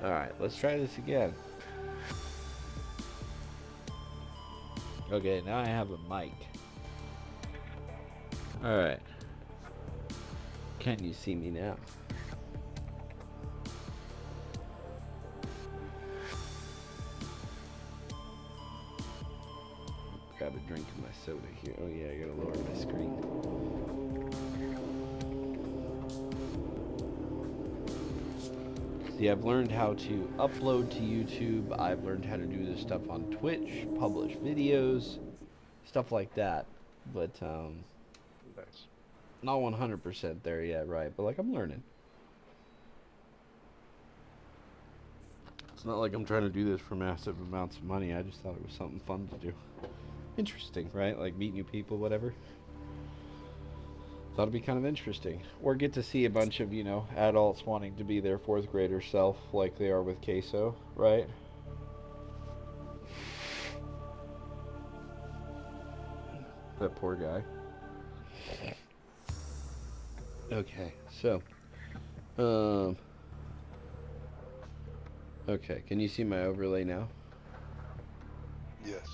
Alright, let's try this again. Okay, now I have a mic. Alright. Can you see me now? Grab a drink of my soda here. Oh yeah, I gotta lower my screen. See, I've learned how to upload to YouTube. I've learned how to do this stuff on Twitch, publish videos, stuff like that. But Nice. not 100% there yet, right? But like I'm learning. It's not like I'm trying to do this for massive amounts of money. I just thought it was something fun to do. Interesting, right? Like meet new people, whatever. Thought it'd be kind of interesting. Or get to see a bunch of, adults wanting to be their fourth grader self like they are with Queso, right? That poor guy. Okay, so, um, okay, can you see my overlay now? Yes.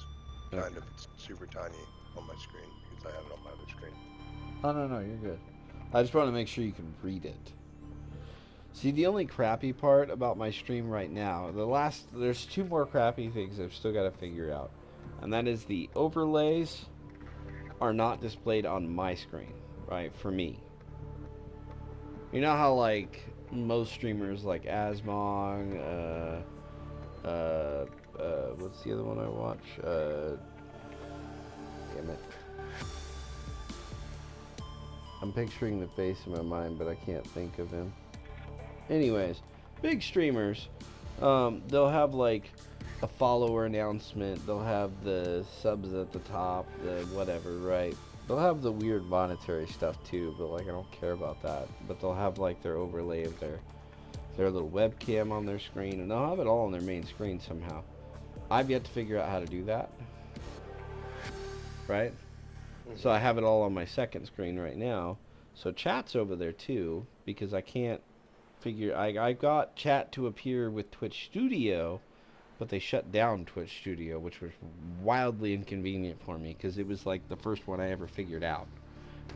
Okay. Kind of. It's super tiny on my screen because I have it on my other screen. Oh, no, you're good. I just want to make sure you can read it. See, the only crappy part about my stream right now, there's two more crappy things I've still got to figure out. And that is the overlays are not displayed on my screen, right? For me. You know how, like, most streamers, like Asmong, what's the other one I watch? Damn it. I'm picturing the face in my mind, but I can't think of him. Anyways, big streamers, they'll have like a follower announcement. They'll have the subs at the top, the whatever, right? They'll have the weird monetary stuff too, but like I don't care about that. But they'll have like their overlay of their little webcam on their screen, and they'll have it all on their main screen somehow. I've yet to figure out how to do that, right? So I have it all on my second screen right now. So chat's over there too, because I can't figure. I got chat to appear with Twitch Studio, but they shut down Twitch Studio, which was wildly inconvenient for me because it was like the first one I ever figured out.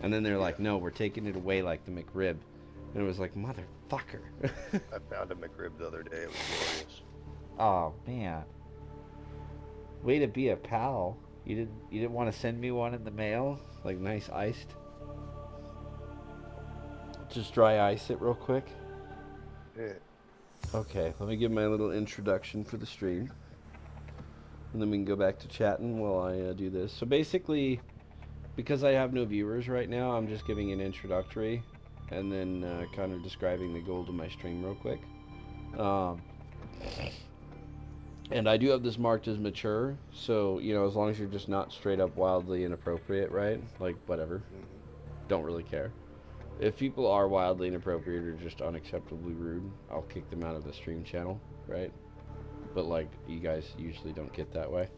And then they're Yeah. like, no, we're taking it away like the McRib. And it was like, motherfucker. I found a McRib the other day. It was glorious. Oh man. Way to be a pal. You didn't want to send me one in the mail? Like nice iced? Just dry ice it real quick. Yeah. Okay, let me give my little introduction for the stream. And then we can go back to chatting while I do this. So basically, because I have no viewers right now, I'm just giving an introductory and then kind of describing the goal of my stream real quick. Um, and I do have this marked as mature, so, as long as you're just not straight up wildly inappropriate, right? Like, whatever. Don't really care. If people are wildly inappropriate or just unacceptably rude, I'll kick them out of the stream channel, right? But, like, you guys usually don't get that way.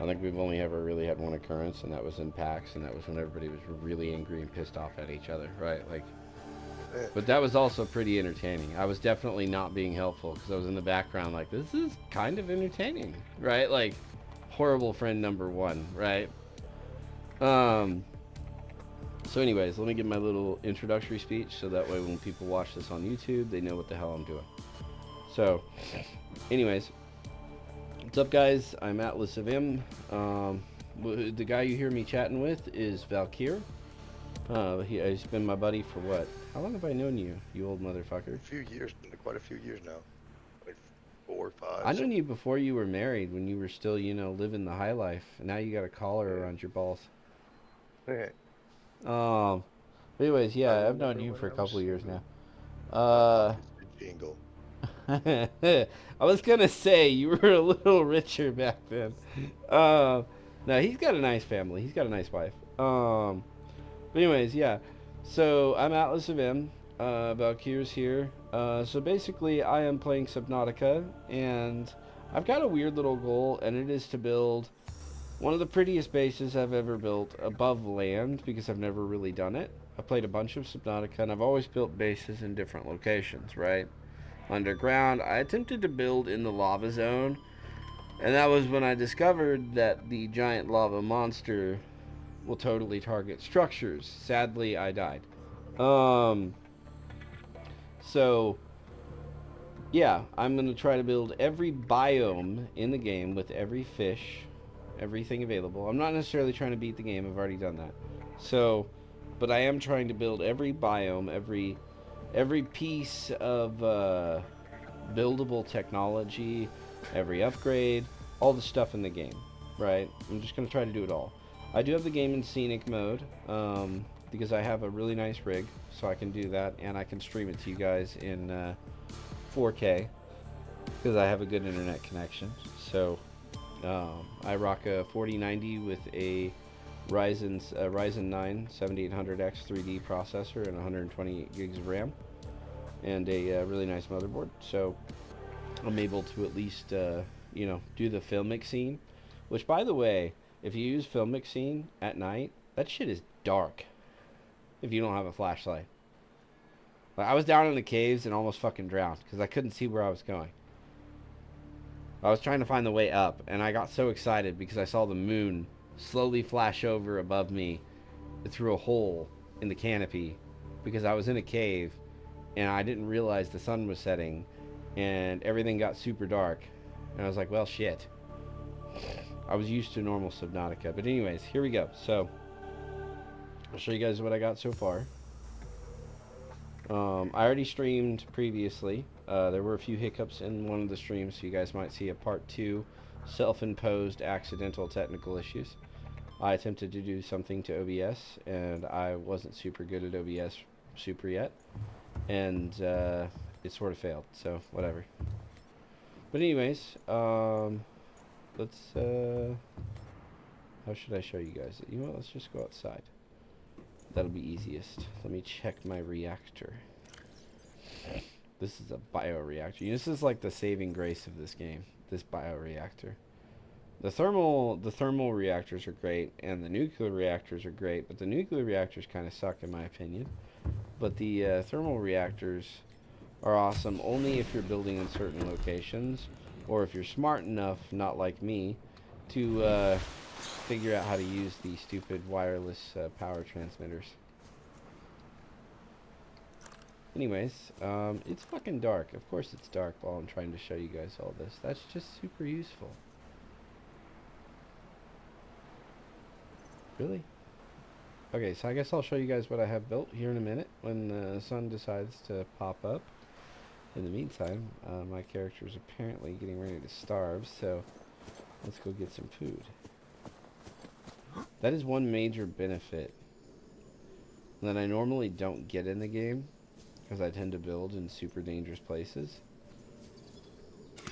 I think we've only ever really had one occurrence, and that was in PAX, and that was when everybody was really angry and pissed off at each other, right? Like, but that was also pretty entertaining. I was definitely not being helpful because I was in the background like, this is kind of entertaining, right? Like, horrible friend number one, right? So anyways, let me give my little introductory speech so that way when people watch this on YouTube, they know what the hell I'm doing. So, anyways, what's up, guys? I'm Atlas of M. The guy you hear me chatting with is Valkyr. He's been my buddy for what? How long have I known you, you old motherfucker? A few years, quite a few years now. Like 4 or 5. I known you before you were married, when you were still, living the high life. And now you got a collar around your balls. Okay. Um, anyways, I yeah, I've known remember you when for a I was couple of years single. now. My pockets did jingle. I was gonna say you were a little richer back then. No, he's got a nice family. He's got a nice wife. But anyways, yeah. So I'm Atlas of M. Valkyr's here. So basically, I am playing Subnautica, and I've got a weird little goal, and it is to build one of the prettiest bases I've ever built above land because I've never really done it. I've played a bunch of Subnautica, and I've always built bases in different locations, right? underground. I attempted to build in the lava zone, and that was when I discovered that the giant lava monster will totally target structures. Sadly, I died. Um, so yeah, I'm gonna try to build every biome in the game with every fish, everything available. I'm not necessarily trying to beat the game. I've already done that. So, but I am trying to build every biome, every piece of buildable technology, every upgrade, all the stuff in the game. Right? I'm just gonna try to do it all. I do have the game in scenic mode because I have a really nice rig, so I can do that, and I can stream it to you guys in 4K because I have a good internet connection. So I rock a 4090 with a Ryzen 9 7800X 3D processor and 128 gigs of RAM and a really nice motherboard. So I'm able to at least do the filmic scene. Which, by the way, if you use filmic scene at night, that shit is dark. If you don't have a flashlight. Like, I was down in the caves and almost fucking drowned because I couldn't see where I was going. I was trying to find the way up, and I got so excited because I saw the moon slowly flash over above me through a hole in the canopy because I was in a cave and I didn't realize the sun was setting and everything got super dark. And I was like, well, shit. I was used to normal Subnautica. But anyways, here we go. So, I'll show you guys what I got so far. I already streamed previously. There were a few hiccups in one of the streams, so you guys might see a part 2, self-imposed accidental technical issues. I attempted to do something to OBS, and I wasn't super good at OBS super yet, and it sort of failed, so whatever. But anyways, let's, how should I show you guys? You know what, let's just go outside. That'll be easiest. Let me check my reactor. This is a bioreactor. This is like the saving grace of this game. This bioreactor. The thermal reactors are great, and the nuclear reactors are great. But the nuclear reactors kind of suck, in my opinion. But the thermal reactors are awesome only if you're building in certain locations, or if you're smart enough, not like me, to figure out how to use the stupid wireless power transmitters. Anyways, it's fucking dark. Of course it's dark while I'm trying to show you guys all this. That's just super useful. Really? Okay, so I guess I'll show you guys what I have built here in a minute when the sun decides to pop up. In the meantime, my character is apparently getting ready to starve, so let's go get some food. That is one major benefit that I normally don't get in the game, because I tend to build in super dangerous places.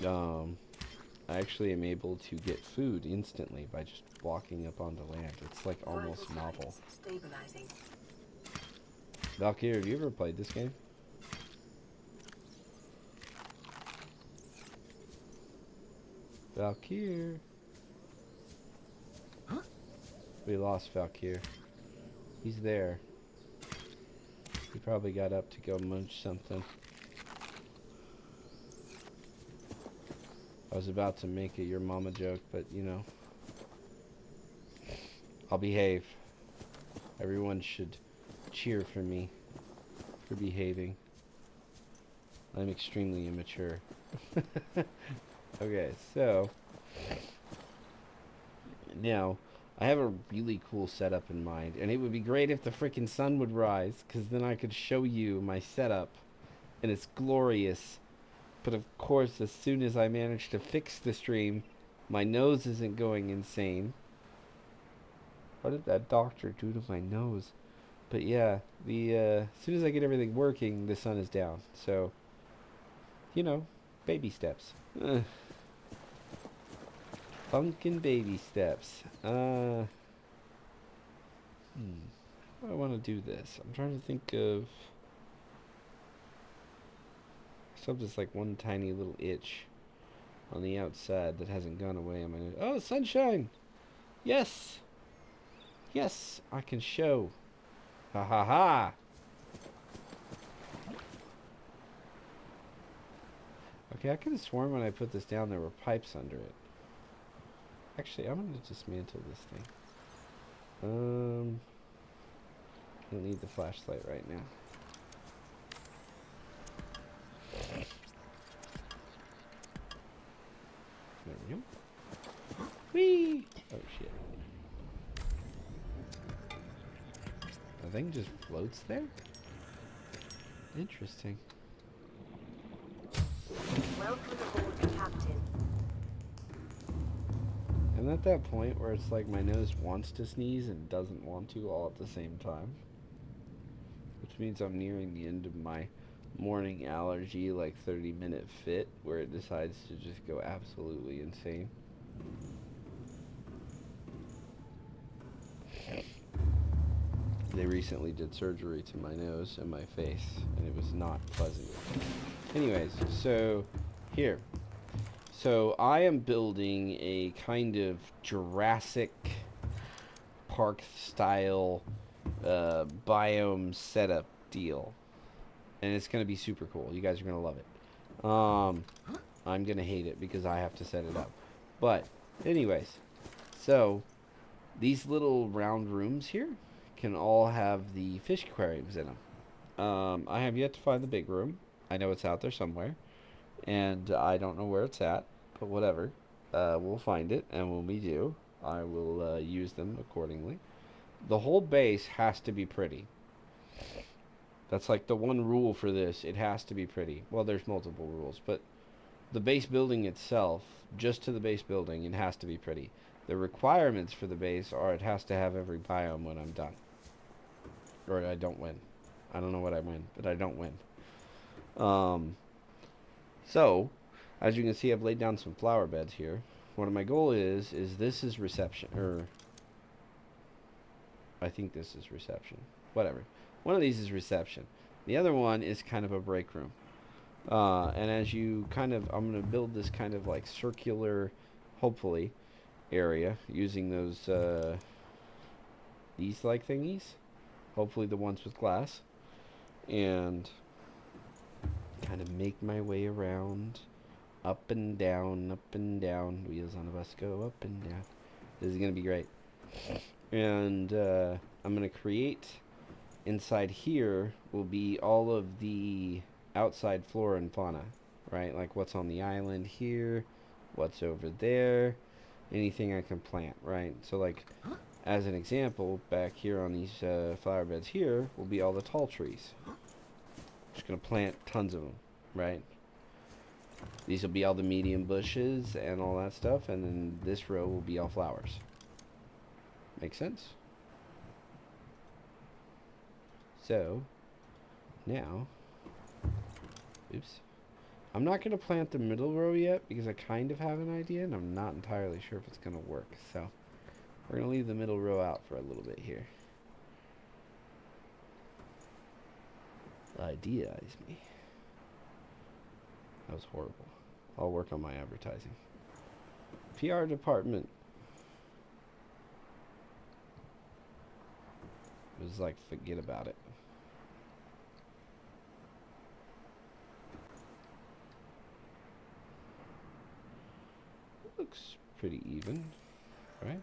I actually am able to get food instantly by just walking up onto land. It's like almost novel. Valkyrie, have you ever played this game? Valkyrie. We lost Valkyrie. He's there. He probably got up to go munch something. I was about to make a your mama joke, but you know. I'll behave. Everyone should cheer for me for behaving. I'm extremely immature. Okay, so now I have a really cool setup in mind, and it would be great if the frickin' sun would rise, because then I could show you my setup, and it's glorious. But of course, as soon as I manage to fix the stream, my nose isn't going insane. What did that doctor do to my nose? But yeah, as soon as I get everything working, the sun is down. So, you know, baby steps. Funkin' baby steps. How do I want to do this? I'm trying to think of something that's like one tiny little itch on the outside that hasn't gone away on my nose. Oh, sunshine! Yes! Yes, I can show. Ha ha ha! Okay, I could have sworn when I put this down there were pipes under it. Actually, I'm going to dismantle this thing. Don't need the flashlight right now. There we go. Whee! Oh shit. The thing just floats there? Interesting. Welcome aboard, Captain. I'm at that point where it's like my nose wants to sneeze and doesn't want to all at the same time. Which means I'm nearing the end of my morning allergy, like 30-minute fit, where it decides to just go absolutely insane. They recently did surgery to my nose and my face, and it was not pleasant. Anyways, so here. So I am building a kind of Jurassic Park style biome setup deal. And it's going to be super cool. You guys are going to love it. I'm going to hate it because I have to set it up. But anyways, so these little round rooms here can all have the fish aquariums in them. I have yet to find the big room. I know it's out there somewhere. And I don't know where it's at, but whatever. We'll find it, and when we do, I will use them accordingly. The whole base has to be pretty. That's like the one rule for this. It has to be pretty. Well, there's multiple rules, but the base building itself, just to the base building, it has to be pretty. The requirements for the base are it has to have every biome when I'm done. Or I don't win. I don't know what I win, but I don't win. So, as you can see, I've laid down some flower beds here. One of my goal is this is reception, or I think this is reception. Whatever. One of these is reception. The other one is kind of a break room. And as you kind of, I'm going to build this kind of like circular, hopefully, area using those, these like thingies. Hopefully the ones with glass. And kind of make my way around, up and down, wheels on a bus go up and down. This is going to be great. And I'm going to create, inside here will be all of the outside flora and fauna, right? Like what's on the island here, what's over there, anything I can plant, right? So like, as an example, back here on these flower beds here will be all the tall trees. Just going to plant tons of them, right? These will be all the medium bushes and all that stuff, and then this row will be all flowers. Make sense? So, now, oops. I'm not going to plant the middle row yet because I kind of have an idea, and I'm not entirely sure if it's going to work. So, we're going to leave the middle row out for a little bit here. Idealize me. That was horrible. I'll work on my advertising. PR department. It was like, forget about it. Looks pretty even, right?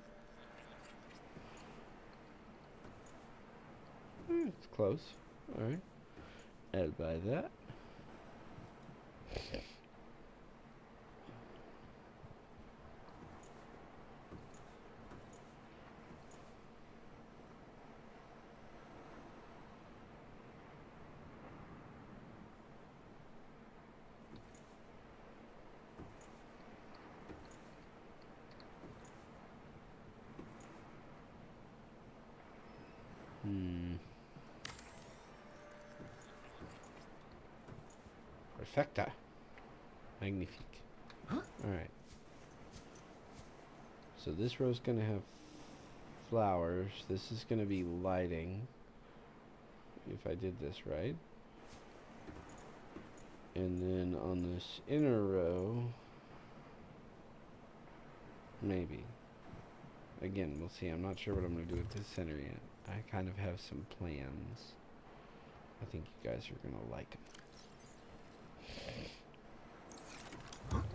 It's close. Alright. Add by that. Perfecta. Magnifique. Alright. So this row's going to have flowers. This is going to be lighting. If I did this right. And then on this inner row, maybe. Again, we'll see. I'm not sure what I'm going to do with this center yet. I kind of have some plans. I think you guys are going to like them.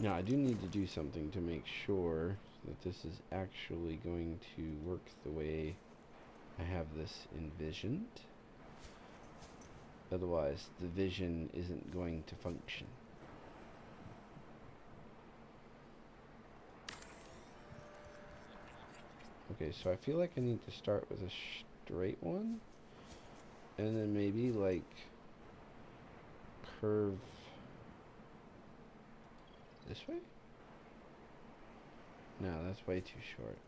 Now, I do need to do something to make sure that this is actually going to work the way I have this envisioned. Otherwise, the vision isn't going to function. Okay, so I feel like I need to start with a straight one. And then maybe, like, curve this way? No, that's way too short.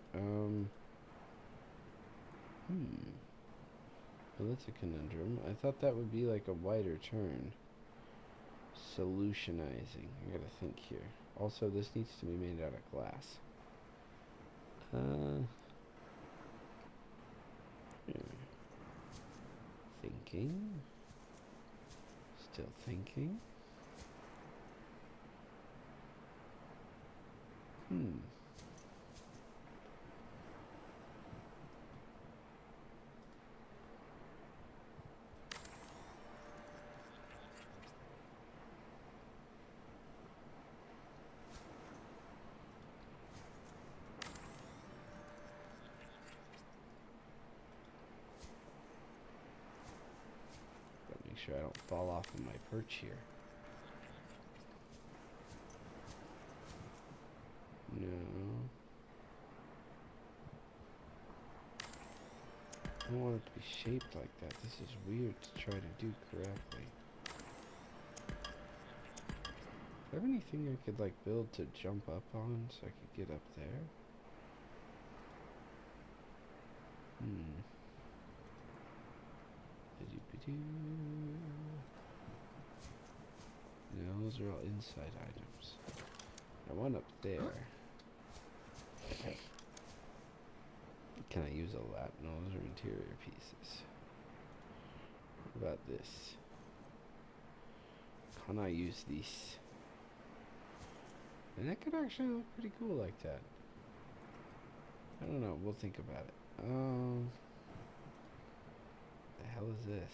Well, that's a conundrum. I thought that would be like a wider turn. Solutionizing. I gotta think here. Also, this needs to be made out of glass. Yeah. Thinking. Still thinking. Gotta make sure I don't fall off of my perch here. No. I don't want it to be shaped like that. This is weird to try to do correctly. Is there anything I could like build to jump up on so I could get up there? No, those are all inside items. I want up there. Can I use a lap? No, those are interior pieces. What about this? Can I use these? And that could actually look pretty cool like that. I don't know. We'll think about it. The hell is this?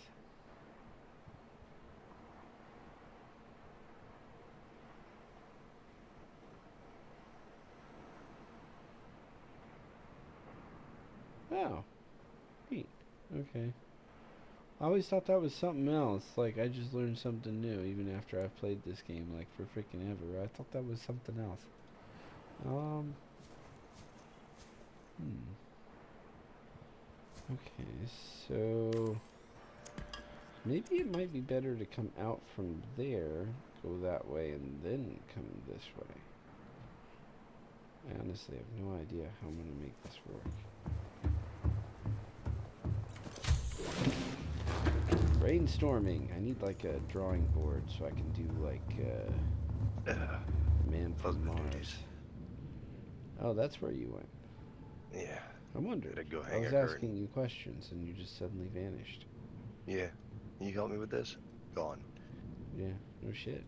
Oh. Neat. Okay. I always thought that was something else. Like, I just learned something new even after I've played this game, like, for freaking ever. I thought that was something else. Okay, so... maybe it might be better to come out from there, go that way, and then come this way. I honestly have no idea how I'm going to make this work. Brainstorming. I need like a drawing board so I can do like Man from Mars. Oh, that's where you went. Yeah. I wondered. Go I hang was a asking curtain. you questions and you just suddenly vanished. Yeah. Can you help me with this? Gone. Yeah, no shit.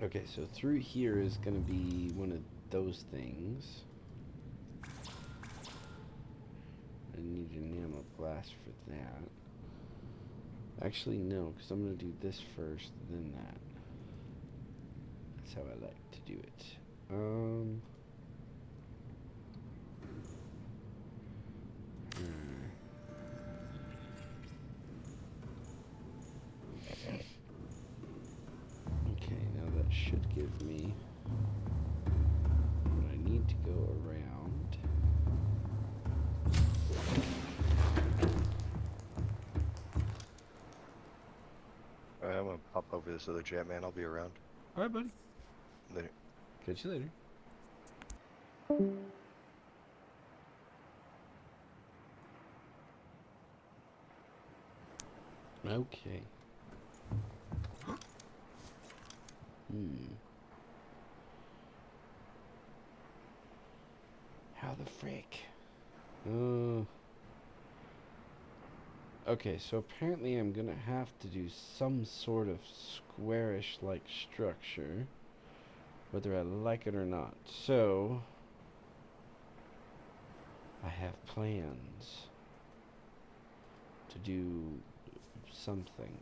Okay, so through here is going to be one of those things. I need enamel glass for that. Actually, no, because I'm going to do this first, then that. That's how I like to do it. Okay, now that should give me what I need to go around. Alright, I'm gonna pop over this other jet, man. I'll be around. Alright, buddy. Later. Catch you later. Okay. How the frick? Okay, so apparently I'm gonna have to do some sort of squarish-like structure, whether I like it or not. So, I have plans to do something.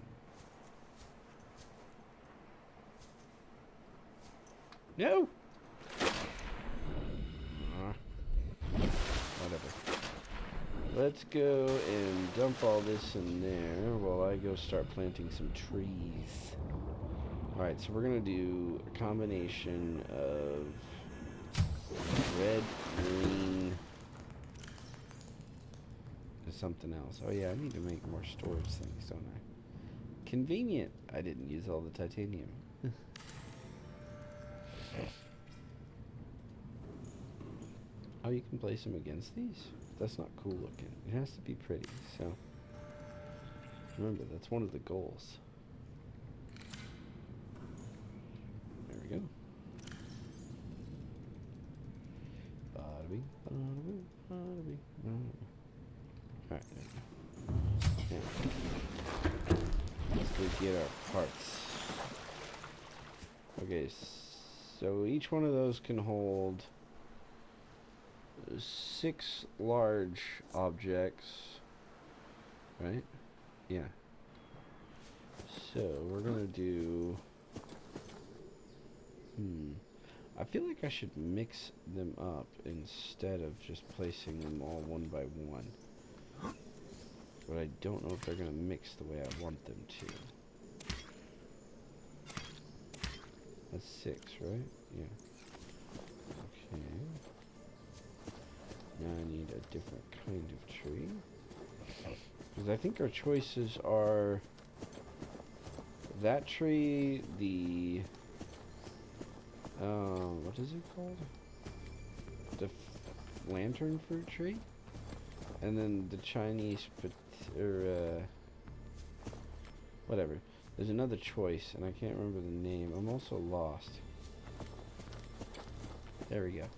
No! Whatever. Let's go and dump all this in there while I go start planting some trees. Alright, so we're going to do a combination of red, green, and something else. Oh yeah, I need to make more storage things, don't I? Convenient. I didn't use all the titanium. Oh, you can place them against these? That's not cool looking. It has to be pretty, so... Remember, that's one of the goals. There we go. Bada bing, bada bing, bada bing, bada bing. Alright, there we go. Now, let's go get our parts. Okay, so each one of those can hold 6 large objects, right? Yeah. So we're gonna do. I feel like I should mix them up instead of just placing them all one by one. But I don't know if they're gonna mix the way I want them to. That's 6, right? Yeah. Okay. Now I need a different kind of tree. Because I think our choices are that tree, the what is it called? The lantern fruit tree, and then the Chinese whatever. There's another choice, and I can't remember the name. I'm also lost. There we go.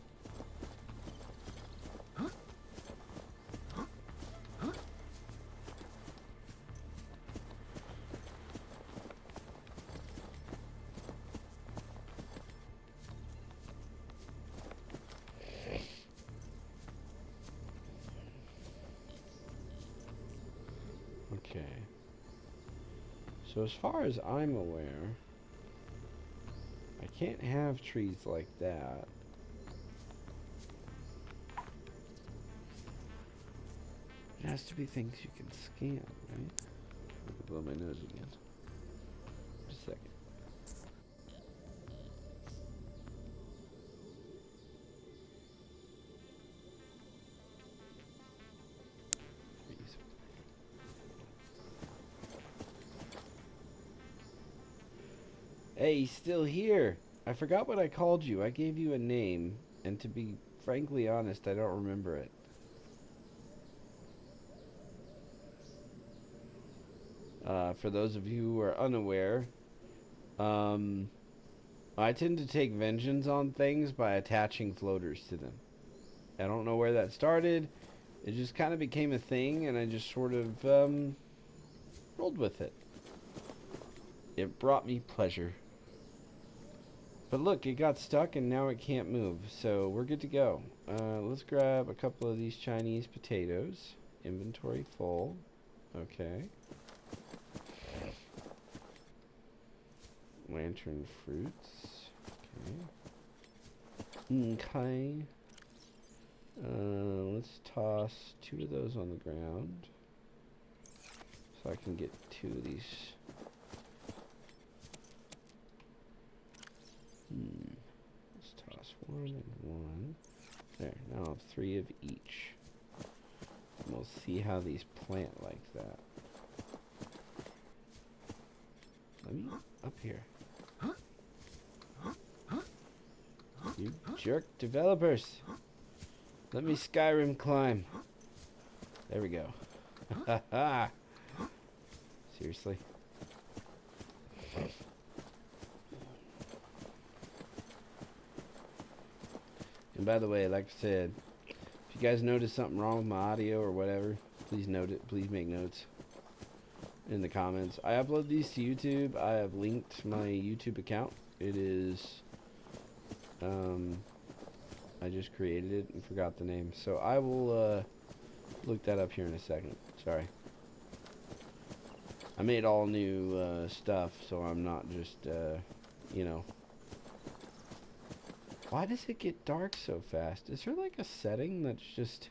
Okay. So as far as I'm aware, I can't have trees like that. It has to be things you can scan, right? Let me blow my nose again. Just a second. Freeze. Hey, he's still here. I forgot what I called you. I gave you a name, and to be frankly honest, I don't remember it. For those of you who are unaware, I tend to take vengeance on things by attaching floaters to them. I don't know where that started. It just kind of became a thing, and I just sort of rolled with it. It brought me pleasure. But look, it got stuck, and now it can't move, so we're good to go. Let's grab a couple of these Chinese potatoes. Inventory full. Okay. Lantern fruits. Okay. Okay. Let's toss 2 of those on the ground. So I can get 2 of these. Let's toss 1 and 1. There, now I'll have 3 of each. And we'll see how these plant like that. Let me up here. You jerk developers. Let me Skyrim climb. There we go. Seriously. And by the way, like I said, if you guys notice something wrong with my audio or whatever, please note it. Please make notes in the comments. I upload these to YouTube. I have linked my YouTube account. It is I just created it and forgot the name, so I will look that up here in a second. Sorry, I made all new stuff, so I'm not just you know, Why does it get dark so fast? Is there like a setting that's just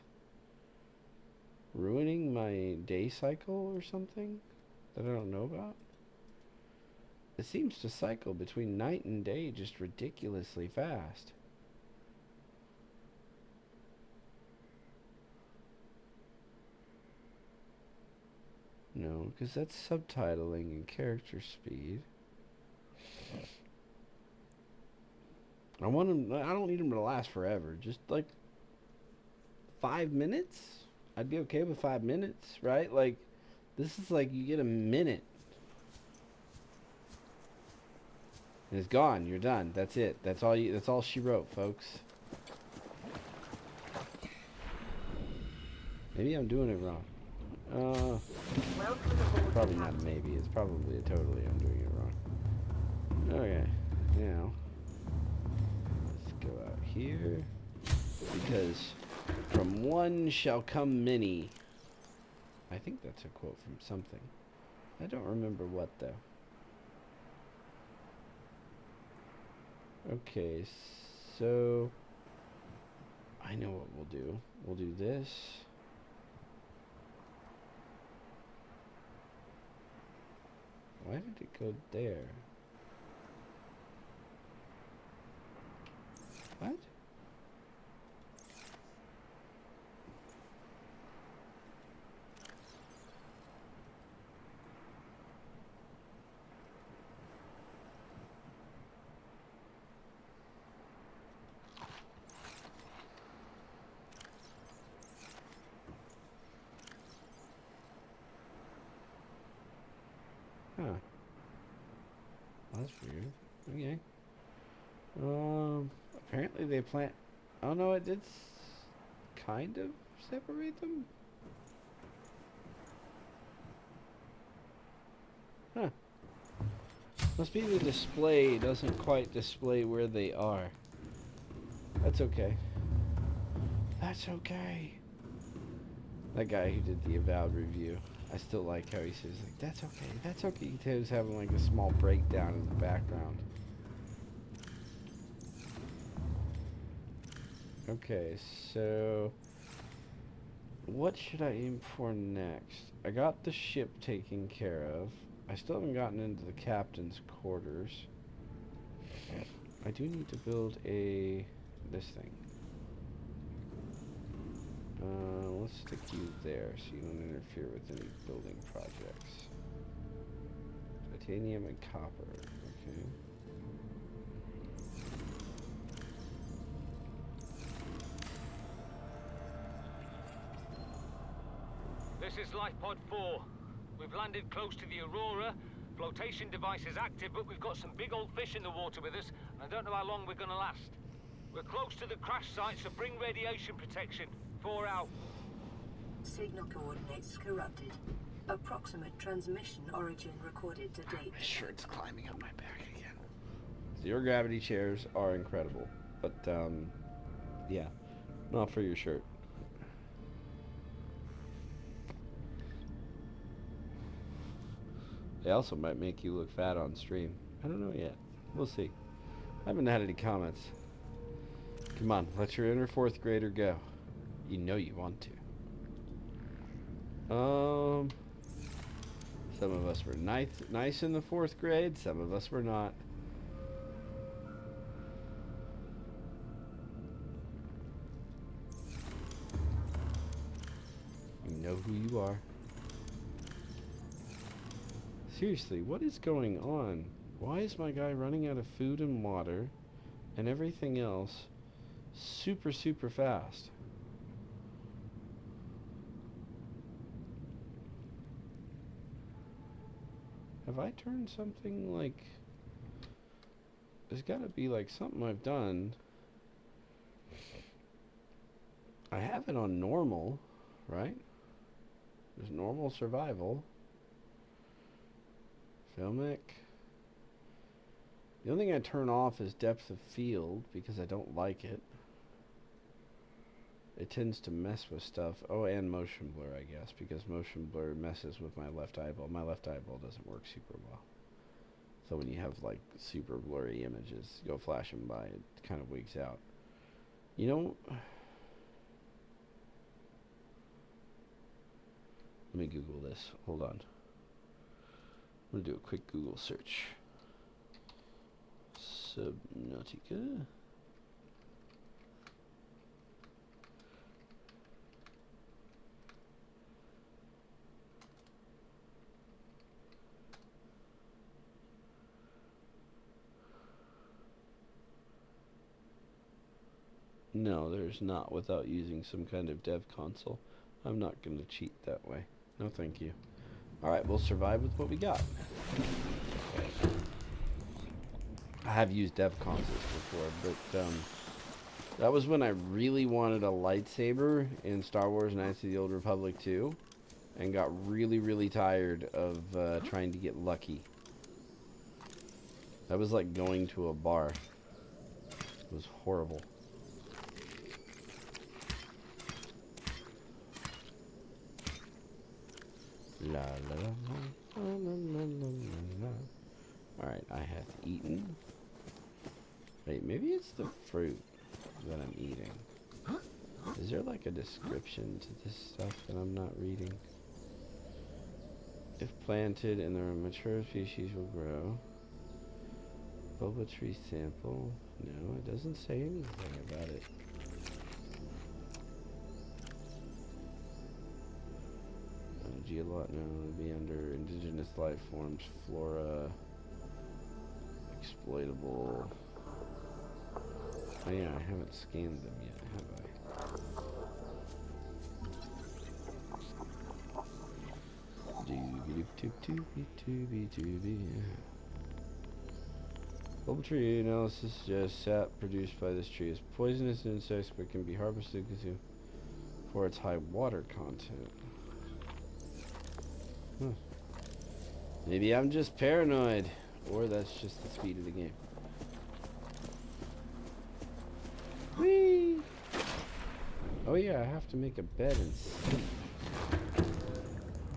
ruining my day cycle or something that I don't know about? It seems to cycle between night and day just ridiculously fast. No, because that's subtitling and character speed. I want them. I don't need them to last forever. Just like 5 minutes. I'd be okay with 5 minutes, right? Like, this is like you get a minute, and it's gone. You're done. That's it. That's all. That's all she wrote, folks. Maybe I'm doing it wrong. Welcome aboard, Probably not a Captain. maybe. It's probably a totally I'm doing it wrong. Okay, now let's go out here because from one shall come many. I think that's a quote from something. I don't remember what though. Okay, so I know what we'll do. We'll do this. Why did it go there? What? Huh. That's weird. Okay. Apparently they plant. Oh no, it did kind of separate them. Huh. Must be the display doesn't quite display where they are. That's okay. That's okay. That guy who did the Avowed review, I still like how he says like, that's okay, that's okay. He was having like a small breakdown in the background. Okay, so what should I aim for next? I got the ship taken care of. I still haven't gotten into the captain's quarters. I do need to build this thing. Let's stick you there so you don't interfere with any building projects. Titanium and copper, okay. This is Lifepod 4. We've landed close to the Aurora. Flotation device is active, but we've got some big old fish in the water with us, and I don't know how long we're gonna last. We're close to the crash site, so bring radiation protection. 4 out. Signal coordinates corrupted. Approximate transmission origin recorded to date. My shirt's climbing up my back again. Zero gravity chairs are incredible, but yeah, not for your shirt. They also might make you look fat on stream. I don't know yet. We'll see. I haven't had any comments. Come on, let your inner fourth grader go. You know you want to. Some of us were nice in the fourth grade. Some of us were not. You know who you are. Seriously, what is going on? Why is my guy running out of food and water and everything else super, super fast? Have I turned something like... There's gotta be like something I've done. I have it on normal, right? There's normal survival. Filmic. The only thing I turn off is depth of field because I don't like it. It tends to mess with stuff. Oh, and motion blur, I guess, because motion blur messes with my left eyeball. My left eyeball doesn't work super well. So when you have like super blurry images go flashing by, it kind of wigs out. You know, let me Google this. Hold on. I'm gonna do a quick Google search. Subnautica. No, there's not without using some kind of dev console. I'm not going to cheat that way. No, thank you. Alright, we'll survive with what we got. I have used dev consoles before, but that was when I really wanted a lightsaber in Star Wars Knights of the Old Republic 2 and got really, really tired of trying to get lucky. That was like going to a bar. It was horrible. La la la la la la la la. Alright, I have eaten. Wait, maybe it's the fruit that I'm eating. Is there like a description to this stuff that I'm not reading? If planted and there are mature species will grow. Boba tree sample. No, it doesn't say anything about it. Geolot, no, it'd be under indigenous life forms, flora, exploitable. Oh yeah, I haven't scanned them yet, have I? Bulb tree analysis suggests sap produced by this tree is poisonous to insects but can be harvested for its high water content. Huh. Maybe I'm just paranoid, or that's just the speed of the game. Whee! Oh yeah, I have to make a bed and sleep.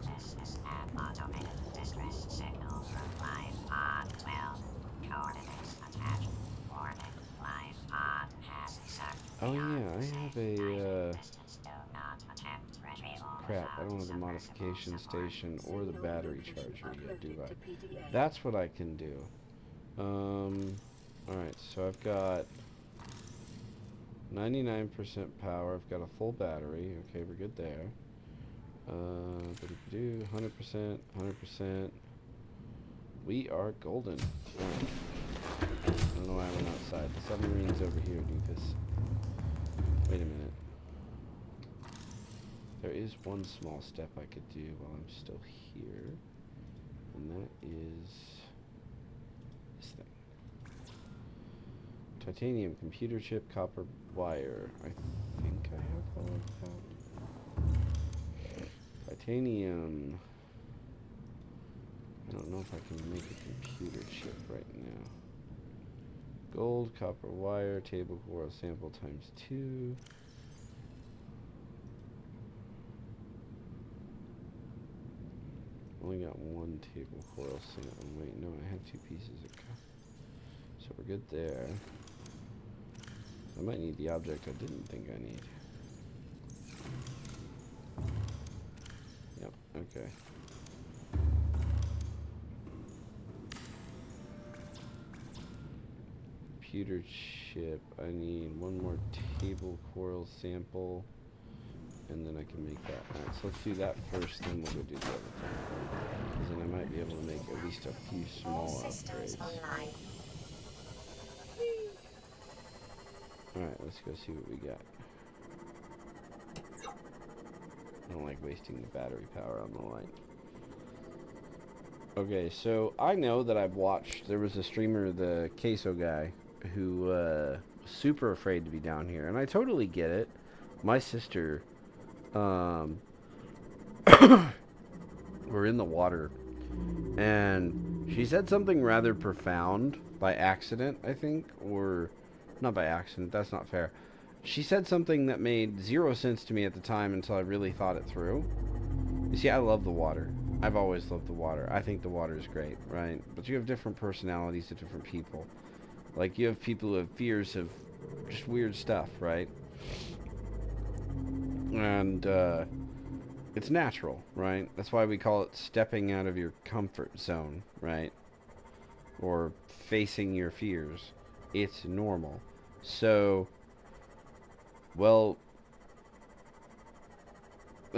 This is an automated distress signal from Life Pod 12. Coordinates attached. Warning, Life Pod has sucked. Oh yeah, I have a crap, I don't have the modification station or the battery charger yet, do I? That's what I can do. Alright, so I've got 99% power, I've got a full battery, okay, we're good there. 100%, 100%. We are golden. Alright. I don't know why I went outside. The submarine's over here, doofus. Wait a minute. There is one small step I could do while I'm still here, and that is this thing. Titanium, computer chip, copper wire. I think I have all of that. Titanium. I don't know if I can make a computer chip right now. Gold, copper wire, table coral sample times 2. Only got one table coral sample. Wait, no, I have 2 pieces of copper. So we're good there. I might need the object I didn't think I need. Yep, okay. Computer chip. I need one more table coral sample. And then I can make that. Alright, so let's do that first, then we'll go do the other thing. Because then I might be able to make at least a few small upgrades. Alright, let's go see what we got. I don't like wasting the battery power on the light. Okay, so I know that I've watched, there was a streamer, the Queso guy, who was super afraid to be down here. And I totally get it. My sister... we're in the water, and she said something rather profound by accident, I think, or not by accident, that's not fair. She said something that made 0 sense to me at the time until I really thought it through. You see, I love the water. I've always loved the water. I think the water is great, right? But you have different personalities to different people. Like, you have people who have fears of just weird stuff, right? And, it's natural, right? That's why we call it stepping out of your comfort zone, right? Or facing your fears. It's normal. So, well,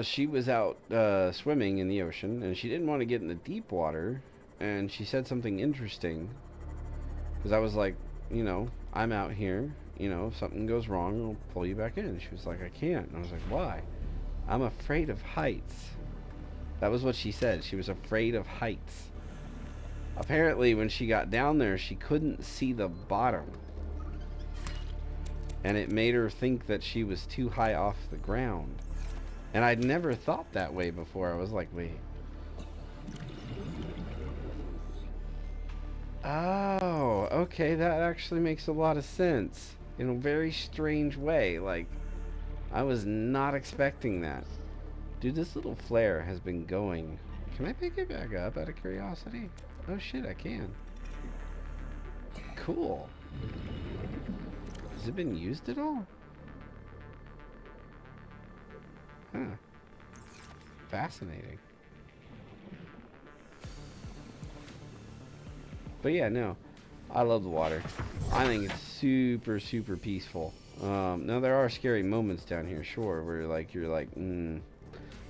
she was out swimming in the ocean, and she didn't want to get in the deep water, and she said something interesting, because I was like, you know, I'm out here, you know, if something goes wrong, I'll pull you back in. She was like, I can't. And I was like, why? I'm afraid of heights. That was what she said. She was afraid of heights. Apparently, when she got down there, she couldn't see the bottom. And it made her think that she was too high off the ground. And I'd never thought that way before. I was like, wait. Oh, okay, that actually makes a lot of sense. In a very strange way. Like, I was not expecting that. Dude, this little flare has been going. Can I pick it back up out of curiosity? Oh shit, I can. Cool. Has it been used at all? Huh. Fascinating. But yeah, no. I love the water. I think it's super, super peaceful. Now there are scary moments down here, sure, where you're like,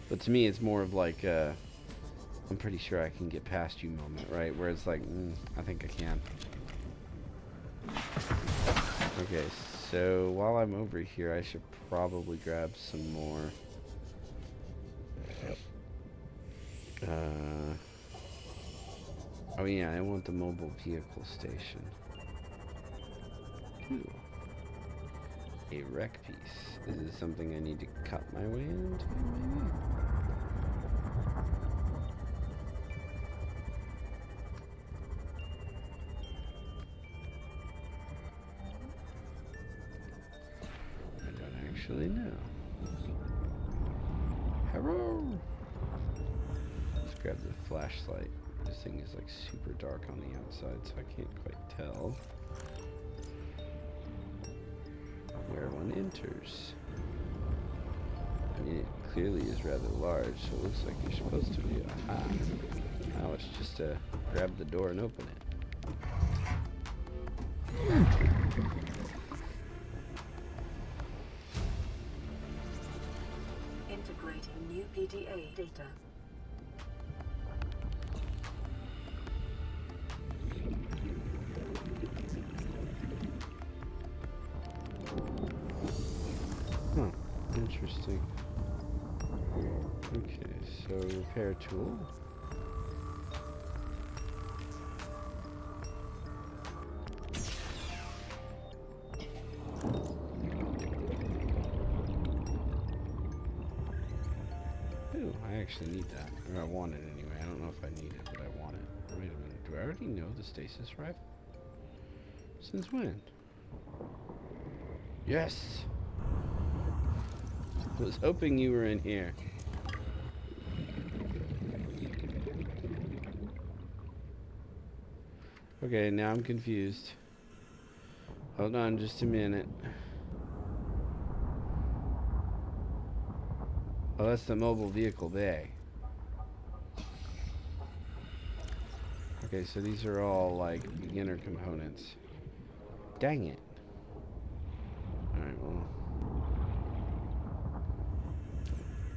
But to me, it's more of like, I'm pretty sure I can get past you moment, right? Where it's like, I think I can. Okay, so while I'm over here, I should probably grab some more. Oh yeah, I want the mobile vehicle station. Ooh. A wreck piece. Is this something I need to cut my way into, maybe? I don't actually know. Hello! Let's grab the flashlight. This thing is like super dark on the outside, so I can't quite tell where one enters. I mean, it clearly is rather large, so it looks like you're supposed to be. Aha! Now it's just to grab the door and open it. Integrating new PDA data. Huh. Interesting. Okay, so repair tool. Ooh, I actually need that. Or I want it anyway. I don't know if I need it, but I want it. Wait a minute. Do I already know the stasis rifle? Since when? Yes! I was hoping you were in here. Okay, now I'm confused. Hold on just a minute. Oh, that's the mobile vehicle bay. Okay, so these are all like beginner components. Dang it. Alright, well.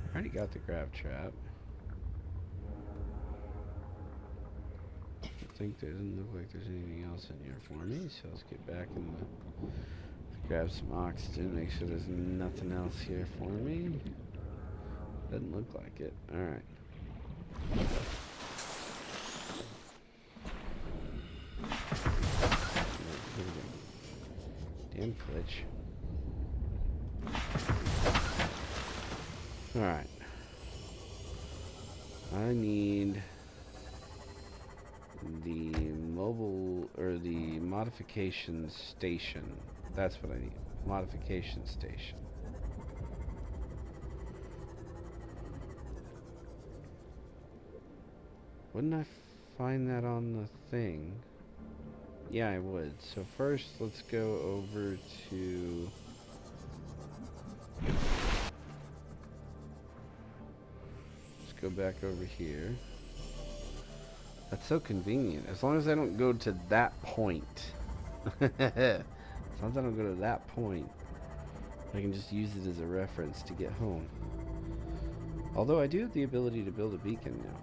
I already got the grab trap. I think there doesn't look like there's anything else in here for me, so let's get back in the grab some oxygen, make sure there's nothing else here for me. Doesn't look like it. Alright. Damn glitch. Alright. I need the mobile, or the modification station. That's what I need. Modification station. Wouldn't I find that on the thing? Yeah, I would. So first, let's go over to... Let's go back over here. That's so convenient. As long as I don't go to that point. As long as I don't go to that point, I can just use it as a reference to get home. Although I do have the ability to build a beacon now.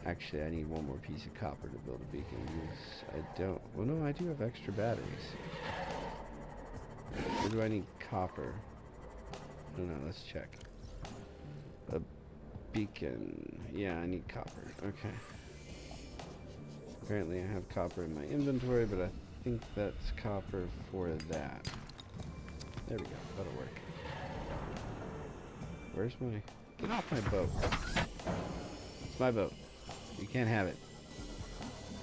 Actually, I need one more piece of copper to build a beacon. Because I don't... Well, no, I do have extra batteries. Where do I need copper? I don't know, let's check. A beacon. Yeah, I need copper. Okay. Apparently I have copper in my inventory, but I think that's copper for that. There we go. That'll work. Where's my... Get off my boat. It's my boat. You can't have it.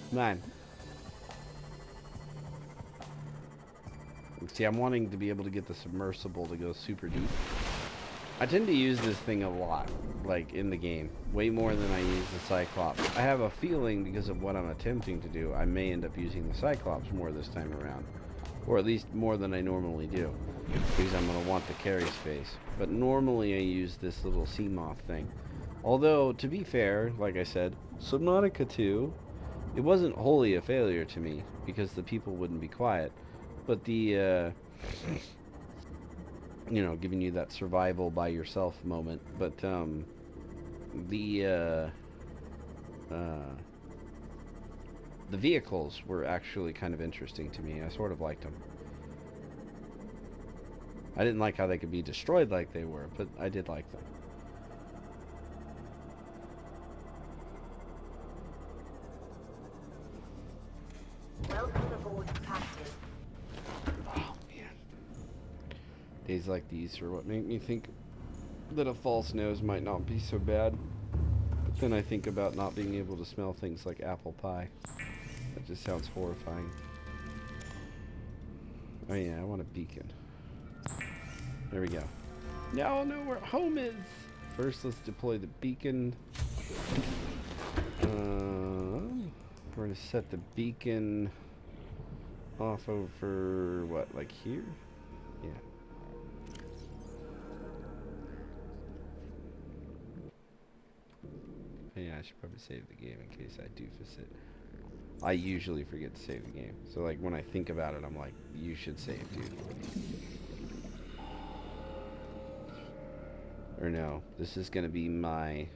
It's mine. See, I'm wanting to be able to get the submersible to go super deep. I tend to use this thing a lot, like, in the game. Way more than I use the Cyclops. I have a feeling, because of what I'm attempting to do, I may end up using the Cyclops more this time around. Or at least more than I normally do. Because I'm going to want the carry space. But normally I use this little sea moth thing. Although, to be fair, like I said, Subnautica 2, it wasn't wholly a failure to me, because the people wouldn't be quiet. But the, you know, giving you that survival by yourself moment. But, the vehicles were actually kind of interesting to me. I sort of liked them. I didn't like how they could be destroyed like they were, but I did like them. Welcome aboard, Captain. Oh, man. Days like these are what make me think that a false nose might not be so bad. But then I think about not being able to smell things like apple pie. That just sounds horrifying. Oh yeah, I want a beacon. There we go. Now I'll know where home is! First, let's deploy the beacon. We're gonna set the beacon off over, what, like here? Yeah. Yeah, I should probably save the game in case I doofus it. I usually forget to save the game. So, like, when I think about it, I'm like, you should save, dude. Or no, this is gonna be my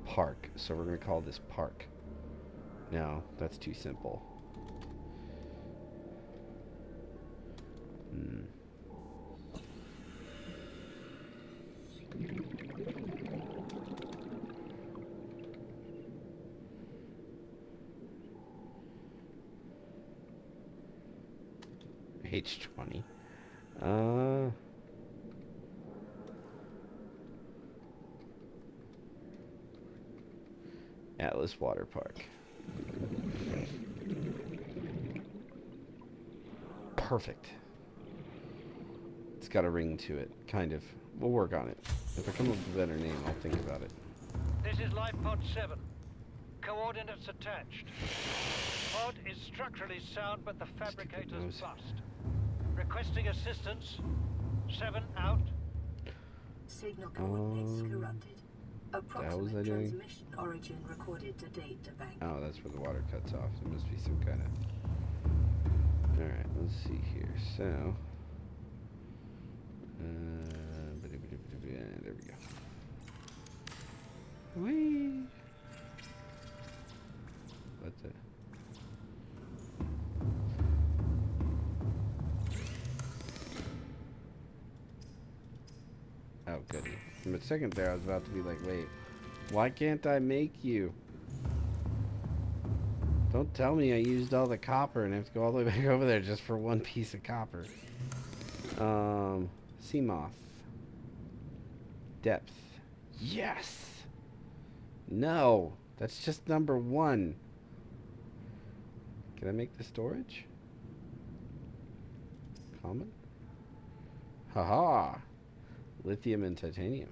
park. So we're gonna call this park. No, that's too simple. H20. Atlas Water Park. Perfect. It's got a ring to it, kind of. We'll work on it. If I come up with a better name, I'll think about it. This is Life Pod 7. Coordinates attached. Pod is structurally sound, but the fabricator's bust. Requesting assistance. 7 out. Signal coordinates corrupted. was I Approximate doing? transmission origin recorded to data bank. Oh, that's where the water cuts off. There must be some kind of... Alright, let's see here. So... there we go. Whee! What's that? Oh, goody. For a second there, I was about to be like, wait, why can't I make you? Don't tell me I used all the copper and I have to go all the way back over there just for one piece of copper. Sea moth. Depth. Yes! No! That's just number 1. Can I make the storage? Common? Haha! Lithium and titanium.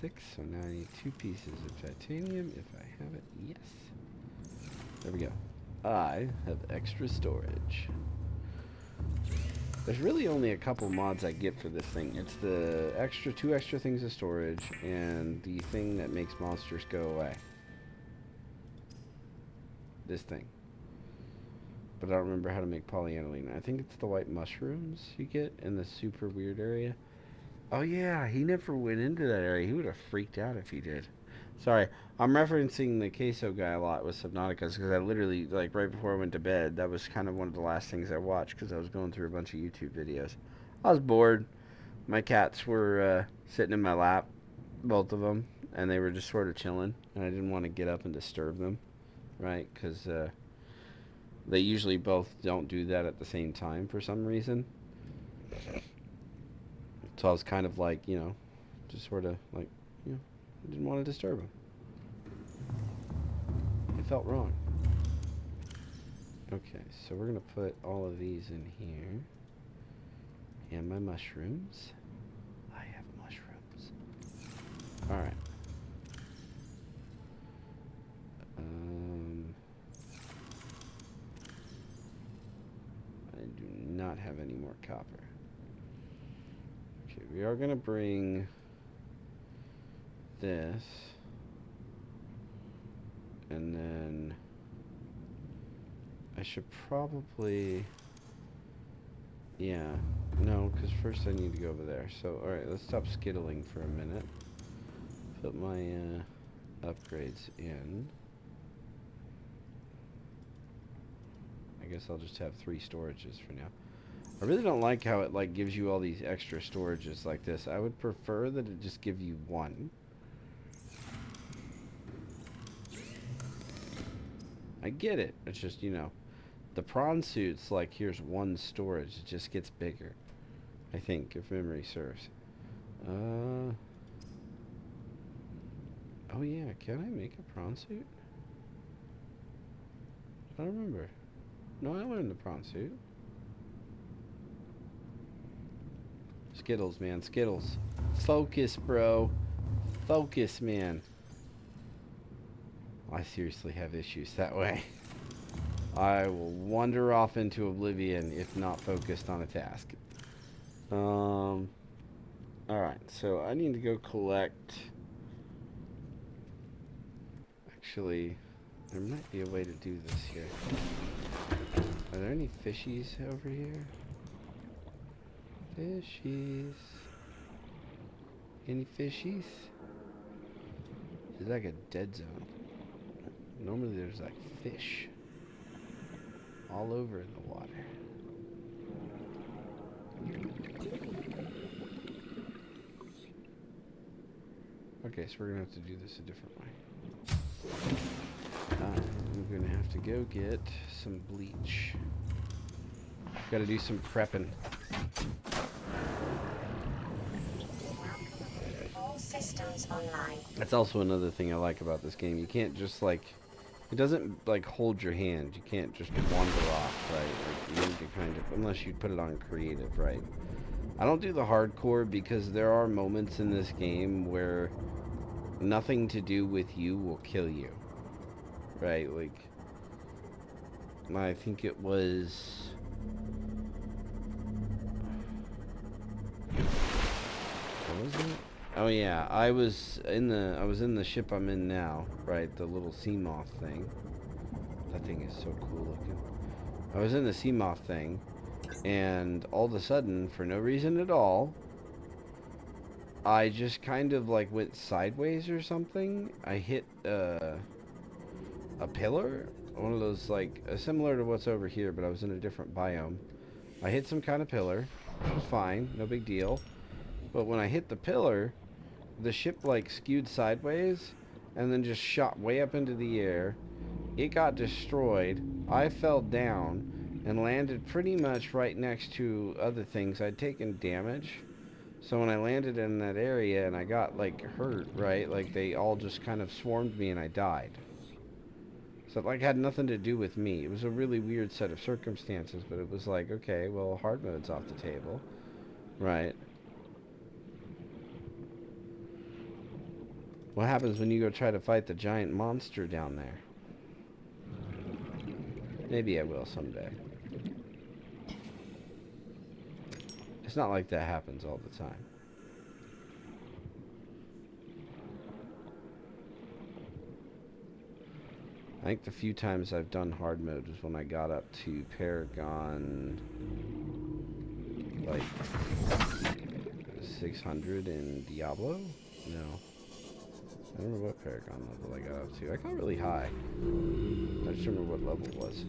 6, so now I need 2 pieces of titanium if I have it. Yes. There we go. I have extra storage. There's really only a couple mods I get for this thing. It's the extra 2 extra things of storage and the thing that makes monsters go away. This thing. But I don't remember how to make polyaniline. I think it's the white mushrooms you get in the super weird area. Oh yeah, he never went into that area. He would have freaked out if he did. Sorry, I'm referencing the queso guy a lot with Subnautica because I literally, like, right before I went to bed, that was kind of one of the last things I watched because I was going through a bunch of YouTube videos. I was bored. My cats were sitting in my lap, both of them, and they were just sort of chilling, and I didn't want to get up and disturb them, right? Because they usually both don't do that at the same time for some reason. So I was kind of like, you know, just sort of like, you know, I didn't want to disturb them. It felt wrong. Okay, so we're going to put all of these in here. And my mushrooms. I have mushrooms. Alright. I do not have any more copper. Okay, we are going to bring this. And then I should probably, yeah, no, because first I need to go over there. So, alright, let's stop skittling for a minute. Put my upgrades in. I guess I'll just have 3 storages for now. I really don't like how it like gives you all these extra storages like this. I would prefer that it just give you 1. I get it. It's just, you know, the prawn suits, like, here's 1 storage. It just gets bigger, I think, if memory serves. Oh yeah, can I make a prawn suit? I don't remember. No, I learned the prawn suit. Skittles, man, Skittles. Focus, bro. Focus, man. I seriously have issues that way. I will wander off into oblivion if not focused on a task. Alright, so I need to go collect. Actually, there might be a way to do this here. Are there any fishies over here? Fishies. Any fishies? It's like a dead zone. Normally there's like fish all over in the water. Okay, so we're gonna have to do this a different way. I'm gonna have to go get some bleach. Gotta do some prepping. All systems online. That's also another thing I like about this game. You can't just like, it doesn't like hold your hand. You can't just wander off, right? Like, you need to kind of, unless you put it on creative, right? I don't do the hardcore because there are moments in this game where nothing to do with you will kill you, right? Like, I think it was, what was it? Oh yeah, I was in the ship I'm in now, right? The little sea moth thing. That thing is so cool looking. I was in the sea moth thing, and all of a sudden, for no reason at all, I just kind of like went sideways or something. I hit a pillar, one of those like similar to what's over here, but I was in a different biome. I hit some kind of pillar, which was fine, no big deal. But when I hit the pillar, the ship like skewed sideways and then just shot way up into the air. It got destroyed. I fell down and landed pretty much right next to other things. I'd taken damage. So when I landed in that area and I got like hurt, right? Like they all just kind of swarmed me and I died. So it like had nothing to do with me. It was a really weird set of circumstances, but it was like, okay, well, hard mode's off the table. Right. What happens when you go try to fight the giant monster down there? Maybe I will someday. It's not like that happens all the time. I think the few times I've done hard mode was when I got up to Paragon, like 600 in Diablo? No. I don't remember what Paragon level I got up to. I got really high. I just remember what level it was.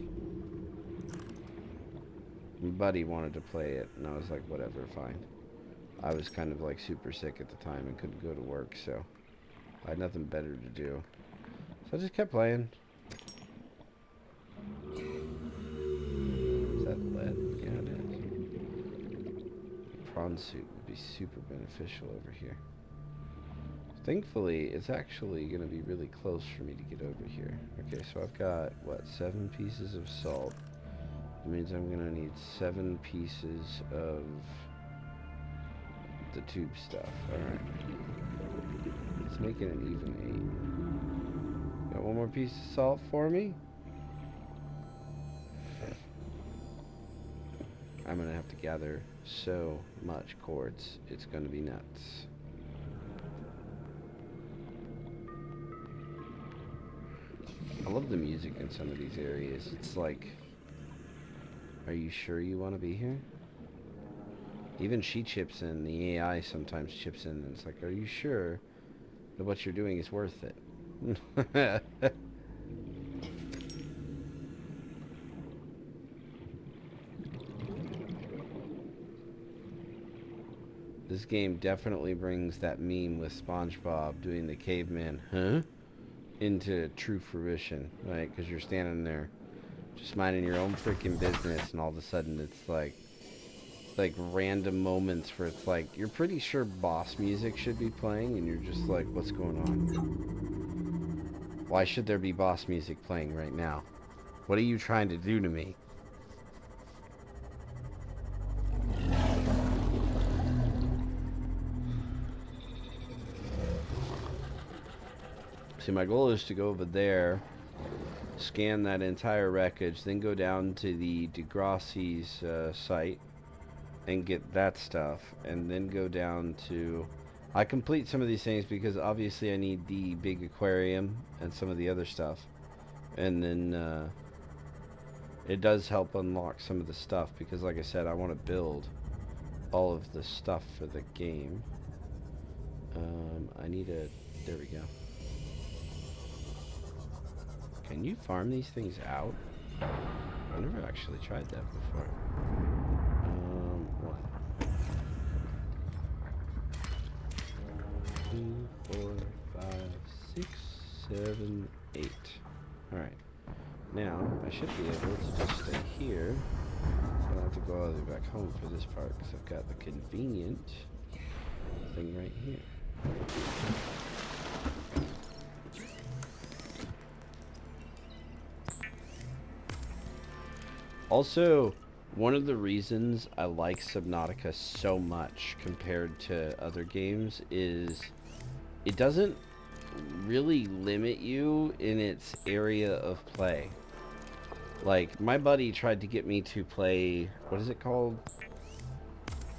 My buddy wanted to play it, and I was like, whatever, fine. I was kind of like super sick at the time and couldn't go to work, so I had nothing better to do. So I just kept playing. Is that lead? Yeah, it is. Prawn suit would be super beneficial over here. Thankfully, it's actually going to be really close for me to get over here. Okay, so I've got, what, 7 pieces of salt. That means I'm going to need 7 pieces of the tube stuff. Alright. Let's make it an even 8. Got 1 more piece of salt for me? I'm going to have to gather so much quartz. It's going to be nuts. I love the music in some of these areas. It's like, are you sure you want to be here? Even she chips in, the AI sometimes chips in, and it's like, are you sure that what you're doing is worth it? This game definitely brings that meme with SpongeBob doing the caveman, huh? Into true fruition, right? Because you're standing there just minding your own freaking business, and all of a sudden it's like random moments where it's like you're pretty sure boss music should be playing, and you're just like, what's going on? Why should there be boss music playing right now? What are you trying to do to me? See, my goal is to go over there, scan that entire wreckage, then go down to the Degrassi's site and get that stuff, and then go down to... I complete some of these things because obviously I need the big aquarium and some of the other stuff. And then it does help unlock some of the stuff because, like I said, I want to build all of the stuff for the game. I need a... There we go. Can you farm these things out? I've never actually tried that before. 1, 2, 4, 5, 6, 7, 8. Alright. Now, I should be able to just stay here. I don't have to go all the way back home for this part because I've got the convenient thing right here. Also, one of the reasons I like Subnautica so much compared to other games is it doesn't really limit you in its area of play. Like, my buddy tried to get me to play, what is it called?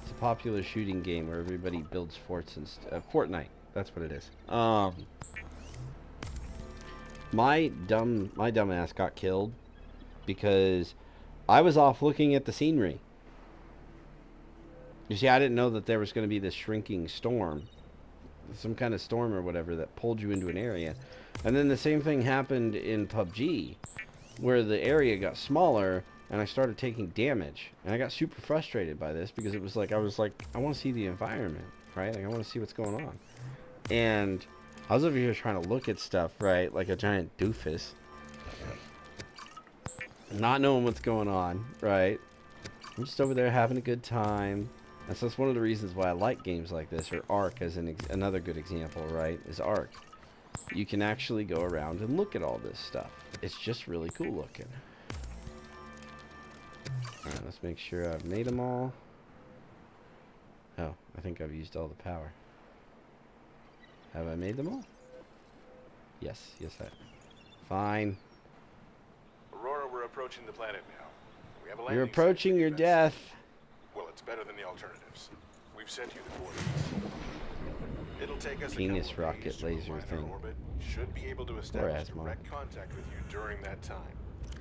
It's a popular shooting game where everybody builds forts and Fortnite. That's what it is. My dumb ass got killed because I was off looking at the scenery. You see, I didn't know that there was going to be this shrinking storm. Some kind of storm or whatever that pulled you into an area. And then the same thing happened in PUBG, where the area got smaller and I started taking damage. And I got super frustrated by this because it was like, I want to see the environment, right? Like, I want to see what's going on. And I was over here trying to look at stuff, right? Like a giant doofus. Not knowing what's going on, right? I'm just over there having a good time. And so that's one of the reasons why I like games like this, or Ark as another good example, right? Is Ark. You can actually go around and look at all this stuff. It's just really cool looking. Alright, let's make sure I've made them all. Oh, I think I've used all the power. Have I made them all? Yes, fine. Aurora, we're approaching the planet now. We have a You're landing site approaching for your you. death. Well, it's better than the alternatives. We've sent you the coordinates. It'll take us Penis a couple of rocket days to laser align thing. our orbit. Should be able to establish Asthma. direct contact with you during that time.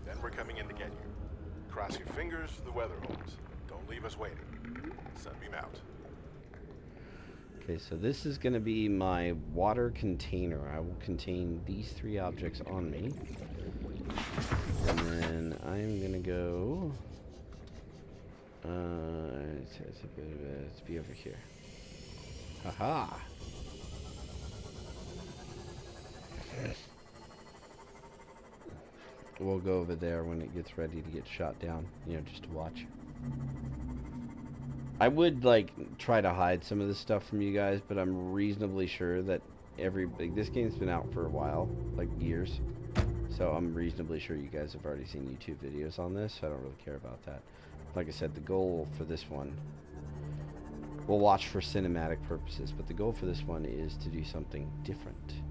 Then we're coming in to get you. Cross your fingers for the weather holds. Don't leave us waiting. Sunbeam out. Okay, so this is going to be my water container. I will contain these 3 objects on me. And then I'm going to go... let's be over here. Haha! We'll go over there when it gets ready to get shot down, you know, just to watch. I would, like, try to hide some of this stuff from you guys, but I'm reasonably sure that this game's been out for a while, like years. So I'm reasonably sure you guys have already seen YouTube videos on this, so I don't really care about that. Like I said, the goal for this one, we'll watch for cinematic purposes, but the goal for this one is to do something different.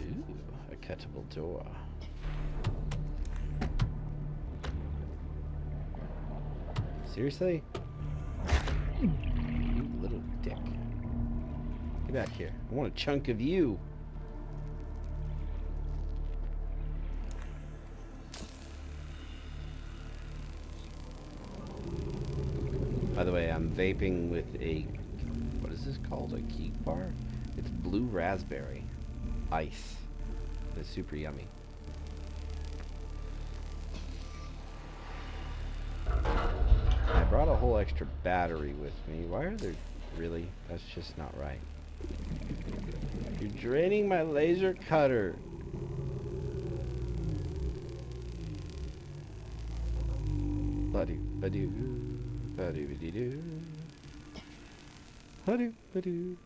Ooh, a cuttable door. Seriously? You little dick. Get back here. I want a chunk of you. By the way, I'm vaping with a... what is this called? A geek bar? It's blue raspberry. Ice. It's super yummy. I brought a whole extra battery with me. Why are there... really? That's just not right. You're draining my laser cutter. Ba-do, ba-do-ba-doo. Ba-do, ba-doo.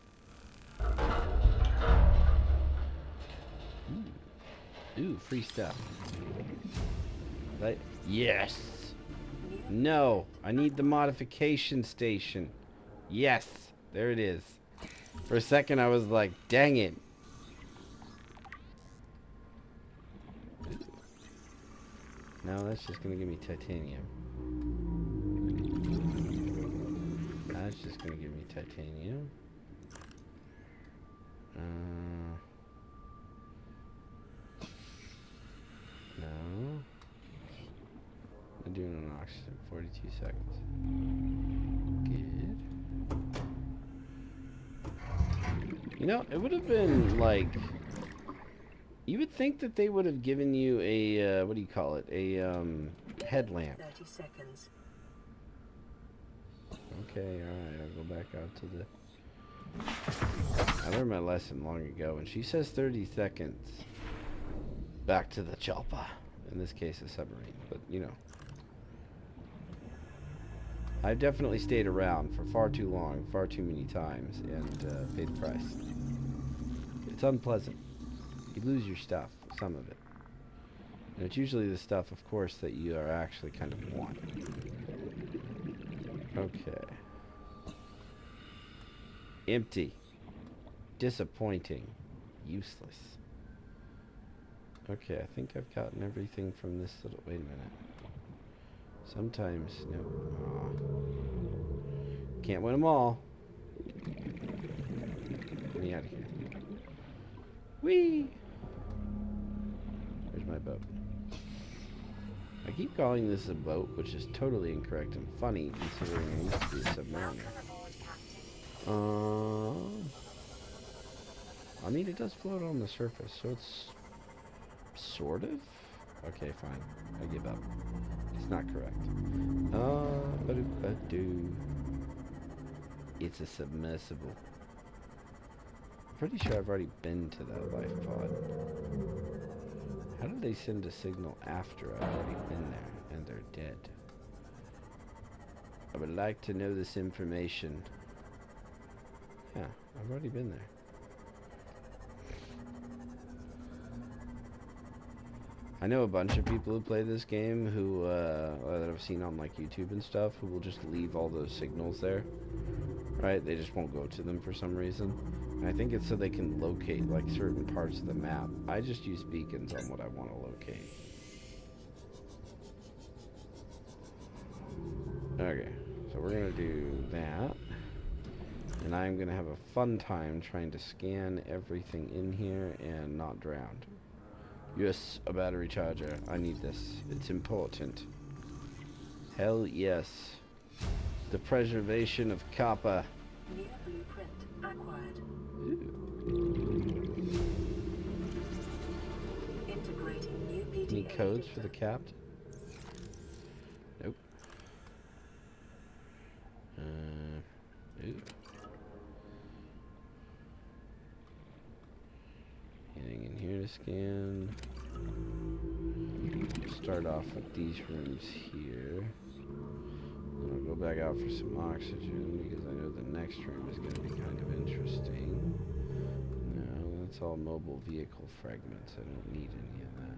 Ooh, free stuff. Yes! No, I need the modification station. Yes, there it is. For a second I was like, dang it. No, that's just gonna give me titanium. That's just gonna give me titanium. No. I'm doing an oxygen, 42 seconds. Good. You know, it would have been like... you would think that they would have given you a, what do you call it? A, headlamp. 30 seconds. Okay, alright, I'll go back out to the... I learned my lesson long ago. When she says 30 seconds, back to the chopper. In this case, a submarine, but, you know. I've definitely stayed around for far too long, far too many times, and paid the price. It's unpleasant. You lose your stuff, some of it. And it's usually the stuff, of course, that you are actually kind of want. Okay. Empty. Disappointing. Useless. Okay, I think I've gotten everything from this little... wait a minute. Sometimes... no. Aw. Can't win them all. Get me out of here. Whee! Where's my boat? I keep calling this a boat, which is totally incorrect and funny, considering I used to be a submariner. I mean, it does float on the surface, so it's... sort of? Okay, fine. I give up. It's not correct. Ba-do-ba-doo. It's a submersible. I'm pretty sure I've already been to that life pod. How did they send a signal after I've already been there and they're dead? I would like to know this information. Yeah, I've already been there. I know a bunch of people who play this game who, that I've seen on like YouTube and stuff, who will just leave all those signals there. right? They just won't go to them for some reason. And I think it's so they can locate like certain parts of the map. I just use beacons on what I want to locate. Okay, so we're gonna do that. And I'm gonna have a fun time trying to scan everything in here and not drown. Yes, a battery charger. I need this. It's important. Hell yes. The preservation of copper. New blueprint acquired. Ooh. Integrating new PDA. Any codes for data. the capt? Nope. Ooh. Getting in here to scan. Start off with these rooms here. Then I'll go back out for some oxygen because I know the next room is going to be kind of interesting. No, that's all mobile vehicle fragments. I don't need any of that.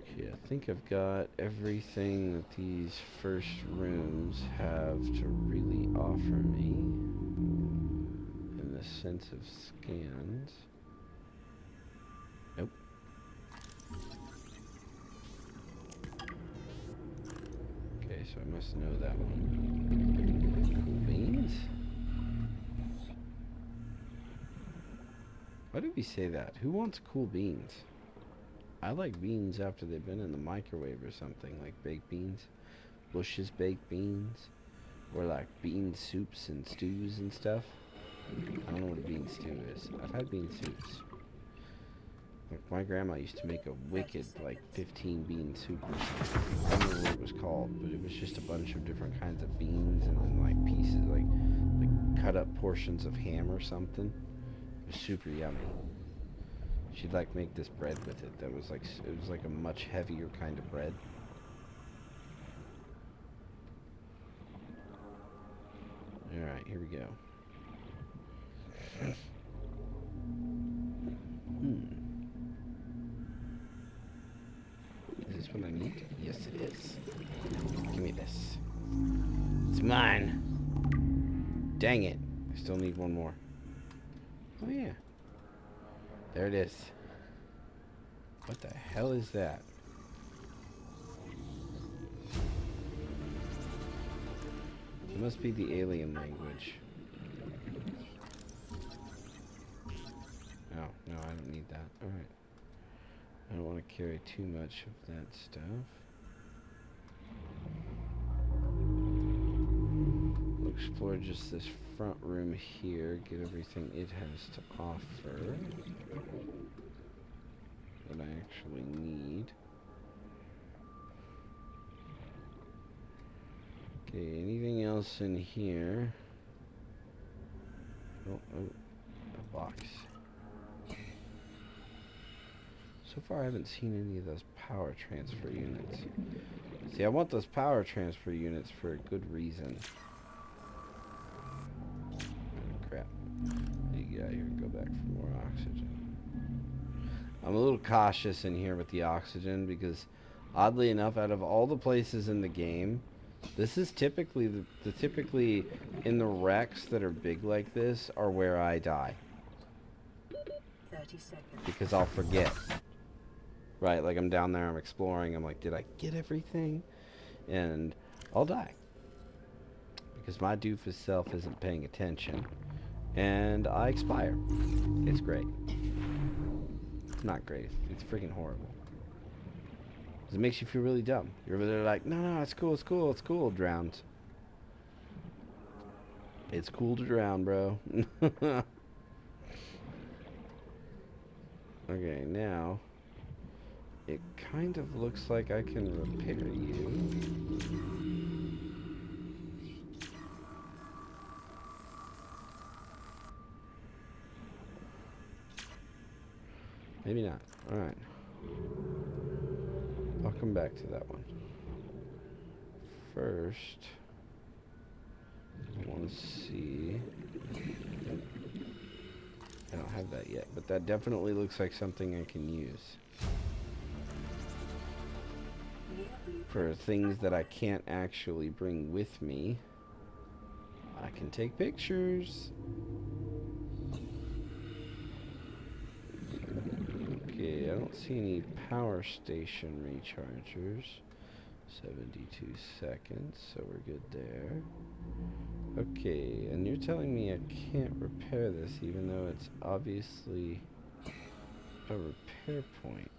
Okay, I think I've got everything that these first rooms have to really offer me in the sense of scans. Nope. Okay, so I must know that one. Cool beans? Why do we say that? Who wants cool beans? I like beans after they've been in the microwave or something, like baked beans. Bush's baked beans. Or like bean soups and stews and stuff. I don't know what a bean stew is. I've had bean soups. Like my grandma used to make a wicked like 15 bean soup or something. I don't know what it was called, but it was just a bunch of different kinds of beans and then like pieces, like cut up portions of ham or something. It was super yummy. She'd like make this bread with it that was like, it was like a much heavier kind of bread. Alright, here we go. Is this what I need? Yes, it is. Give me this. It's mine. Dang it. I still need one more. Oh, yeah. There it is. What the hell is that? It must be the alien language. Oh, no, I don't need that. Alright. I don't want to carry too much of that stuff. We'll explore just this front room here, get everything it has to offer that I actually need. Okay, anything else in here? Oh, a box. So far I haven't seen any of those power transfer units. See, I want those power transfer units for a good reason. Crap. You get out here and go back for more oxygen. I'm a little cautious in here with the oxygen because, oddly enough, out of all the places in the game, this is typically typically in the wrecks that are big like this are where I die. 30 seconds. Because I'll forget. Right, like I'm down there, I'm exploring, I'm like, did I get everything? And I'll die. Because my doofus self isn't paying attention. And I expire. It's great. It's not great. It's freaking horrible. Because it makes you feel really dumb. You're really like, no, it's cool, it's cool, it's cool, drowns. It's cool to drown, bro. Okay, now it kind of looks like I can repair you. Maybe not. Alright. I'll come back to that one. First, I want to see. I don't have that yet, but that definitely looks like something I can use. blueprint. for things that I can't actually bring with me, I can take pictures. Okay, I don't see any power station rechargers. 72 seconds, so we're good there. Okay, and you're telling me I can't repair this even though it's obviously a repair point.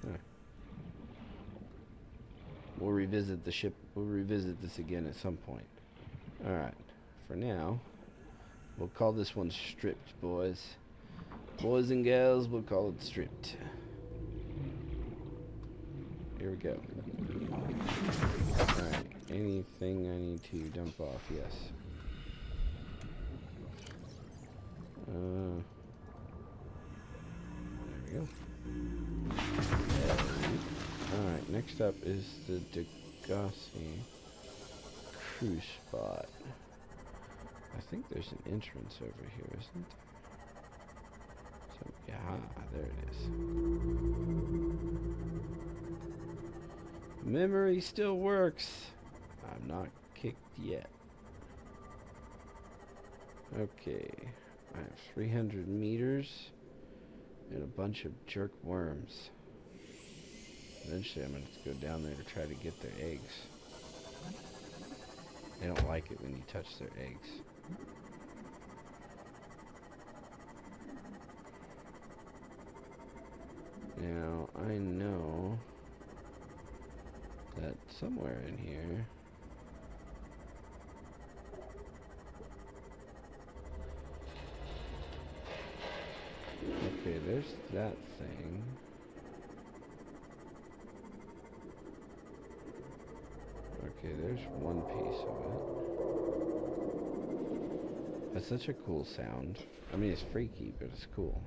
Huh. We'll revisit the ship. We'll revisit this again at some point. Alright, for now, we'll call this one stripped, boys. Boys and girls, we'll call it stripped. Here we go. Alright, anything I need to dump off? Yes. There we go. Alright, next up is the Degassi crew spot. I think there's an entrance over here, isn't there? So, yeah, there it is. Memory still works. I'm not kicked yet. Okay. I have 300 meters and a bunch of jerk worms. Eventually I'm going to go down there to try to get their eggs. They don't like it when you touch their eggs. Now, I know that somewhere in here okay, there's that thing. Okay, there's one piece of it. That's such a cool sound. I mean, it's freaky, but it's cool.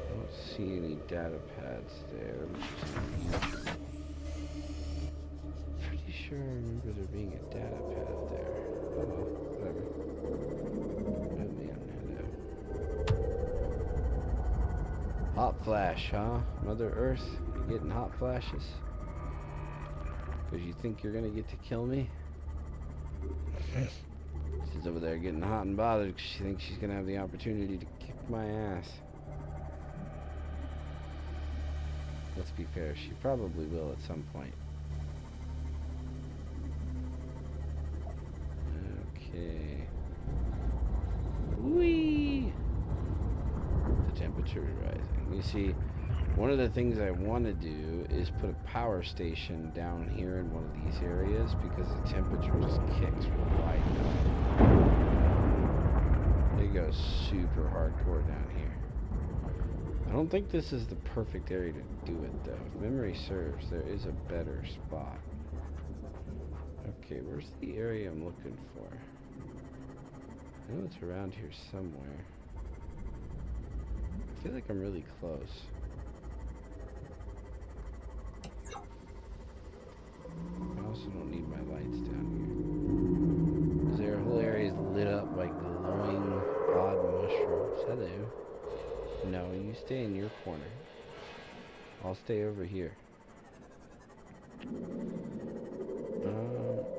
I don't see any data pads there, which is unusual. Pretty sure I remember there being a data pad there. Oh well, whatever. Oh man, hello. Hot flash, huh? Mother Earth, you getting hot flashes? Because you think you're gonna get to kill me? She's over there getting hot and bothered because she thinks she's gonna have the opportunity to kick my ass. Let's be fair, she probably will at some point. Okay. Whee! The temperature is rising. You see, one of the things I want to do is put a power station down here in one of these areas because the temperature just kicks right down. It goes super hardcore down here. I don't think this is the perfect area to do it though. If memory serves, there is a better spot. Okay, where's the area I'm looking for? I know it's around here somewhere. I feel like I'm really close. I also don't need my lights down here. Is there a whole area lit up by glowing odd mushrooms? Hello. No, you stay in your corner. I'll stay over here.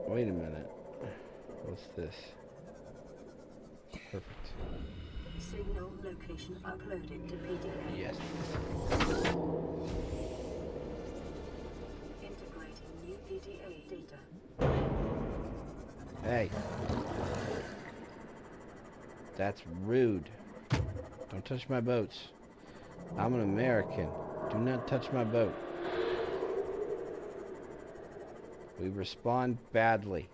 Wait a minute. What's this? Perfect. Signal location uploaded to PDA. Yes. Integrating new PDA data. Hey. That's rude. Don't touch my boats. I'm an American. Do not touch my boat. We respond badly.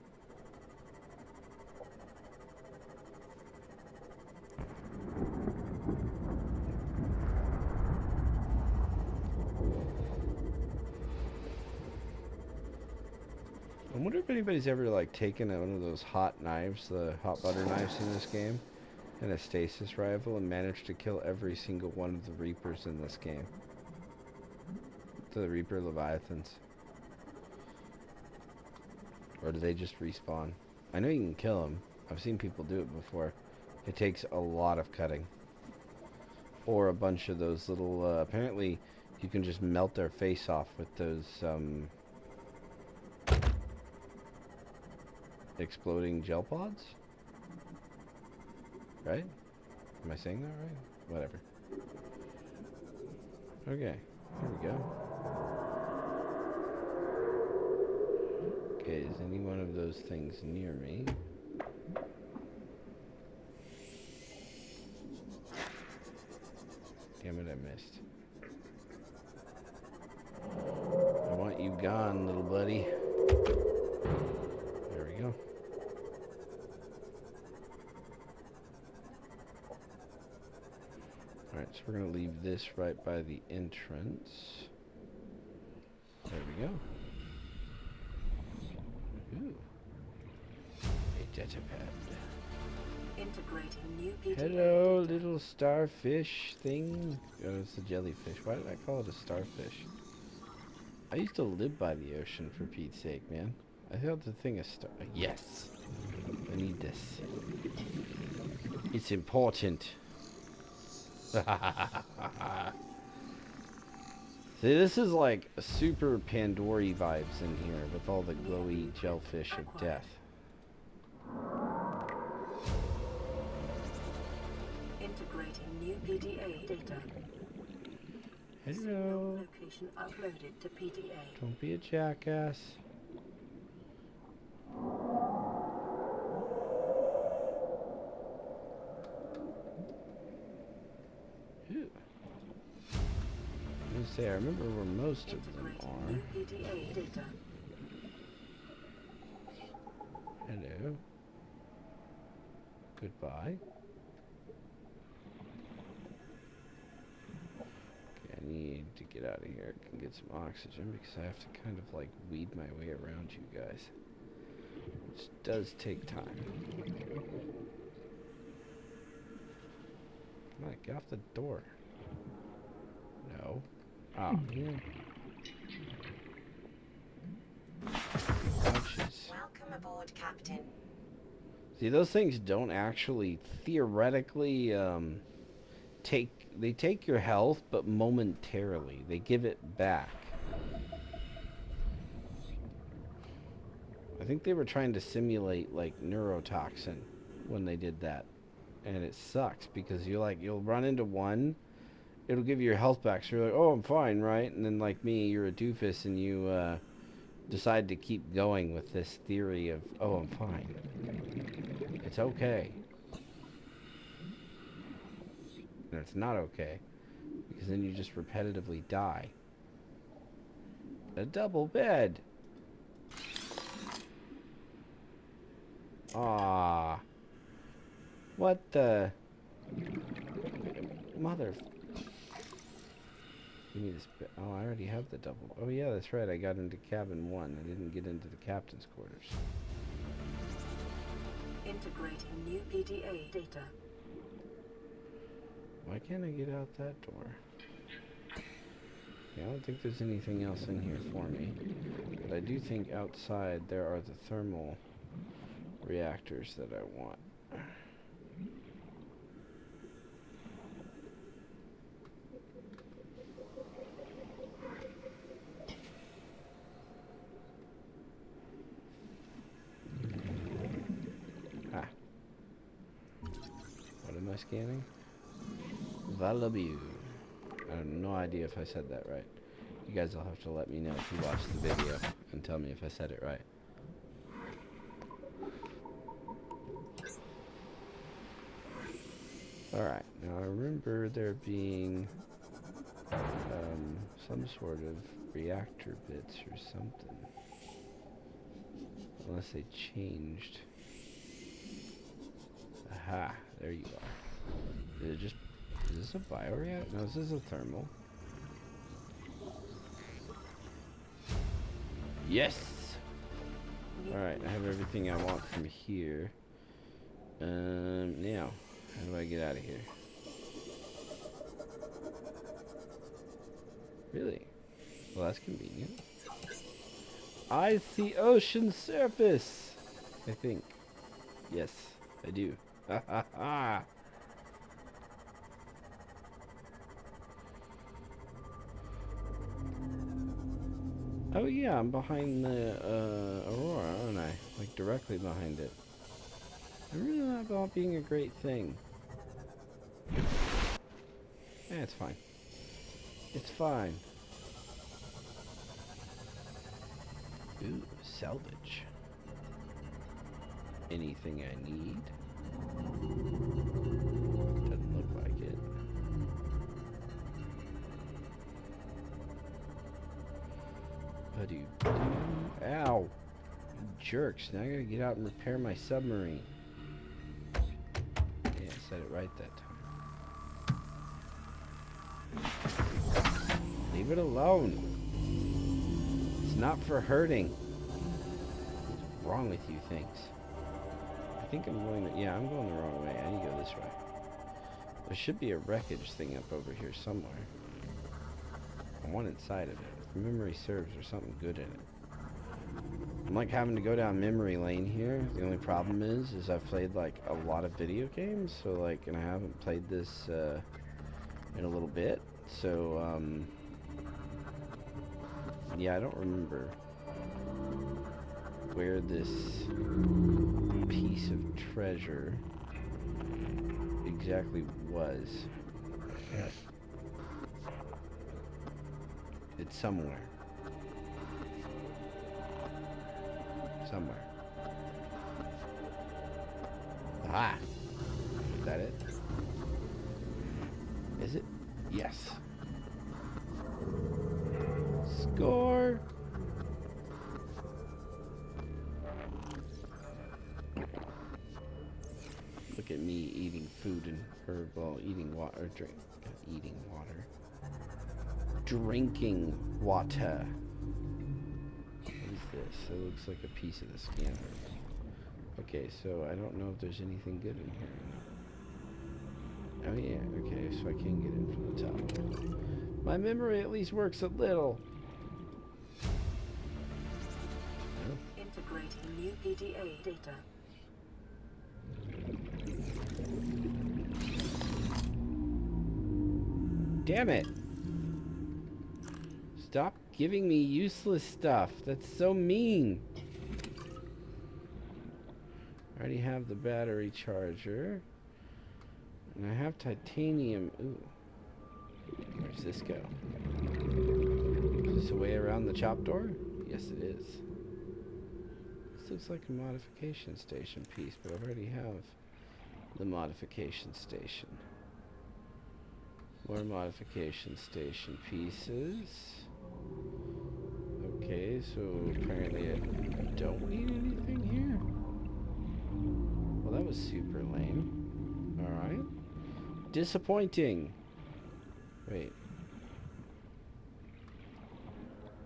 I wonder if anybody's ever like taken one of those hot knives, the hot butter knives in this game, and a stasis rifle and managed to kill every single one of the Reapers in this game. The Reaper Leviathans. Or do they just respawn? I know you can kill them. I've seen people do it before. It takes a lot of cutting. Or a bunch of those little, apparently you can just melt their face off with those, exploding gel pods? Right? Am I saying that right? Whatever. Okay, here we go. Okay, is any one of those things near me? Damn it, I missed. I want you gone, little buddy. There we go. Alright, so we're going to leave this right by the entrance. There we go. Ooh. A datapad. Integrating new PDA Hello, data. little starfish thing. Oh, it's a jellyfish. Why did I call it a starfish? I used to live by the ocean, for Pete's sake, man. I thought the thing is yes! I need this. It's important. See, this is like super Pandora vibes in here with all the glowy jellyfish of death. Integrating new PDA data. Hello. Signal location uploaded to PDA. Don't be a jackass. Ew. I was gonna say, I remember where most of them Integrating new are. PDA data. Hello. Goodbye. Okay, I need to get out of here and get some oxygen because I have to kind of like weed my way around you guys. Which does take time. Come on, get off the door. No. Oh, yeah. Ouches. Welcome aboard, Captain. See, those things don't actually theoretically take your health, but momentarily. They give it back. I think they were trying to simulate like neurotoxin when they did that. And it sucks because you'll run into one, it'll give you your health back, so you're like, oh, I'm fine, right? And then like me, you're a doofus and you decide to keep going with this theory of, oh, I'm fine. It's okay. And it's not okay, because then you just repetitively die. A double bed. Ah. What the mother? Give me this bed. Oh, I already have the double. Oh yeah, that's right. I got into cabin 1. I didn't get into the captain's quarters. Integrating new PDA data. Why can't I get out that door? Yeah, I don't think there's anything else in here for me. But I do think outside there are the thermal reactors that I want. Ah. What am I scanning? Valabu. I have no idea if I said that right. You guys will have to let me know if you watched the video and tell me if I said it right. Alright, now I remember there being some sort of reactor bits or something. Unless they changed. Aha, there you are. Is this a bioreactor? No, this is a thermal. Yes! Alright, I have everything I want from here. Now, how do I get out of here? Really? Well, that's convenient. I see ocean surface. I think. Yes, I do. Ha ha ha. Oh yeah, I'm behind the Aurora, aren't I? Like directly behind it. I really not about being a great thing. Eh, it's fine. It's fine. Ooh, salvage. Anything I need? Doesn't look like it. Ow! You jerks. Now I gotta get out and repair my submarine. Yeah, I said it right that time. Leave it alone. It's not for hurting. What's wrong with you things? I think I'm going the, yeah, I'm going the wrong way. I need to go this way. There should be a wreckage thing up over here somewhere. On one inside of it. If memory serves, there's something good in it. I'm like having to go down memory lane here. The only problem is I've played like a lot of video games, so like, and I haven't played this in a little bit. So yeah, I don't remember where this piece of treasure exactly was. It's somewhere. Somewhere. Aha! Is that it? Is it? Yes. Score! Look at me eating food and herb, well, eating water, drink, eating water. Drinking water. What is this? It looks like a piece of the scanner. Okay, so I don't know if there's anything good in here. Oh yeah, okay, so I can get in from the top. My memory at least works a little. Integrating new PDA data. Damn it! Stop giving me useless stuff. That's so mean. I already have the battery charger. And I have titanium. Ooh. Where's this go? Is this a way around the chop door? Yes, it is. This looks like a modification station piece, but I already have the modification station. More modification station pieces. Okay, so apparently I don't need anything here. Well, that was super lame. Alright. Disappointing. Wait.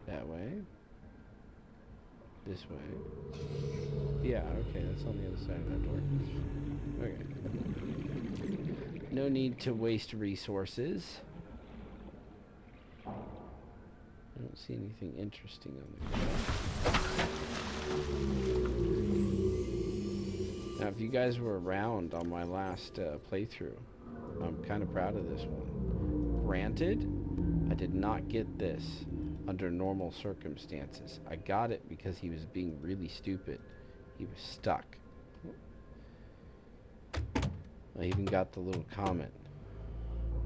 That way. This way. Yeah, okay, that's on the other side of that door. Okay. No need to waste resources. I don't see anything interesting on the ground. Now, if you guys were around on my last playthrough, I'm kind of proud of this one. Granted, I did not get this under normal circumstances. I got it because he was being really stupid. He was stuck. I even got the little comment.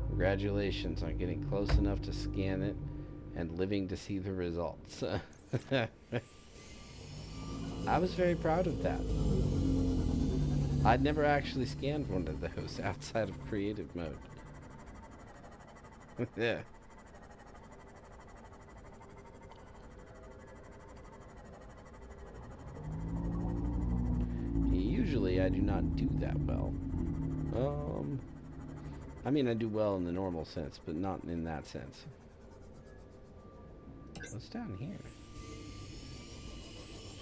Congratulations on getting close enough to scan it and living to see the results. I was very proud of that. I'd never actually scanned one of those outside of creative mode. Yeah. Usually I do not do that well. I mean, I do well in the normal sense, but not in that sense. What's down here?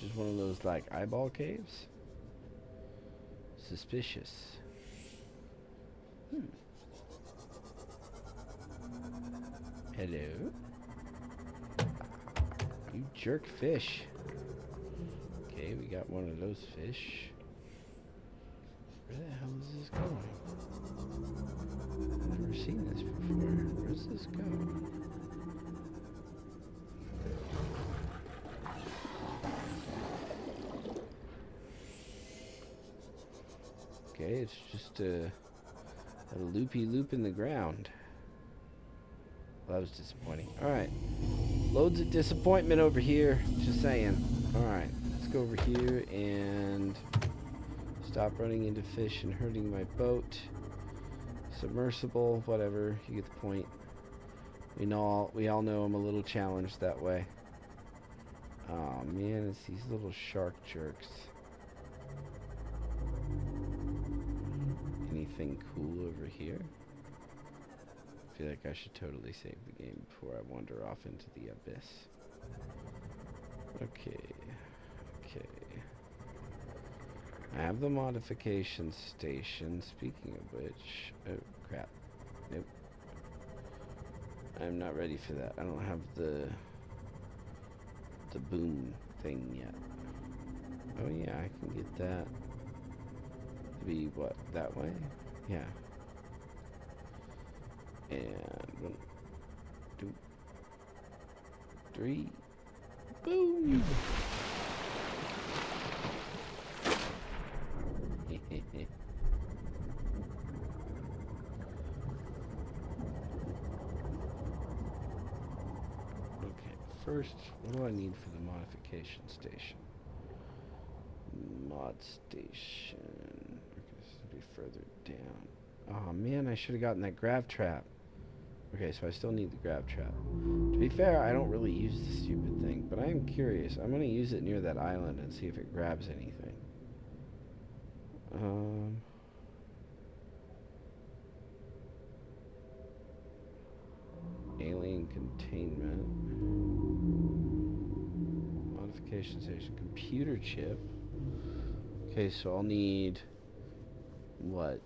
Just one of those, like, eyeball caves? Suspicious. Hello? You jerk fish. Okay, we got one of those fish. Where the hell is this going? I've never seen this before. Where does this go? Okay, it's just a loopy loop in the ground. Well, that was disappointing. Alright. Loads of disappointment over here. Just saying. Alright, let's go over here and stop running into fish and hurting my boat. Submersible, whatever. You get the point. We all know I'm a little challenged that way. Oh man, it's these little shark jerks. Anything cool over here? I feel like I should totally save the game before I wander off into the abyss. Okay. I have the modification station. Speaking of which... Oh, crap. Nope. I'm not ready for that. I don't have the boom thing yet. Oh yeah, I can get that. To be what? That way? Yeah. And 1, 2, 3. Boom! Okay, first, what do I need for the modification station? Mod station. Okay, this will be further down. Oh man, I should have gotten that grab trap. Okay, so I still need the grab trap. To be fair, I don't really use this stupid thing, but I am curious. I'm going to use it near that island and see if it grabs anything. Alien containment. Modification station. Computer chip. Okay, so I'll need... what?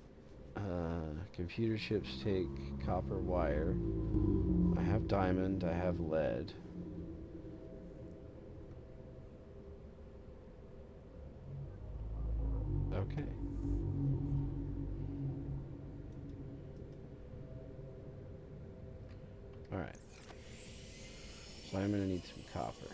Computer chips take copper wire. I have diamond, I have lead. Okay. Alright. So I'm gonna need some copper.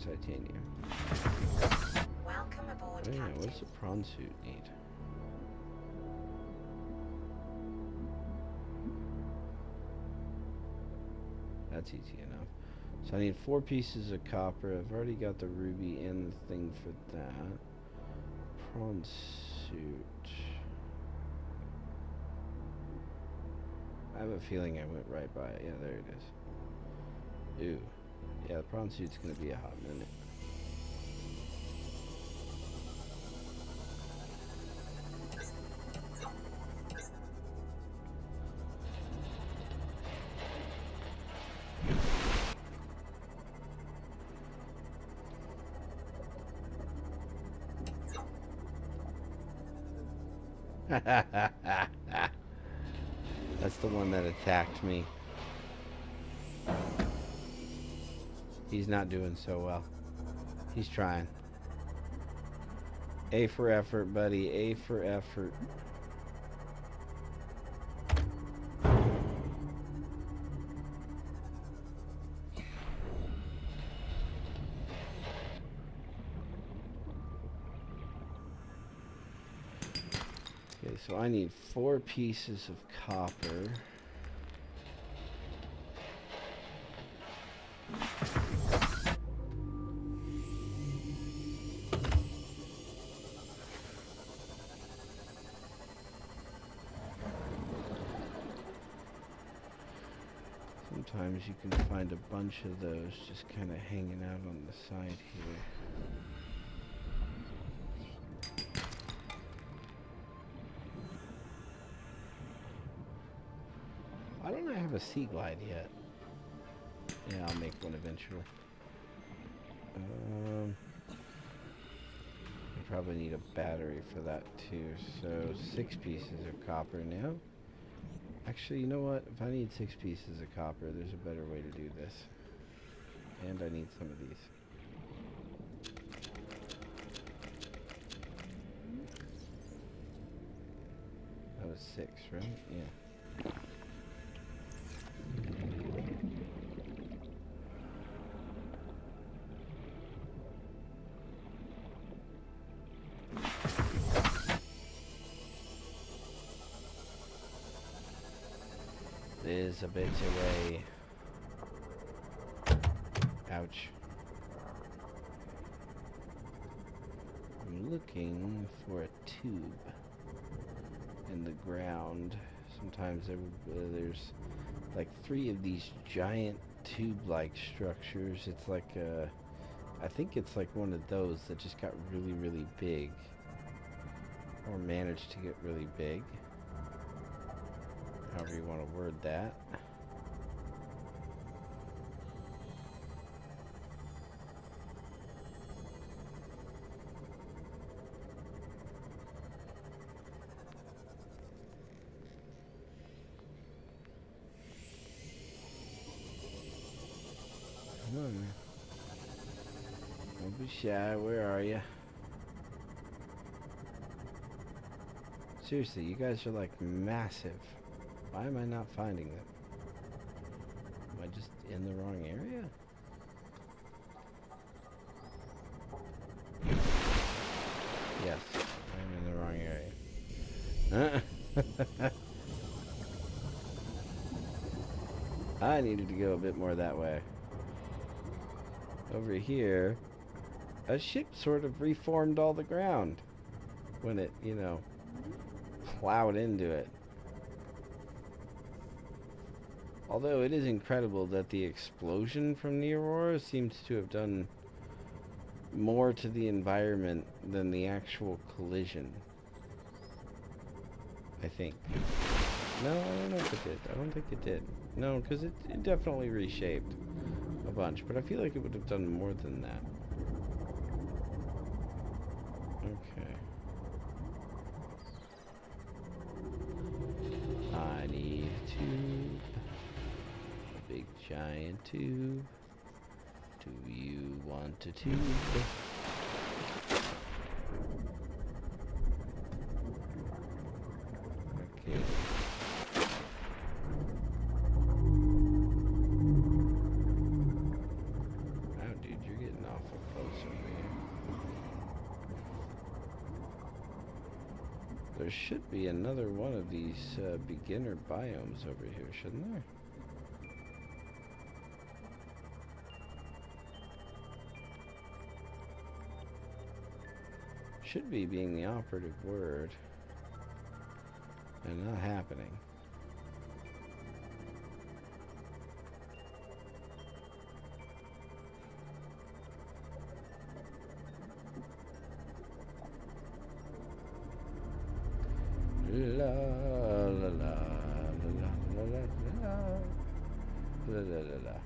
Titanium. Welcome aboard, Oh yeah, Captain. what's the prawn suit need? That's easy enough. So I need 4 pieces of copper. I've already got the ruby and the thing for that. Prawn suit. I have a feeling I went right by it. Yeah, there it is. Ooh. Yeah, the prawn suit's gonna be a hot minute. That's the one that attacked me. He's not doing so well. He's trying. A for effort, buddy. A for effort. Okay, so I need 4 pieces of copper. Sometimes you can find a bunch of those just kind of hanging out on the side here. Why don't I have a sea glide yet? Yeah, I'll make one eventually. I probably need a battery for that too. So 6 pieces of copper now. Actually, you know what? If I need 6 pieces of copper, there's a better way to do this. And I need some of these. That was 6, right? Yeah. Is a bit away. Ouch. I'm looking for a tube in the ground. Sometimes there's like 3 of these giant tube-like structures. It's like I think it's like one of those that just got really, really big, or managed to get really big. However you want to word that. Come on, man. Don't be shy. Where are you? Seriously, you guys are like massive. Why am I not finding them? Am I just in the wrong area? Yes, I'm in the wrong area. I needed to go a bit more that way. Over here, a ship sort of reformed all the ground when it, you know, plowed into it. Although it is incredible that the explosion from the Aurora seems to have done more to the environment than the actual collision. I think. No, I don't know if it did. I don't think it did. No, because it definitely reshaped a bunch, but I feel like it would have done more than that. Okay. I need to... big giant tube. Do you want a tube? Okay. Wow, dude, you're getting awful close over here. There should be another one of these beginner biomes over here, shouldn't there? Should be being the operative word, and not happening. La la la la la la la la la la.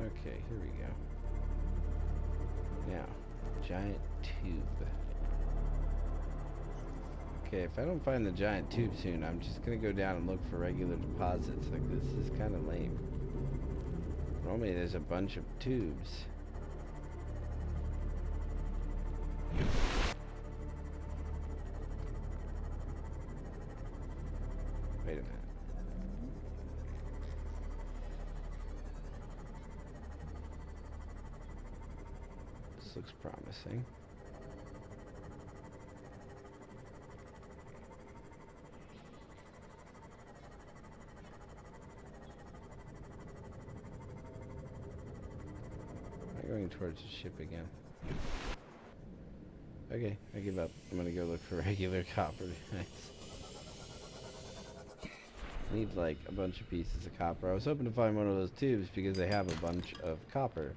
Okay, here we go. Now, giant tube. Okay, if I don't find the giant tube soon, I'm just gonna go down and look for regular deposits. Like, this is kind of lame. Normally there's a bunch of tubes. Wait a minute. This looks promising. I'm going towards the ship again. Okay, I give up. I'm gonna go look for regular copper. Need like a bunch of pieces of copper. I was hoping to find one of those tubes because they have a bunch of copper.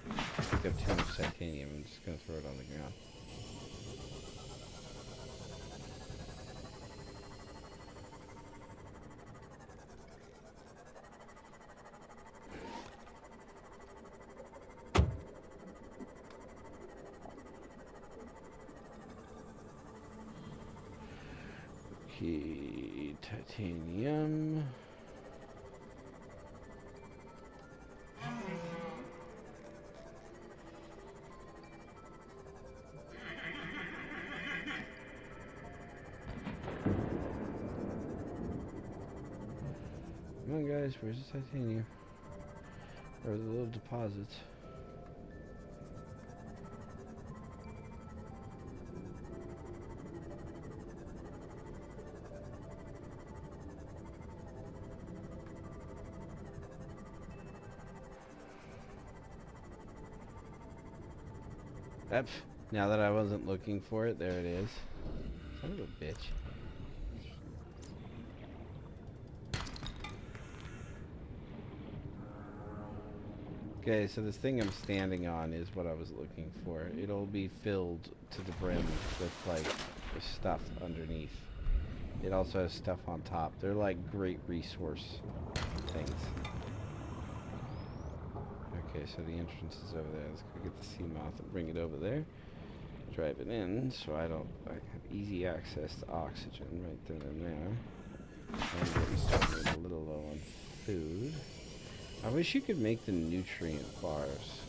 I think I have too much titanium. I'm just gonna throw it on the ground. Titanium. Come on, guys, where's the titanium? Or the little deposits? Yep. Now that I wasn't looking for it, there it is. Son of a bitch. Okay, so this thing I'm standing on is what I was looking for. It'll be filled to the brim with, like, the stuff underneath. It also has stuff on top. They're like great resource things. Okay, so the entrance is over there. Let's go get the sea moth and bring it over there. Drive it in so I have easy access to oxygen right then and there. I'm getting started a little low on food. I wish you could make the nutrient bars.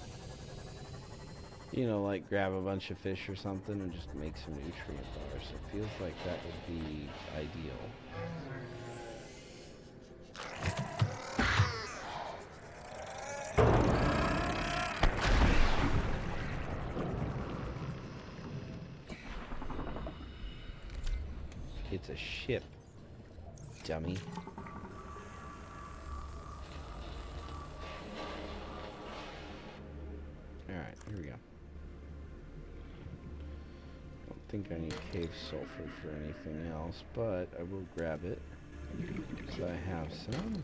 You know, like grab a bunch of fish or something and just make some nutrient bars. It feels like that would be ideal. It's a ship, dummy. Alright, here we go. Don't think I need cave sulfur for anything else, but I will grab it. So I have some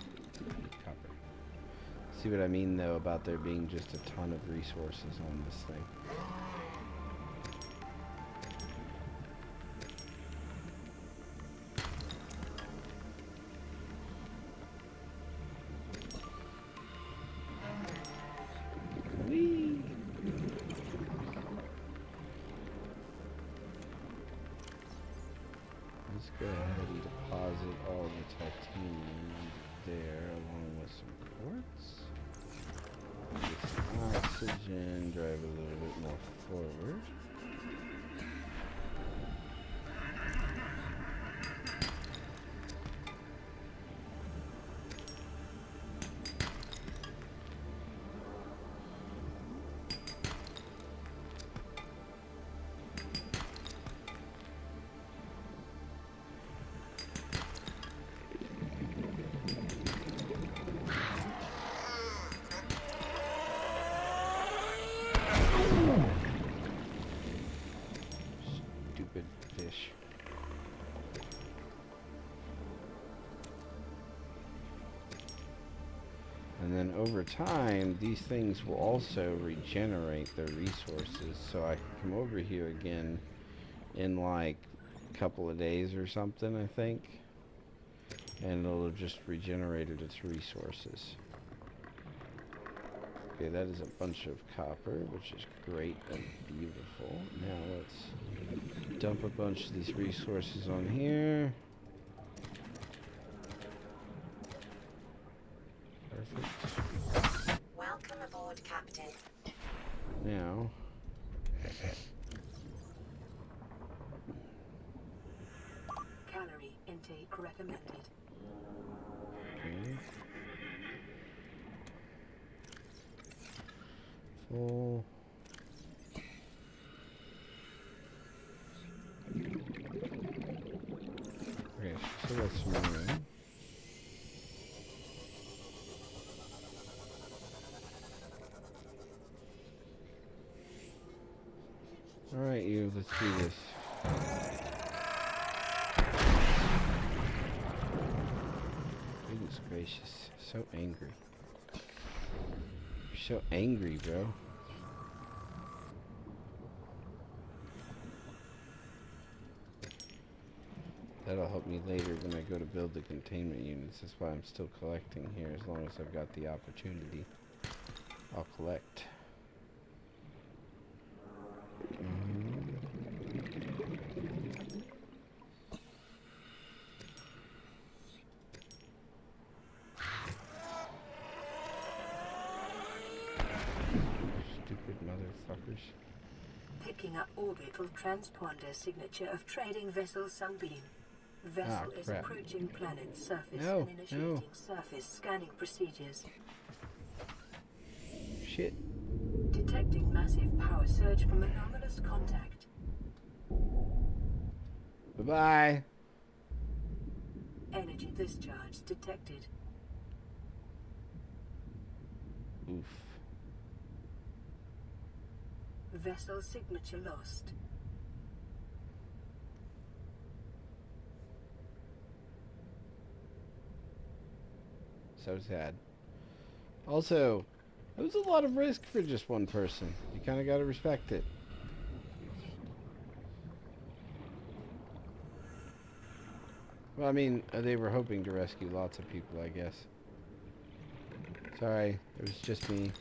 copper. See what I mean, though, about there being just a ton of resources on this thing. Let's go ahead and deposit all the titanium there along with some quartz. Get some oxygen, drive a little bit more forward. Stupid fish. And then over time, these things will also regenerate their resources. So I can come over here again in like a couple of days or something, I think. And it'll have just regenerated its resources. Okay, that is a bunch of copper, which is great and beautiful. Now let's dump a bunch of these resources on here. Perfect. Welcome aboard, Captain. Now, Calorie intake recommended. okay. Full. Okay, so that's some room. Alright, you, let's do this. Goodness gracious, so angry. You're so angry, bro. That'll help me later when I go to build the containment units. That's why I'm still collecting here. As long as I've got the opportunity, I'll collect. Stupid motherfuckers. Picking up orbital transponder signature of trading vessel Sunbeam. Vessel is crap. approaching planet's surface No, and initiating surface scanning procedures. Shit. Detecting massive power surge from anomalous contact. Bye-bye. Energy discharge detected. Oof. Vessel signature lost. So sad. Also, it was a lot of risk for just one person. You kind of got to respect it. Well, I mean, they were hoping to rescue lots of people, I guess. Sorry, it was just me.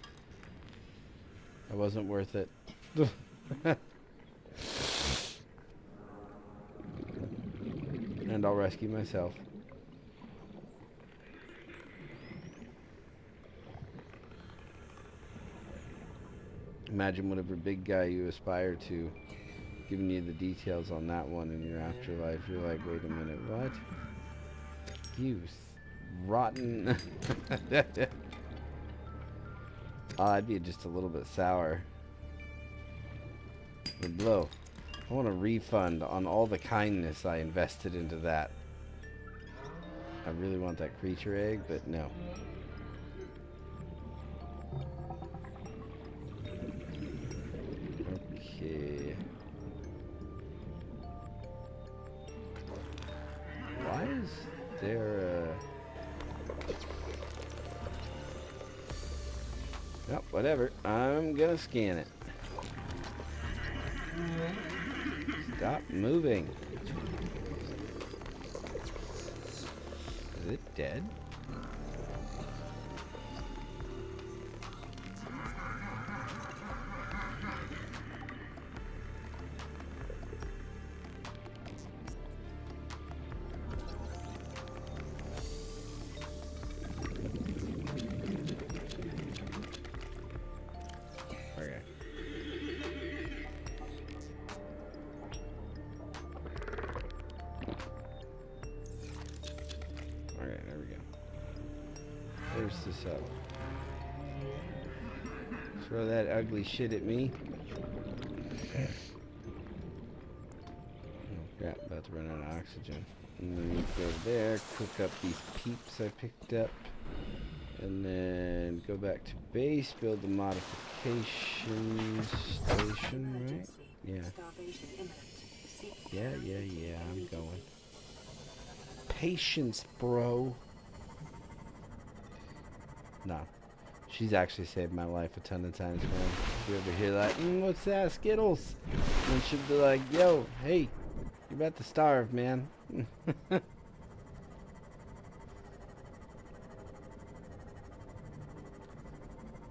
I wasn't worth it. And I'll rescue myself. Imagine whatever big guy you aspire to giving you the details on that one in your afterlife. You're like, wait a minute, what? You rotten. Oh, I'd be just a little bit sour. The blow. I want a refund on all the kindness I invested into that. I really want that creature egg, but no. Okay. Why is there Yep, whatever. I'm gonna scan it. Stop moving. Is it dead? Okay. Alright, there we go. There's this up. Throw that ugly shit at me. Oh crap, about to run out of oxygen. And then we go there, cook up these peeps I picked up. And then go back to base, build the modification station, right? Yeah. Starvation imminent. Seek Yeah, I'm going. Patience, bro. No. She's actually saved my life a ton of times, man. You ever hear that? What's that? Skittles. And she'll be like, yo, hey, you're about to starve, man.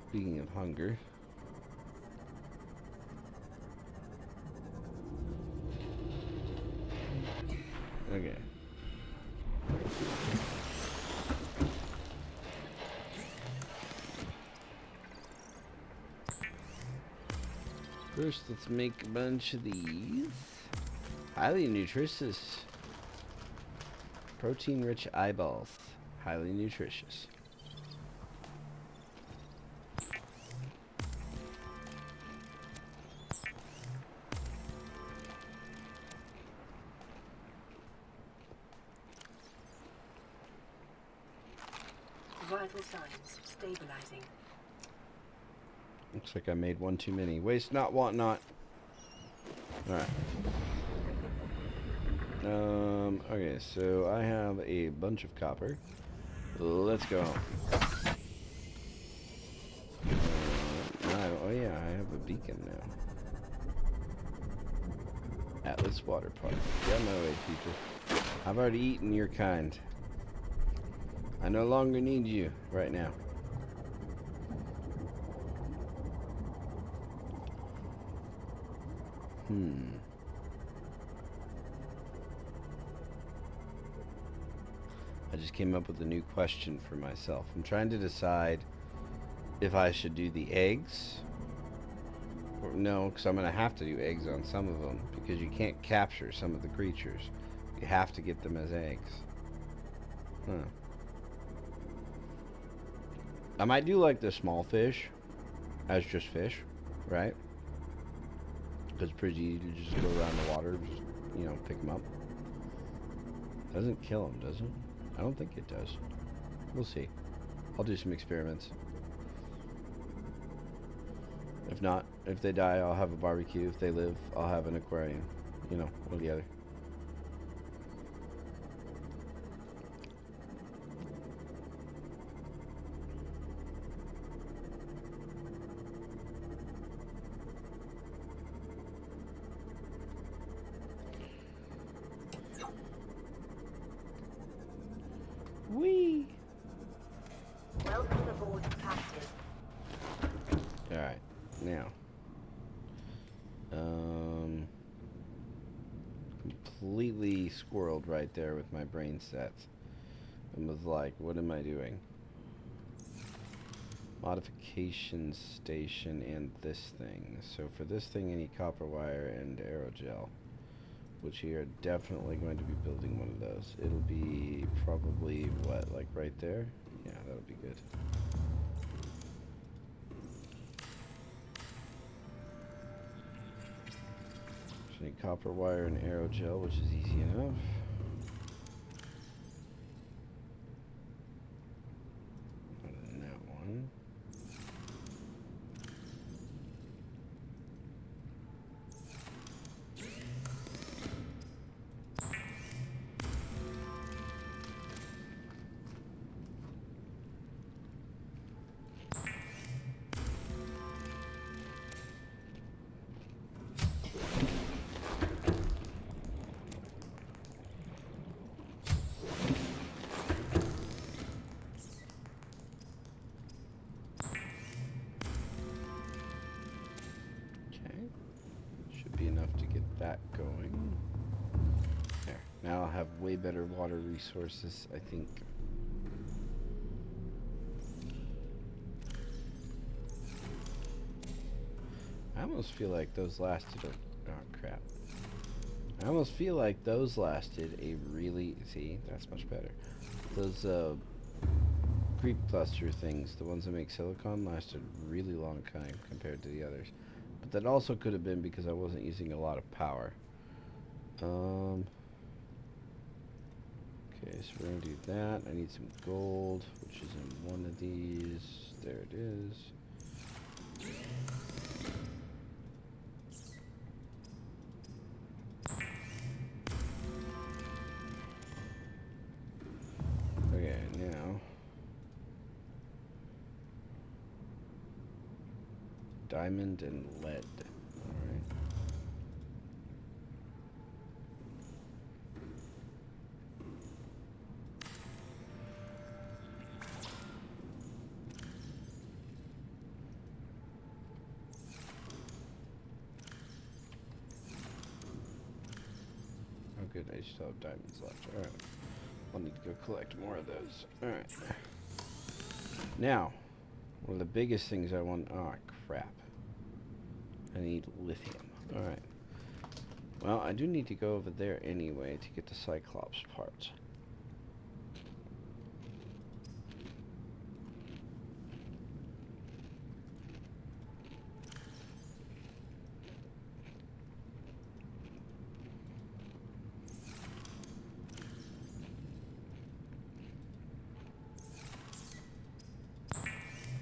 Speaking of hunger. Okay. First, let's make a bunch of these. Highly nutritious. Protein-rich eyeballs. Highly nutritious. Vital signs stabilizing. Looks like I made one too many. Waste not, want not. Alright. Okay, so I have a bunch of copper. Let's go home. Oh yeah, I have a beacon now. Atlas Water Park. Get out of my way, people. I've already eaten your kind. I no longer need you right now. I just came up with a new question for myself. I'm trying to decide if I should do the eggs. Or no, because I'm going to have to do eggs on some of them, because you can't capture some of the creatures. You have to get them as eggs. Huh. I might do like the small fish as just fish, right? Because it's pretty easy to just go around the water, just, you know, pick them up. Doesn't kill them, does it? I don't think it does. We'll see. I'll do some experiments. If not, if they die, I'll have a barbecue. If they live, I'll have an aquarium. You know, one or the other. Whee! Welcome aboard, Captain. Alright, now. Completely squirreled right there with my brain sets. And was like, what am I doing? Modification station and this thing. So for this thing, I need copper wire and aerogel, which we are definitely going to be building one of those. It'll be probably, what, like right there? Yeah, that'll be good. So I need copper wire and aerogel, which is easy enough. Other than that one. That going. There. Now I'll have way better water resources, I think. I almost feel like those lasted a... Oh, crap. I almost feel like those lasted a really... See? That's much better. Those, creep cluster things, the ones that make silicon, lasted a really long time compared to the others. But that also could have been because I wasn't using a lot of power. Okay, so we're going to do that. I need some gold, which is in one of these. There it is. Okay, now... diamond and lead. Alright. Oh good, I still have diamonds left. Alright. I'll need to go collect more of those. Alright. Now, one of the biggest things I want... Oh, crap. I need lithium. Alright. Well, I do need to go over there anyway to get the Cyclops parts.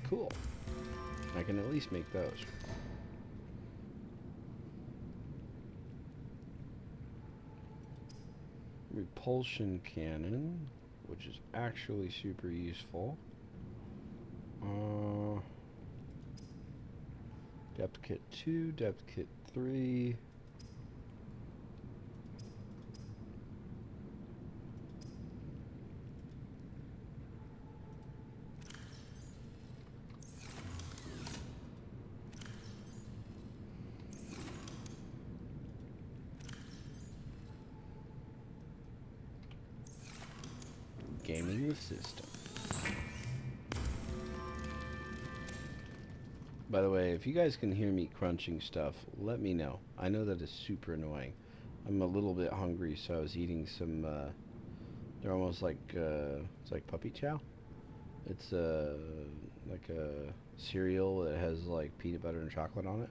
Cool. I can at least make those. Repulsion cannon, which is actually super useful. Depth kit 2, depth kit 3. Gaming the system. By the way, if you guys can hear me crunching stuff, let me know. I know that is super annoying. I'm a little bit hungry, so I was eating some, they're almost like, it's like puppy chow. It's, like a cereal that has, like, peanut butter and chocolate on it.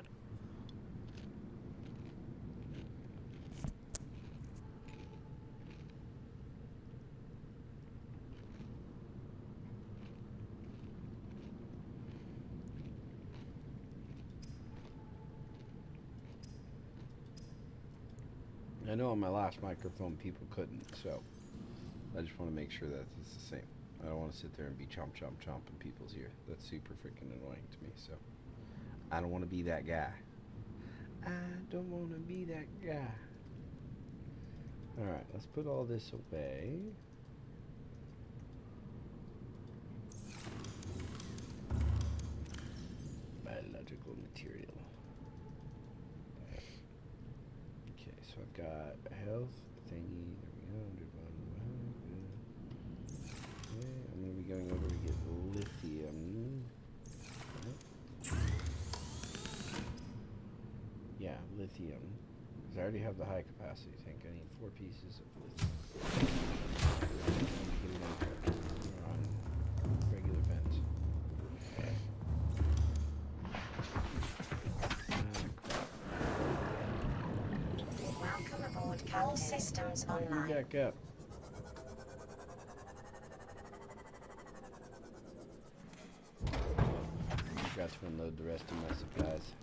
I know on my last microphone people couldn't, so I just want to make sure that it's the same. I don't want to sit there and be chomp chomp chomp in people's ear. That's super freaking annoying to me, so I don't want to be that guy. I don't want to be that guy. Alright, let's put all this away. Biological material. Okay, so I've got a health thingy. There we go. Okay, I'm going to be going over to get lithium. Yeah, lithium. Because I already have the high capacity tank. I need 4 pieces of lithium. Get it in there. We're on regular vent. Welcome aboard, Captain. All systems online. Back up. Forgot to unload the rest of my supplies.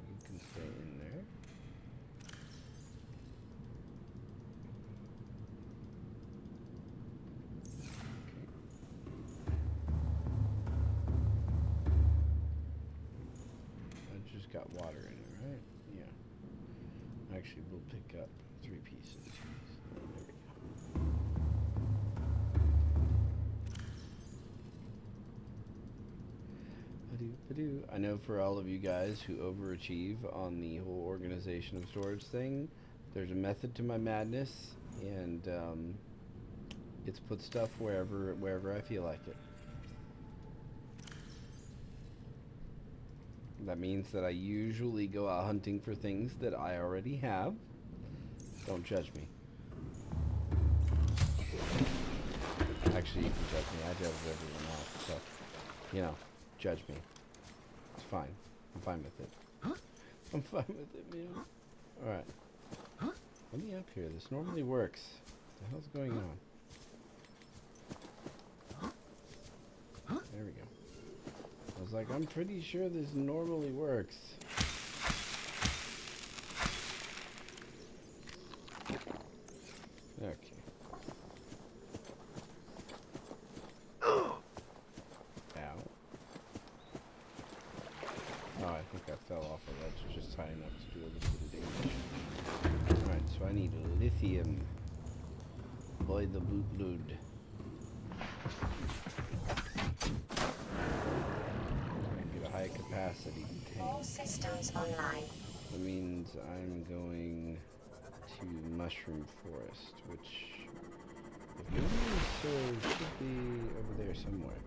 You can stay in there. I just got water in it, right? Yeah. Actually, we'll pick up 3 pieces. There we go. Ba-doo. I know for all of you guys who overachieve on the whole organization of storage thing, there's a method to my madness, and it's put stuff wherever I feel like it. That means that I usually go out hunting for things that I already have. Don't judge me. Actually, you can judge me. I judge everyone else, so, you know, judge me. It's fine. I'm fine with it. I'm fine with it, man. Alright. Let me up here. This normally works. What the hell's going on? There we go. I was like, I'm pretty sure this normally works. Okay. Ow. Oh, I think I fell off a ledge just high enough to do a little bit of damage. Alright, so I need lithium. Boy the bootload. Get a high capacity tank. All systems online. That means I'm going to Mushroom Forest, which, if memory serves, should be over there somewhere.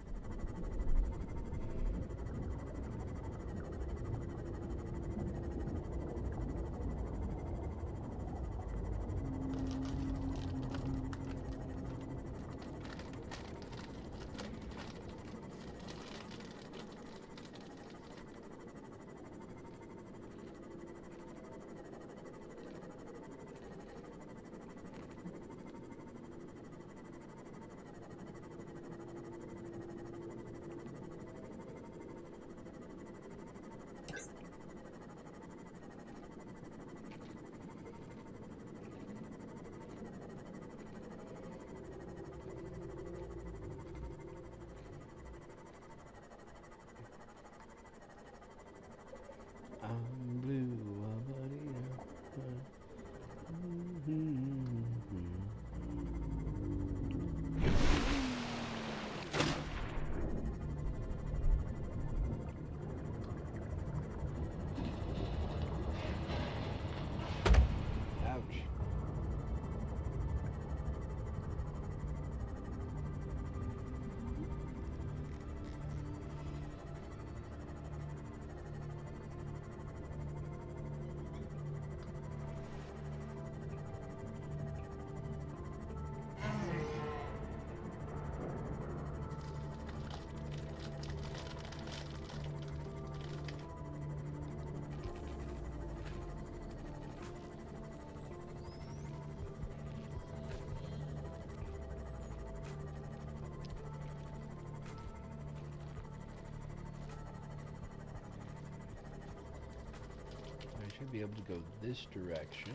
should be able to go this direction.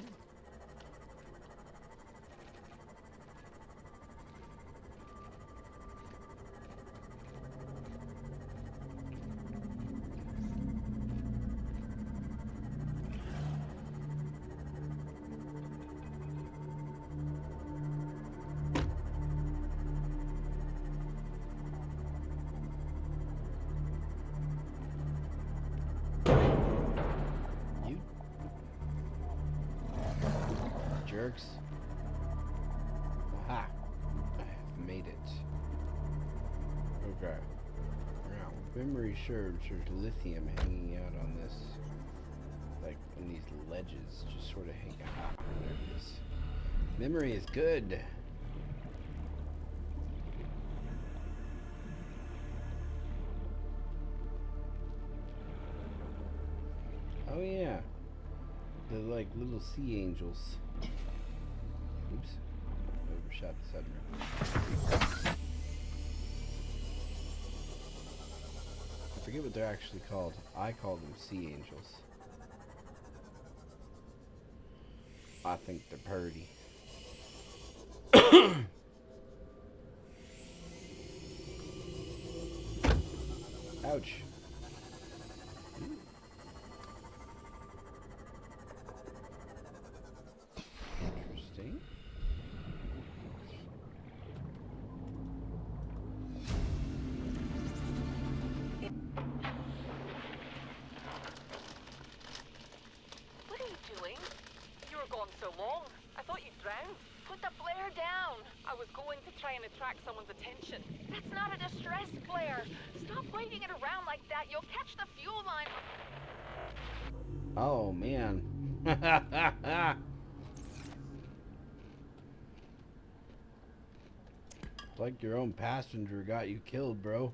Jerks. Aha! I have made it. Okay. Now, memory serves, there's lithium hanging out on this, like on these ledges, just sort of hanging out. There it is. Memory is good. Oh yeah, they're like little sea angels. Oops, overshot the submarine. I forget what they're actually called. I call them sea angels. I think they're purty. Ouch. Interesting. What are you doing? You were gone so long. I thought you'd drowned. Put the flare down. I was going to try and attract someone's attention. That's not a distress flare. Stop waving it around like that. You'll catch the fuel line. Oh man. Like your own passenger got you killed, bro.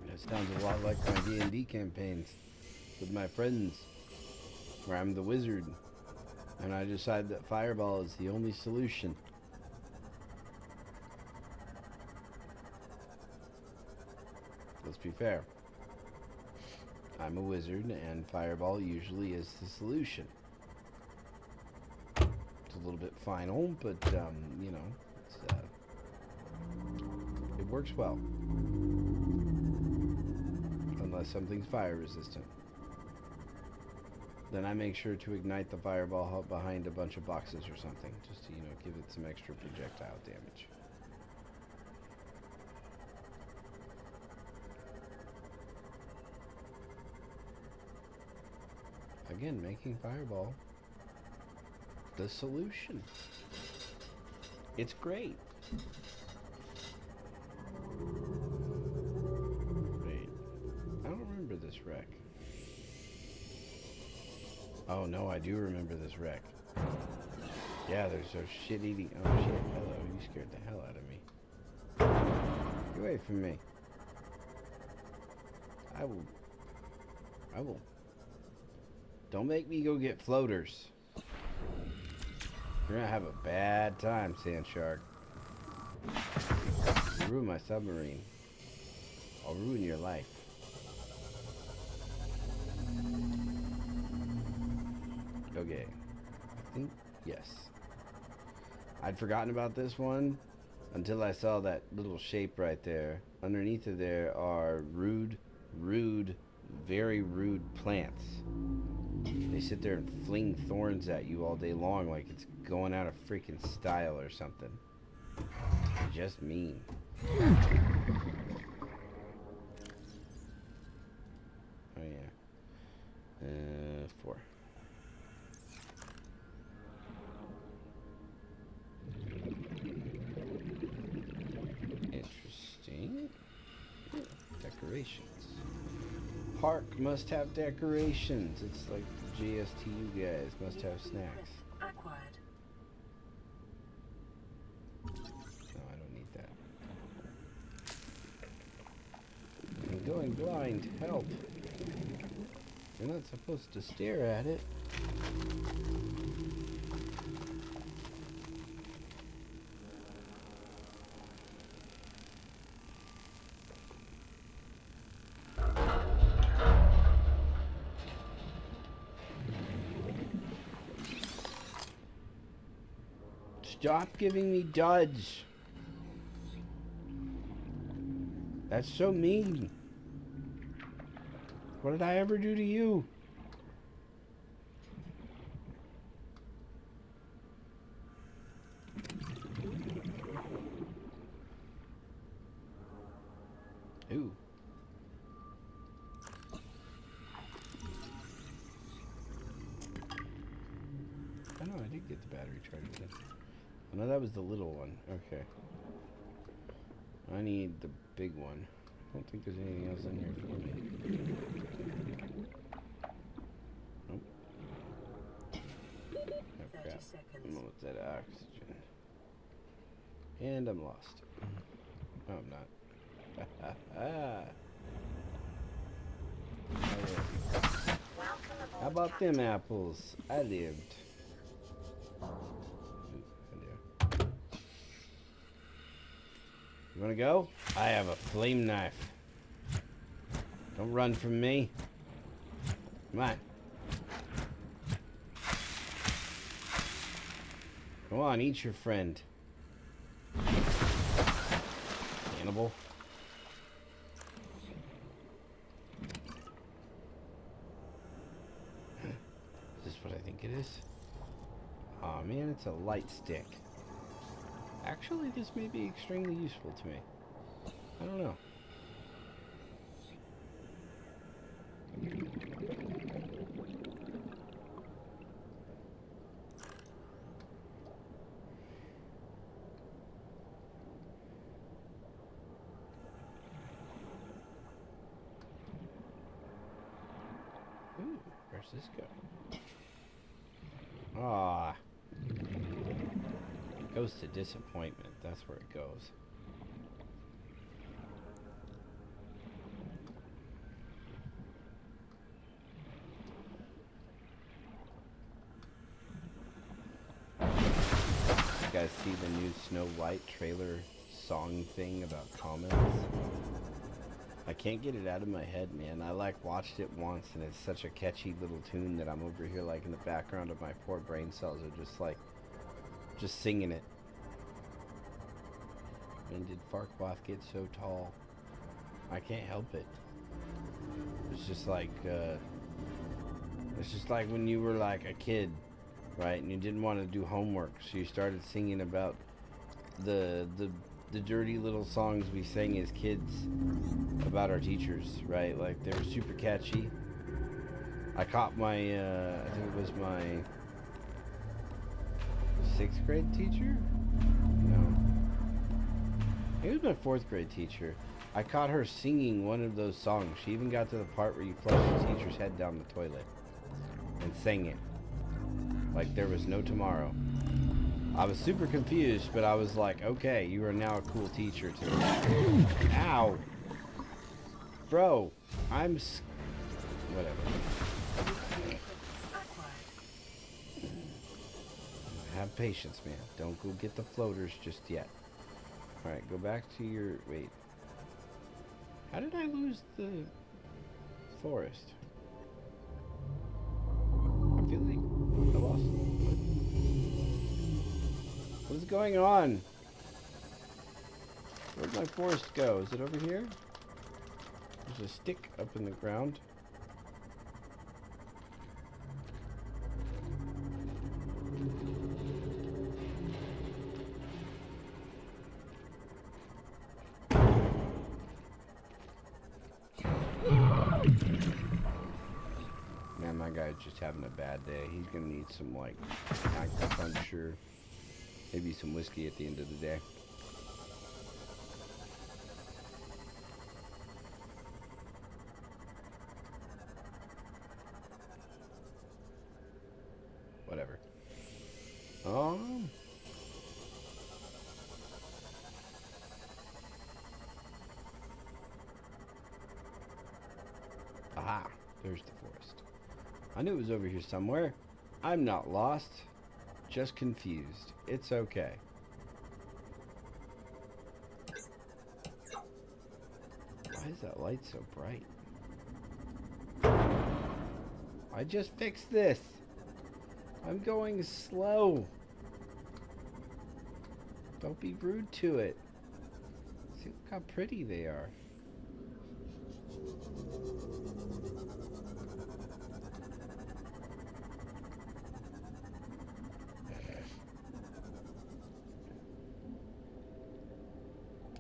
That sounds a lot like my D&D campaigns with my friends, where I'm the wizard, and I decide that fireball is the only solution. Let's be fair. I'm a wizard, and fireball usually is the solution. It's a little bit final, but you know, it's, it works well. Unless something's fire resistant. Then I make sure to ignite the fireball behind a bunch of boxes or something, just to, you know, give it some extra projectile damage. Again, making fireball the solution. It's great. Wait, I don't remember this wreck. Oh no, I do remember this wreck. Yeah, there's those shit-eating. Oh shit! Hello, you scared the hell out of me. Get away from me. I will. Don't make me go get floaters. You're gonna have a bad time, Sand Shark. You ruin my submarine. I'll ruin your life. Okay. I think, yes. I'd forgotten about this one until I saw that little shape right there. Underneath of there are rude, very rude plants. They sit there and fling thorns at you all day long like it's going out of freaking style or something. They're just mean. Oh yeah. 4. Interesting. Decorations. Park must have decorations. It's like the JSTU guys must have snacks. Acquired. No, I don't need that. I'm going blind. Help. You're not supposed to stare at it. Stop giving me duds. That's so mean. What did I ever do to you? Ooh. I know I did get the battery charger then. I know that was the little one. Okay. I need the big one. I don't think there's anything else in here for me. Nope. Oh, 30 crap. seconds. I'm almost out of oxygen. And I'm lost. No, I'm not. How about them apples? I lived. Ooh, I do. You wanna go? I have a flame knife. Don't run from me. Come on. Come on, eat your friend. Cannibal. Is this what I think it is? Aw, man, it's a light stick. Actually, this may be extremely useful to me. I don't know. Ooh, where's this go? Ah. It goes to disappointment. That's where it goes. You guys see the new Snow White trailer song thing about comments? I can't get it out of my head, man. I like watched it once and it's such a catchy little tune that I'm over here like in the background of my poor brain cells are just like just singing it. And did Farquaad get so tall? I can't help it. It's just like when you were like a kid, right? And you didn't want to do homework, so you started singing about the dirty little songs we sang as kids about our teachers, right? Like they were super catchy. I caught my I think it was my 6th grade teacher? No. It was my 4th grade teacher. I caught her singing one of those songs. She even got to the part where you flush the teacher's head down the toilet and sang it like there was no tomorrow. I was super confused, but I was like, okay, you are now a cool teacher to me. Ow! Bro, whatever. Have patience, man. Don't go get the floaters just yet. Alright, go back to your... Wait. How did I lose the forest? I feel like I lost... What is going on? Where'd my forest go? Is it over here? There's a stick up in the ground. Man, my guy's just having a bad day. He's gonna need some, like, acupuncture. Maybe some whiskey at the end of the day. Whatever. Aha, there's the forest. I knew it was over here somewhere. I'm not lost, just confused. It's okay. Why is that light so bright? I just fixed this. I'm going slow. Don't be rude to it. See, look how pretty they are.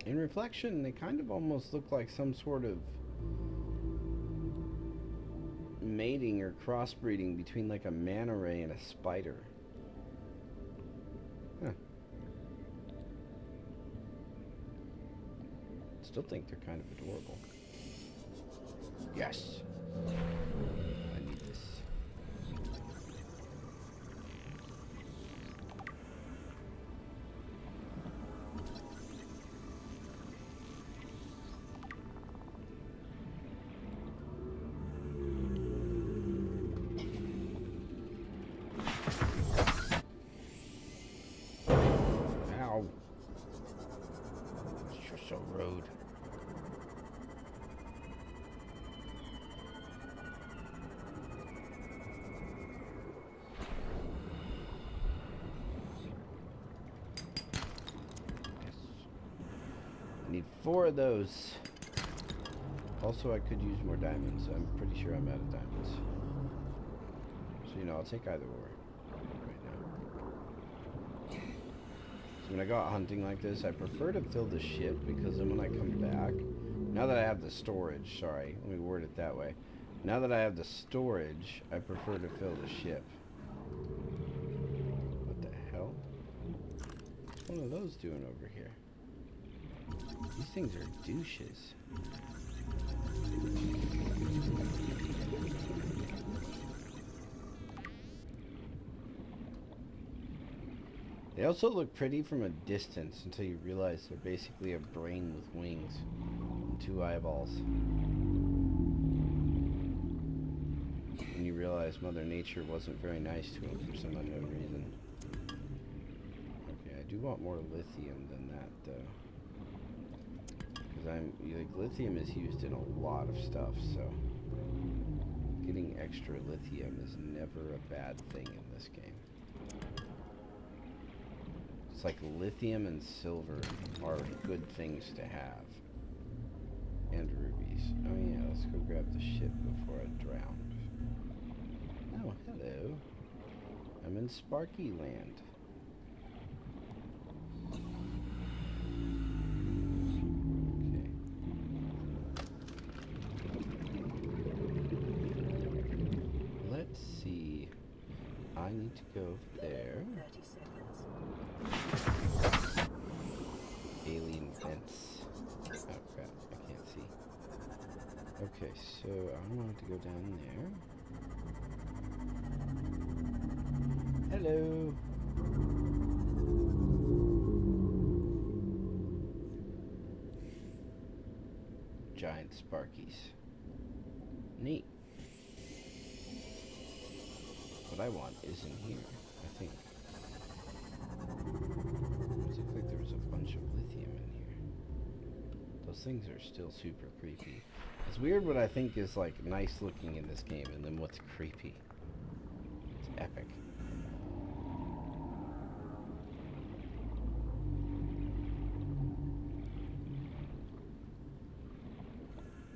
In reflection, they kind of almost look like some sort of mating or crossbreeding between like a manta ray and a spider. Huh. Still think they're kind of adorable. Yes. I need this. Ow. You're so rude. I need 4 of those. Also, I could use more diamonds. I'm pretty sure I'm out of diamonds. So, you know, I'll take either or right now. So when I go out hunting like this, I prefer to fill the ship because then when I come back, now that I have the storage, sorry, let me word it that way. Now that I have the storage, I prefer to fill the ship. What the hell? What's one of those doing over here? These things are douches. They also look pretty from a distance until you realize they're basically a brain with wings and 2 eyeballs. And you realize Mother Nature wasn't very nice to them for some unknown reason. Okay, I do want more lithium than that though. Because like, lithium is used in a lot of stuff, so getting extra lithium is never a bad thing in this game. It's like lithium and silver are good things to have. And rubies. Oh yeah, let's go grab the ship before I drown. Oh, hello. I'm in Sparky Land. Let's see. I need to go there. 30 seconds. Alien vents. Oh crap, I can't see. Okay, so I want to go down there. Hello. Giant Sparkies. Neat. What I want is in here, I think. It looked like there was a bunch of lithium in here. Those things are still super creepy. It's weird what I think is like nice looking in this game and then what's creepy. It's epic.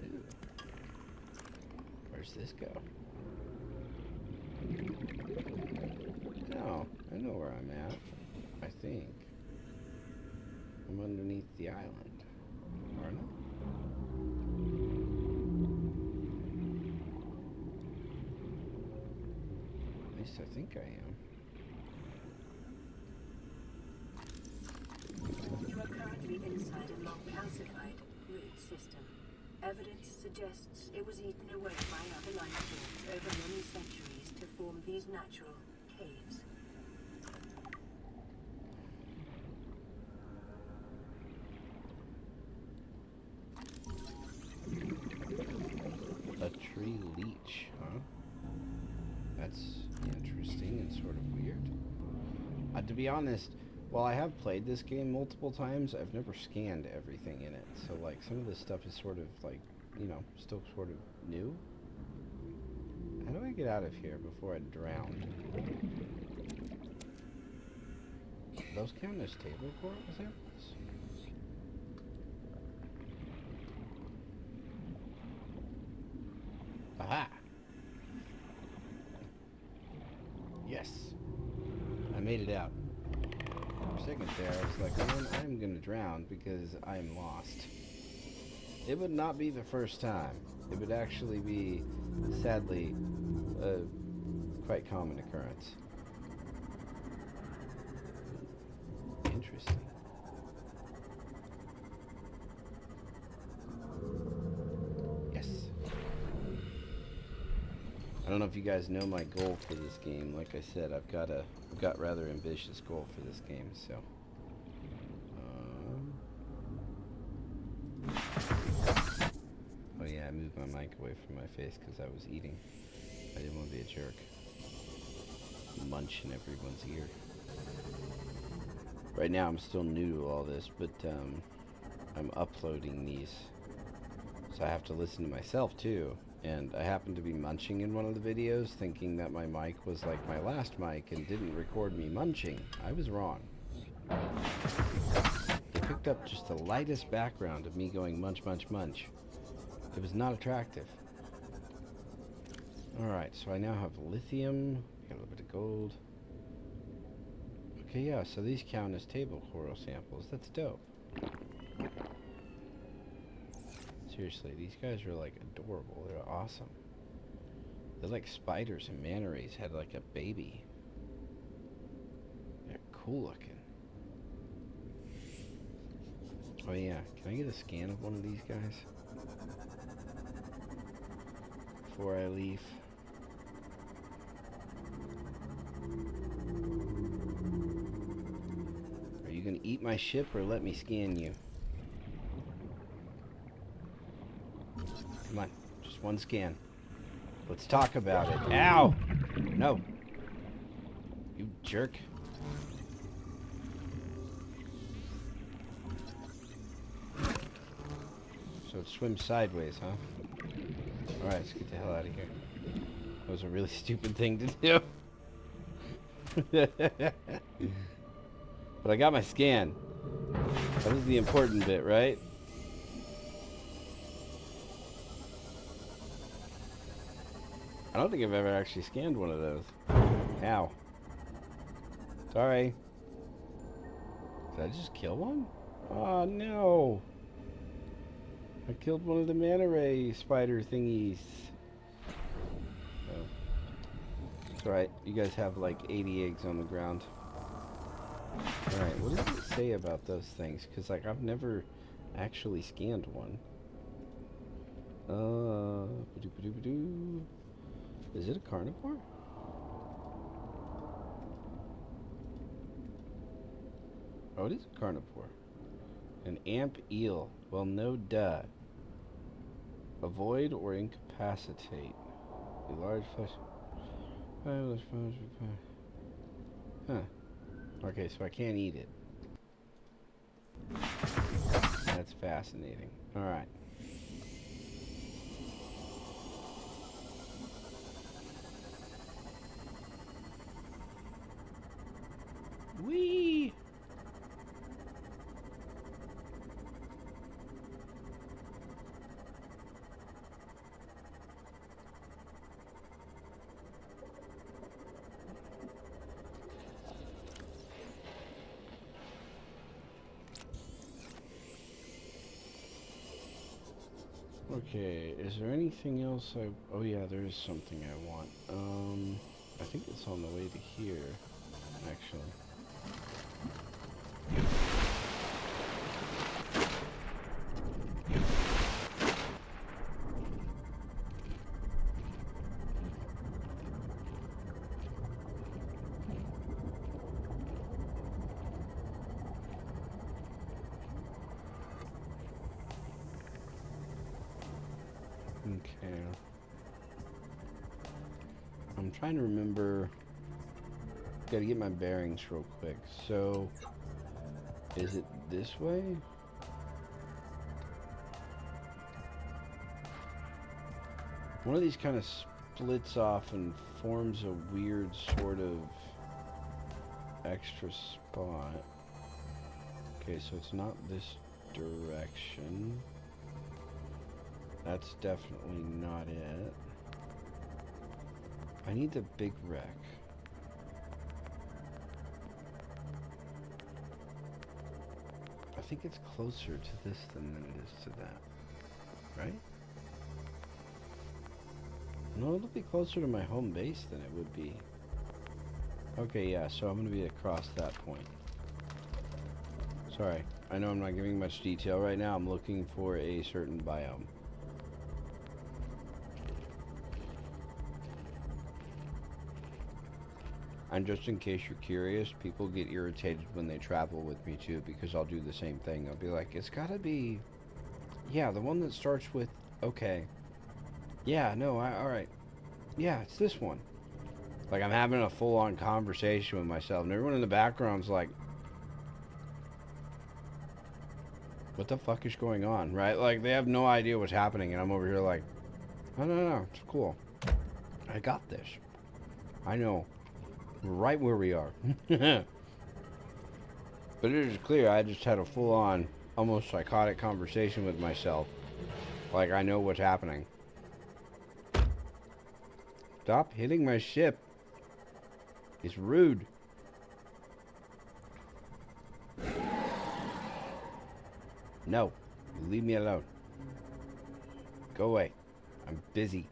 Ooh. Where's this go? Oh, I know where I'm at. I think. I'm underneath the island. Aren't I? At least I think I am. You are currently inside a long-calcified root system. Evidence suggests it was eaten away by other life forms over many centuries to form these natural caves. A tree leech, huh? That's interesting and sort of weird. To be honest, while I have played this game multiple times, I've never scanned everything in it. So, like, some of this stuff is sort of, like, you know, still sort of new. How do I get out of here before I drown? those count as table coral samples? Aha! Yes. I made it out. For a second there, I was like, man, I'm gonna drown because I'm lost. It would not be the first time. It would actually be, sadly, a quite common occurrence. Interesting. Yes. I don't know if you guys know my goal for this game. Like I said, I've got rather ambitious goal for this game. So, oh yeah, I moved my mic away from my face because I was eating. I didn't want to be a jerk. Munch in everyone's ear. Right now, I'm still new to all this, but I'm uploading these, so I have to listen to myself too. And I happened to be munching in one of the videos, thinking that my mic was like my last mic and didn't record me munching. I was wrong. It picked up just the lightest background of me going munch, munch, munch. It was not attractive. Alright, so I now have lithium, got a little bit of gold. Okay, yeah, so these count as table coral samples. That's dope. Seriously, these guys are like adorable. They're awesome. They're like spiders, and manta rays had like a baby. They're cool looking. Oh yeah, can I get a scan of one of these guys before I leave? Are you gonna eat my ship or let me scan you? Come on, just one scan. Let's talk about it. Ow! No. You jerk. So it swims sideways, huh? Alright, let's get the hell out of here. That was a really stupid thing to do. But I got my scan. That was the important bit, right? I don't think I've ever actually scanned one of those. Ow. Sorry. Did I just kill one? Oh no. I killed one of the manta ray spider thingies. Oh. It's alright. You guys have like 80 eggs on the ground. Alright, what does it say about those things? Because like I've never actually scanned one. Ba-doo-ba-doo-ba-doo. Is it a carnivore? Oh, it is a carnivore. An amp eel. Well, no duh. Avoid or incapacitate. A large flesh. Huh. Okay, so I can't eat it. That's fascinating. Alright. Whee! Okay, is there anything else oh yeah, there is something I want. I think it's on the way to here, actually. Okay. I'm trying to remember. Gotta get my bearings real quick. So, is it this way? One of these kind of splits off and forms a weird sort of extra spot. Okay, so it's not this direction. That's definitely not it. I need the big wreck. I think it's closer to this than it is to that. Right? No, it'll be closer to my home base than it would be. Okay, yeah, so I'm going to be across that point. Sorry, I know I'm not giving much detail right now. I'm looking for a certain biome. And just in case you're curious, people get irritated when they travel with me too, because I'll do the same thing. I'll be like, it's gotta be, yeah, the one that starts with, okay. Yeah, no, alright. Yeah, it's this one. Like, I'm having a full-on conversation with myself, and everyone in the background's like, what the fuck is going on, right? Like, they have no idea what's happening, and I'm over here like, no, it's cool. I got this. I know right where we are. But it is clear I just had a full-on, almost psychotic conversation with myself. Like, I know what's happening. Stop hitting my ship. It's rude. No, leave me alone. Go away. I'm busy.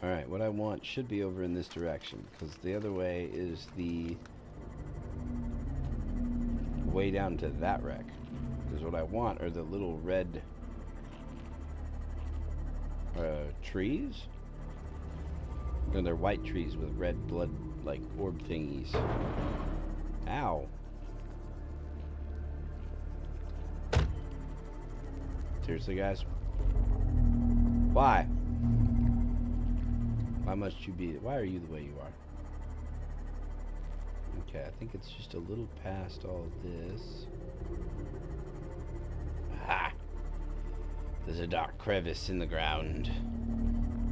Alright, what I want should be over in this direction, because the other way is the way down to that wreck. Because what I want are the little red trees? No, they're white trees with red blood, like, orb thingies. Ow. Seriously, guys? Why? Why must you be... Why are you the way you are? Okay, I think it's just a little past all this. Aha! There's a dark crevice in the ground.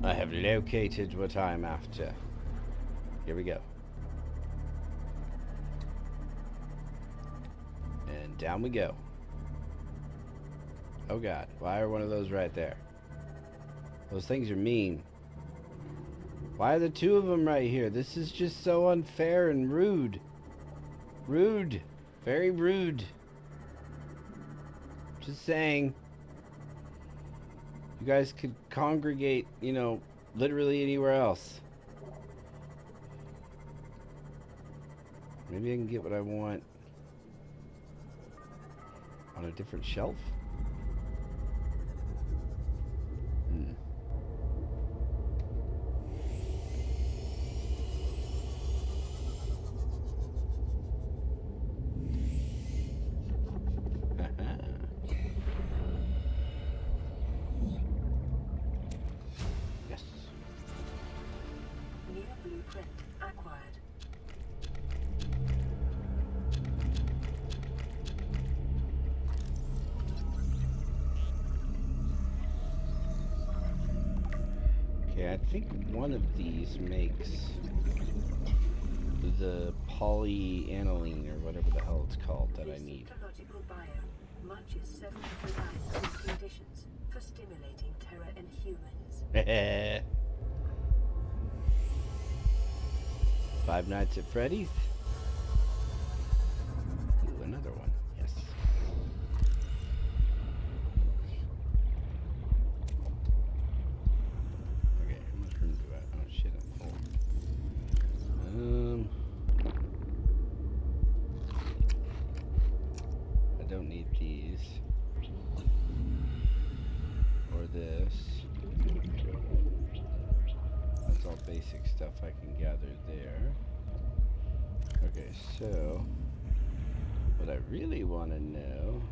I have located what I'm after. Here we go. And down we go. Oh god, why are one of those right there? Those things are mean. Why are the two of them right here? This is just so unfair and rude. Rude. Very rude. Just saying. You guys could congregate, you know, literally anywhere else. Maybe I can get what I want on a different shelf? I think one of these makes the polyaniline or whatever the hell it's called that I need. Ecological biome matches several reliable conditions for stimulating terror in humans. Five Nights at Freddy's. Ooh, another one. Yes. Okay, how much room do I? Oh shit, I'm full. I don't need these. Or this. That's all basic stuff I can gather there. Okay, so what I really want to know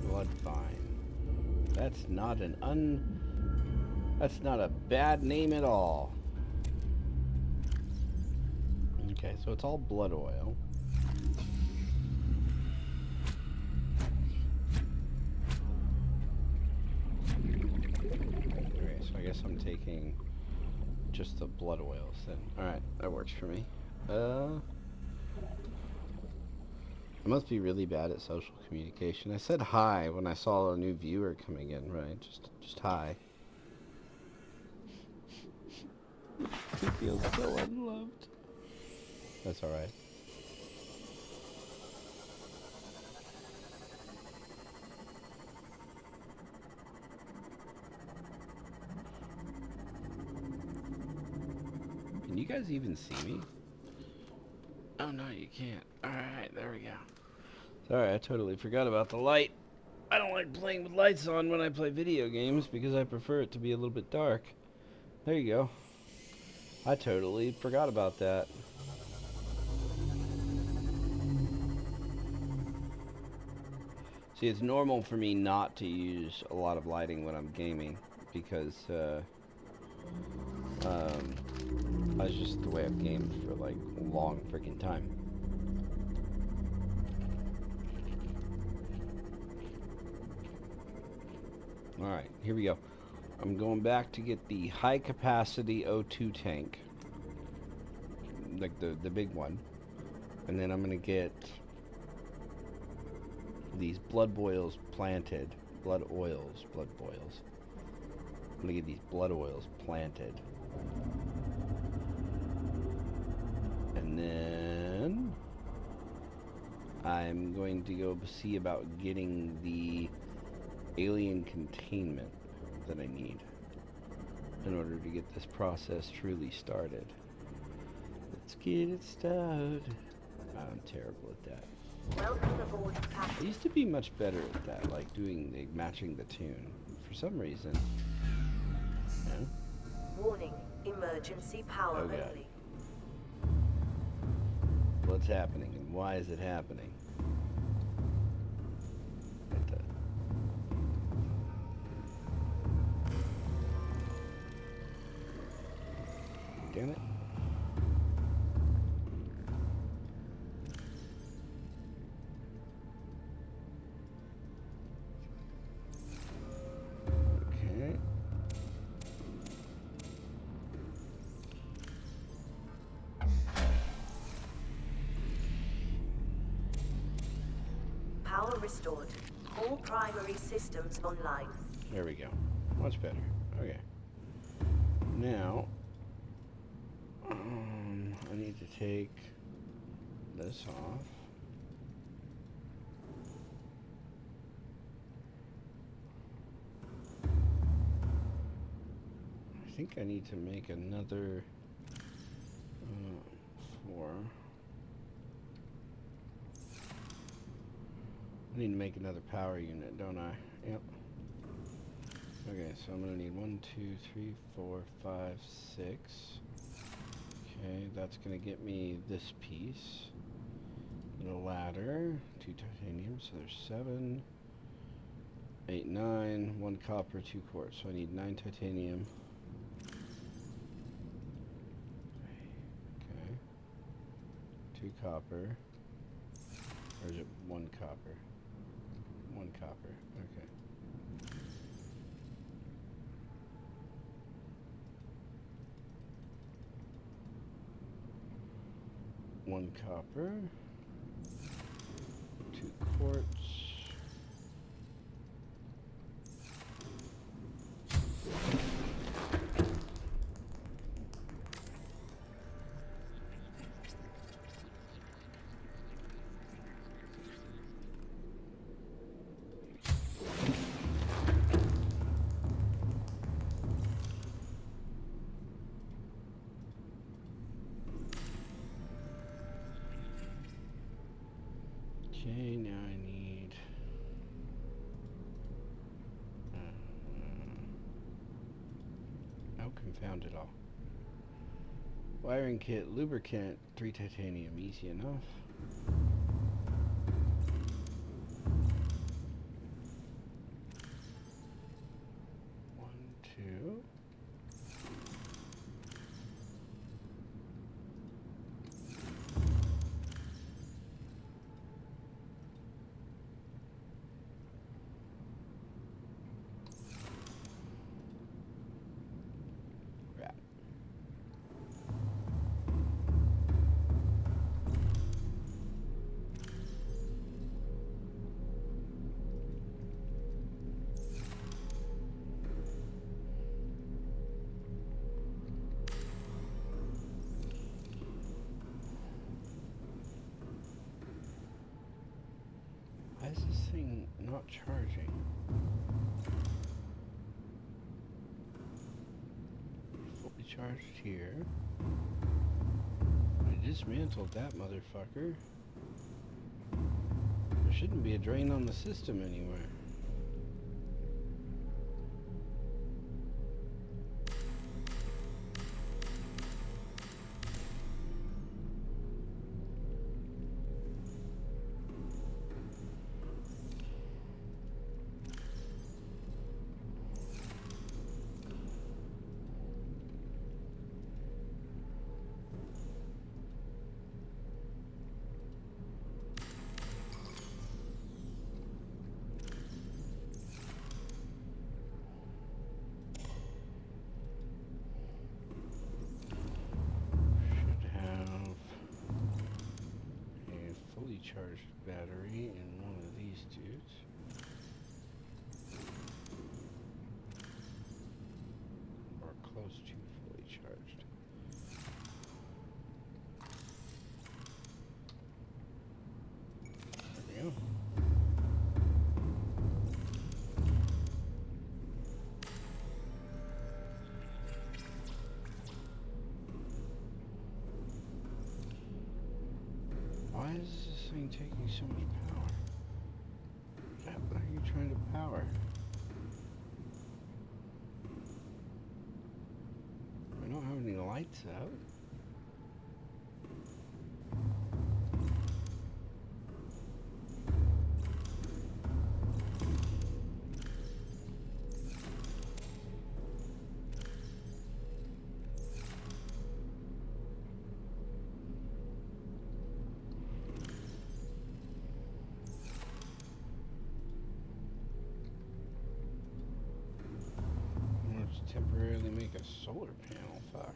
blood vine. That's not that's not a bad name at all. Okay, so it's all blood oil. guess I'm taking just the blood oils then. Alright, that works for me. I must be really bad at social communication. I said hi when I saw a new viewer coming in, right? Just hi. He feels so unloved. That's alright. Can you guys even see me? Oh no, you can't. Alright, there we go. Sorry, I totally forgot about the light. I don't like playing with lights on when I play video games because I prefer it to be a little bit dark. There you go. I totally forgot about that. See, it's normal for me not to use a lot of lighting when I'm gaming because that's just the way I've gamed for like a long freaking time. Alright, here we go. I'm going back to get the high capacity O2 tank. Like the big one. And then I'm going to get these blood boils planted. Blood boils. I'm going to get these blood oils planted. And then I'm going to go see about getting the alien containment that I need in order to get this process truly started. Let's get it started. I'm terrible at that. Welcome aboard, Captain. I used to be much better at that, like matching the tune. For some reason. Yeah. Warning, emergency power Oh, God. only. What's happening and why is it happening? Damn it. Okay. Power restored. All primary systems online. There we go. Much better. Okay. Now, I need to take this off. I think I need to make another 4. I need to make another power unit, don't I? Yep. Okay, so I'm gonna need 1, 2, 3, 4, 5, 6. Okay, that's gonna get me this piece. The ladder, 2 titanium, so there's 7, 8, 9, 1 copper, 2 quartz. So I need 9 titanium. Okay. 2 copper. Or is it 1 copper? 1 copper, okay. One copper, 2 quartz, okay, now I need oh, confound it all. Wiring kit, lubricant, 3 titanium, easy enough. One, 2. Why is this thing not charging? Fully charged here. I dismantled that motherfucker. There shouldn't be a drain on the system anywhere. Charged battery in one of these dudes. Or close to fully charged. There we go. Why is this thing taking so much power? What are you trying to power? I don't have any lights out. Temporarily make a solar panel, fuck.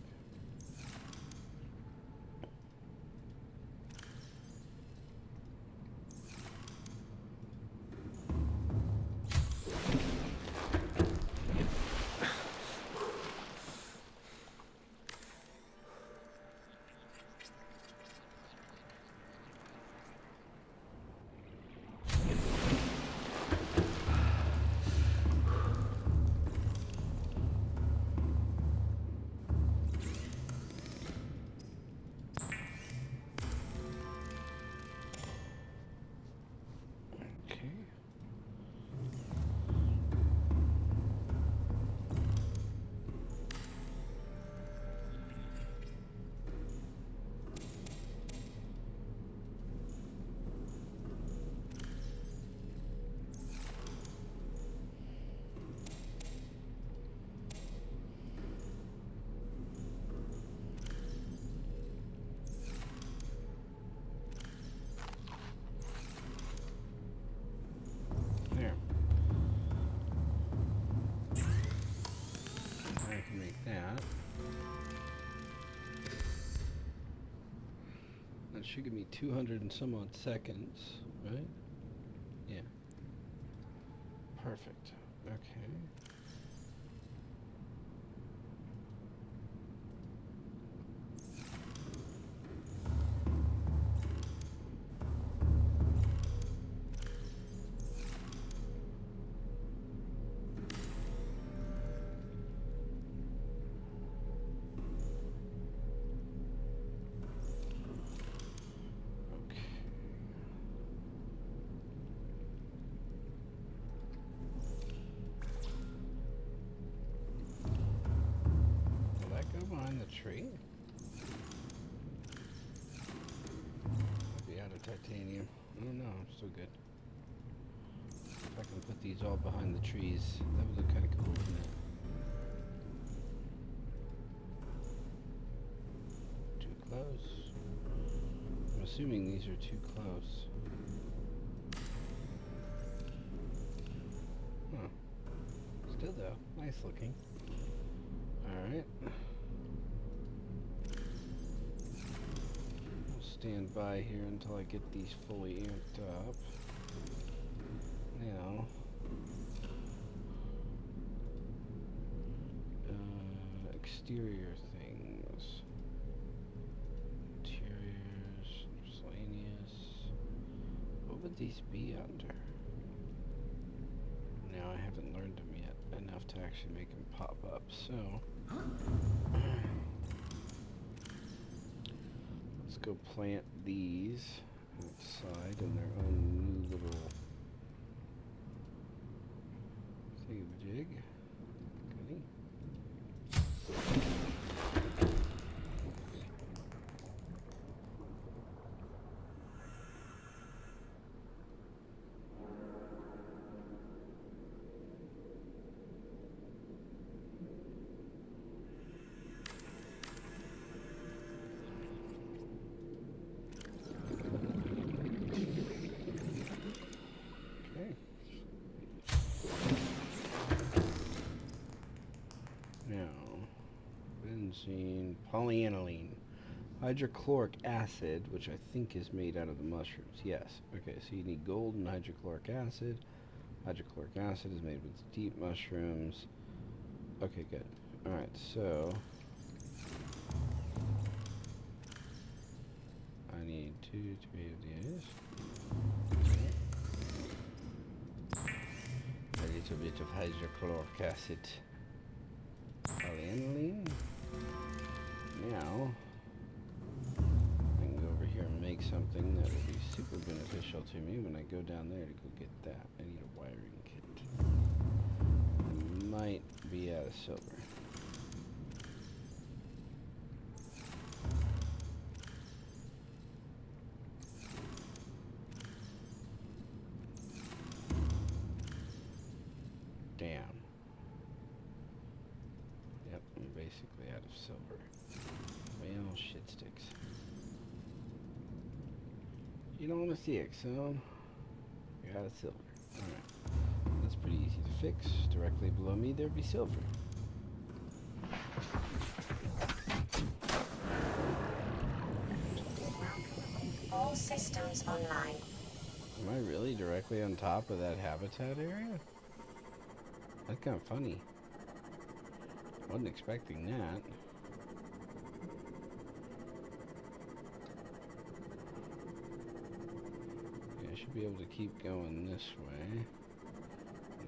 That should give me 200 and some odd seconds, right? Yeah. Perfect. Okay. Tree. Might be out of titanium. I don't know, I'm still good. If I can put these all behind the trees, that would look kind of cool, wouldn't it? Too close. I'm assuming these are too close. Huh. Still though, nice looking. Alright. Stand by here until I get these fully amped up. Now, exterior things, interiors, miscellaneous. Oh, would these be under? Now I haven't learned them yet enough to actually make them pop up, so let's go plant these outside in their own new little thingamajig. Goody. Okay. Now, benzene, polyaniline, hydrochloric acid, which I think is made out of the mushrooms. Yes. Okay, so you need gold and hydrochloric acid. Hydrochloric acid is made with deep mushrooms. Okay, good. Alright, so I need 2 of these. A little bit of hydrochloric acid. Polyaniline. Now, I can go over here and make something that will be super beneficial to me when I go down there to go get that. I need a wiring kit. I might be out of silver. Damn. Yep, I'm basically out of silver. Well, shit sticks. You don't want to see it, so you're out of silver. Alright. That's pretty easy to fix. Directly below me, there'd be silver. All systems online. Am I really directly on top of that habitat area? That's kind of funny. Wasn't expecting that. Yeah, I should be able to keep going this way.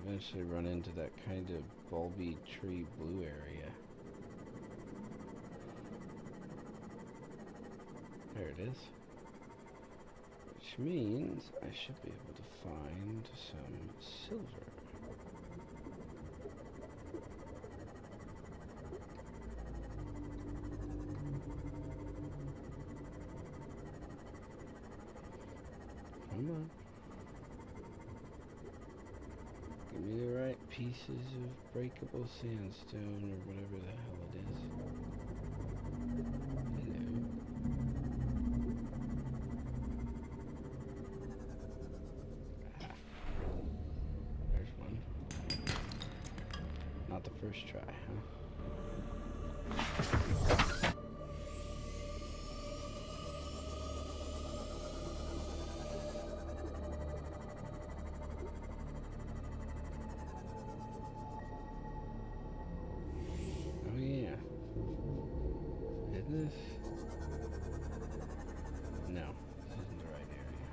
Eventually run into that kind of bulby tree blue area. There it is. Which means I should be able to find some silver. Come on. Give me the right pieces of breakable sandstone or whatever the hell it is. Hello. Ah. There's one. Not the first try, huh? Oh yeah. Is this? No, this isn't the right area.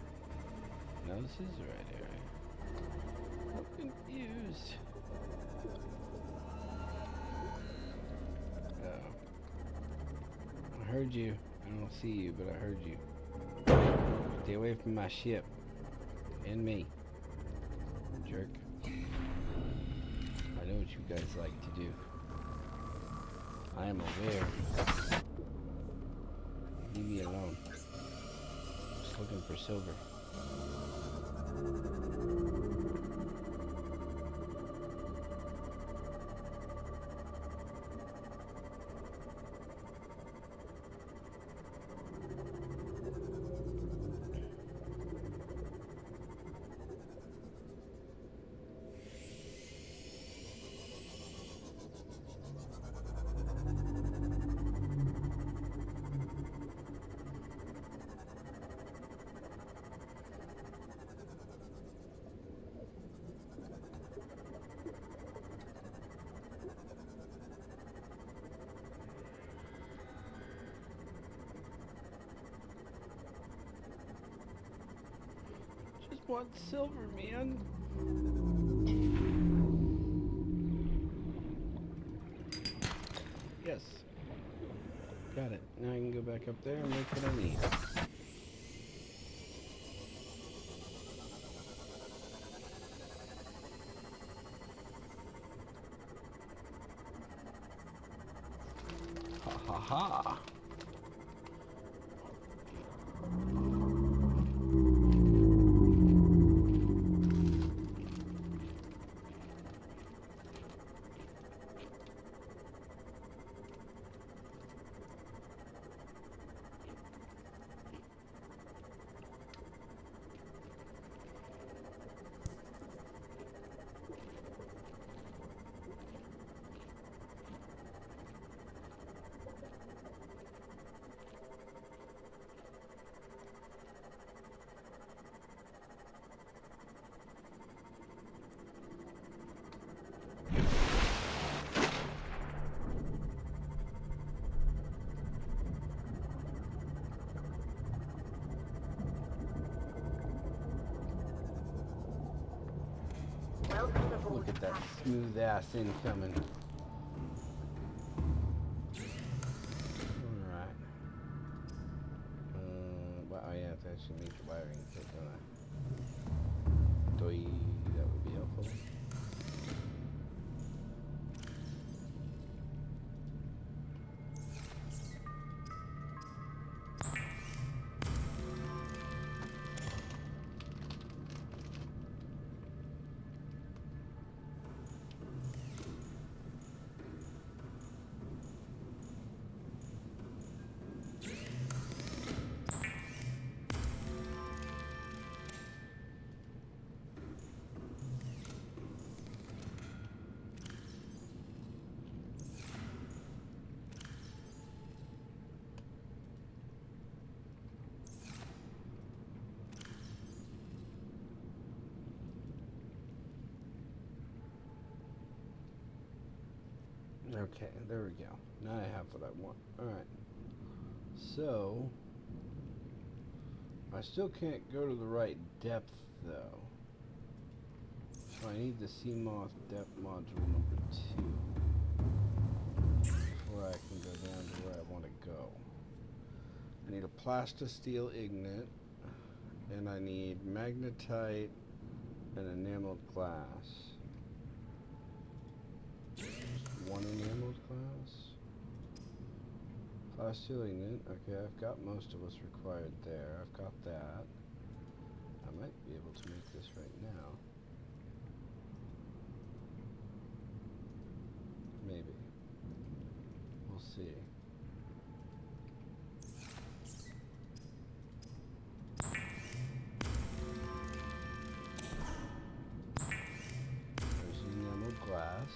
No, this is the right area. I'm confused. I heard you. I don't see you, but I heard you. Stay away from my ship. And me. Jerk. I know what you guys like to do. I am aware. Leave me alone. Just looking for silver. want silver, man. Yes. Got it. Now I can go back up there and make what I need. Ha ha ha. Look at that smooth ass incoming. Alright. Well, oh yeah, I actually need the wiring kit, don't I? Doi, that would be helpful. Okay, there we go. Now I have what I want. Alright. So, I still can't go to the right depth, though. So I need the CMOS depth module number 2 before I can go down to where I want to go. I need a plastisteel ignet, and I need magnetite and enameled glass. One enameled glass. Plasteel ignet. Okay, I've got most of what's required there. I've got that. I might be able to make this right now. Maybe. We'll see. There's enameled glass.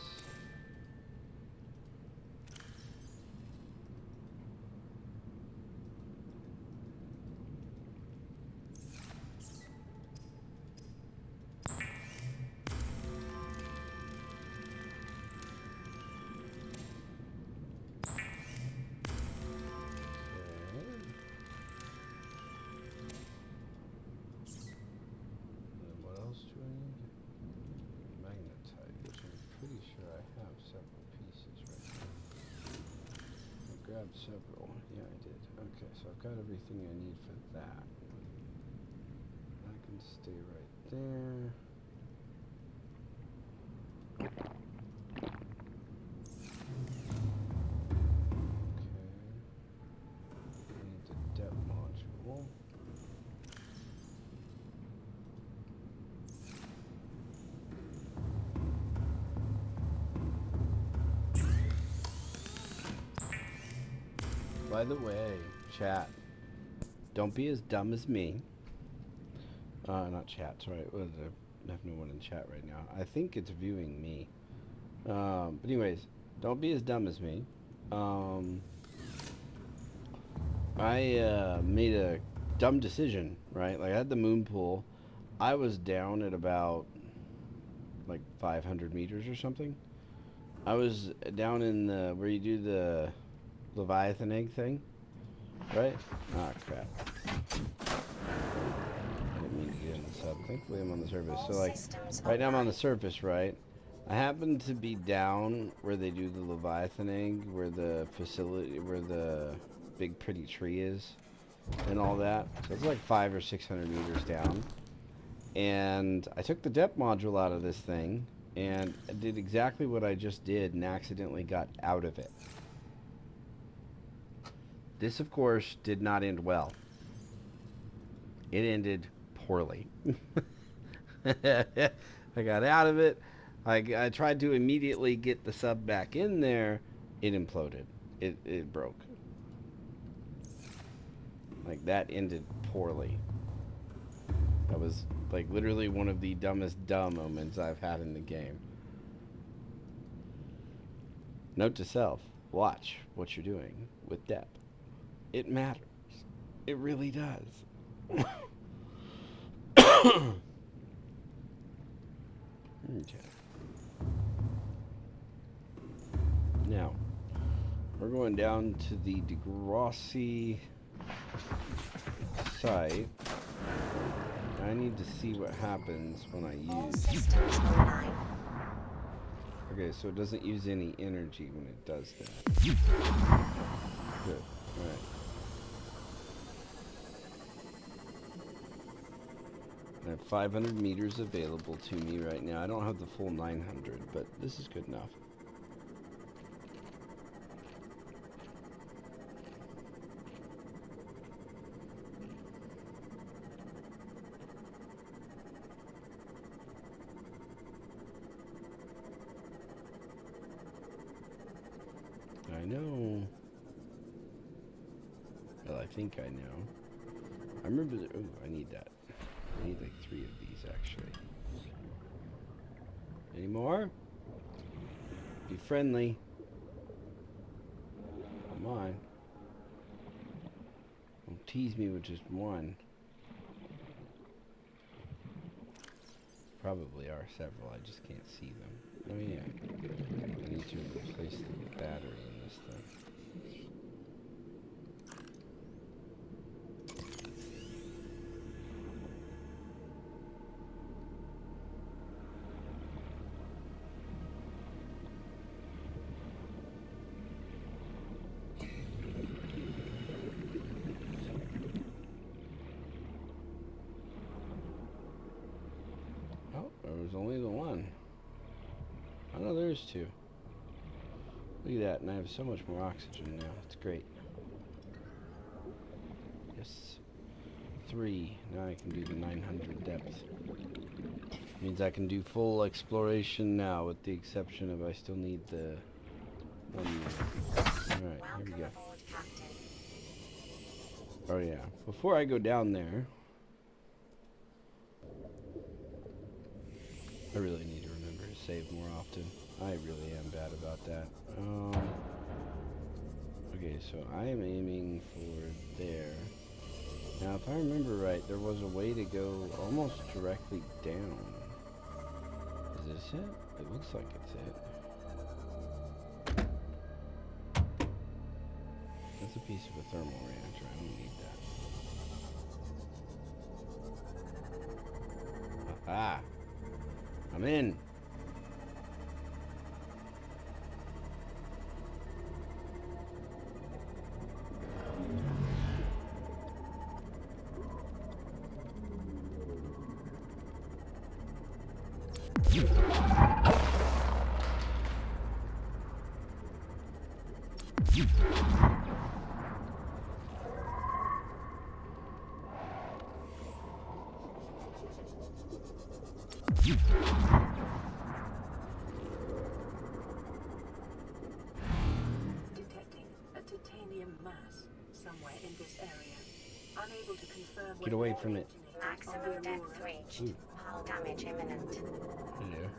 Grabbed several. Yeah, I did. Okay, so I've got everything I need for that. I can stay right there. Okay. I need the depth module. By the way, chat, don't be as dumb as me. Not chat, sorry. I have no one in chat right now. I think it's viewing me. But anyways, don't be as dumb as me. I made a dumb decision, right? Like, I had the moon pool. I was down at about, like, 500 meters or something. I was down in the, where you do the Leviathan egg thing, right? Ah, crap. I didn't mean to get in the sub thing. Thankfully I'm on the surface. So like, right now I'm on the surface, right? I happen to be down where they do the Leviathaning, where the facility, where the big pretty tree is, and all that. So it's like 500 or 600 meters down. And I took the depth module out of this thing, and I did exactly what I just did, and accidentally got out of it. This, of course, did not end well. It ended poorly. I got out of it. I tried to immediately get the sub back in there. It imploded. It broke. Like, that ended poorly. That was, like, literally one of the dumbest dumb moments I've had in the game. Note to self, watch what you're doing with depth. It matters. It really does. Okay. Now, we're going down to the Degrassi site. I need to see what happens when I use. Okay, so it doesn't use any energy when it does that. Good. Alright. I have 500 meters available to me right now. I don't have the full 900, but this is good enough. I know. Well, I think I know. I remember the, oh, I need that. I need like 3 of these, actually. Any more? Be friendly. Come on. Don't tease me with just one. Probably are several, I just can't see them. Oh yeah. I need to replace the battery in this thing. There's only the one. Oh no, there's 2. Look at that, and I have so much more oxygen now. It's great. Yes. 3. Now I can do the 900 depth. Means I can do full exploration now, with the exception of I still need the 1 more. Alright, here we go. Oh yeah. Before I go down there, I really need to remember to save more often. I really am bad about that. Okay, so I am aiming for there. Now, if I remember right, there was a way to go almost directly down. Is this it? It looks like it's it. That's a piece of a thermal reactor. I don't need that. Aha! I'm in. Detecting a titanium mass somewhere in this area. Unable to confirm. Get away from it. Maximum depth reached. Hull damage imminent. Hello.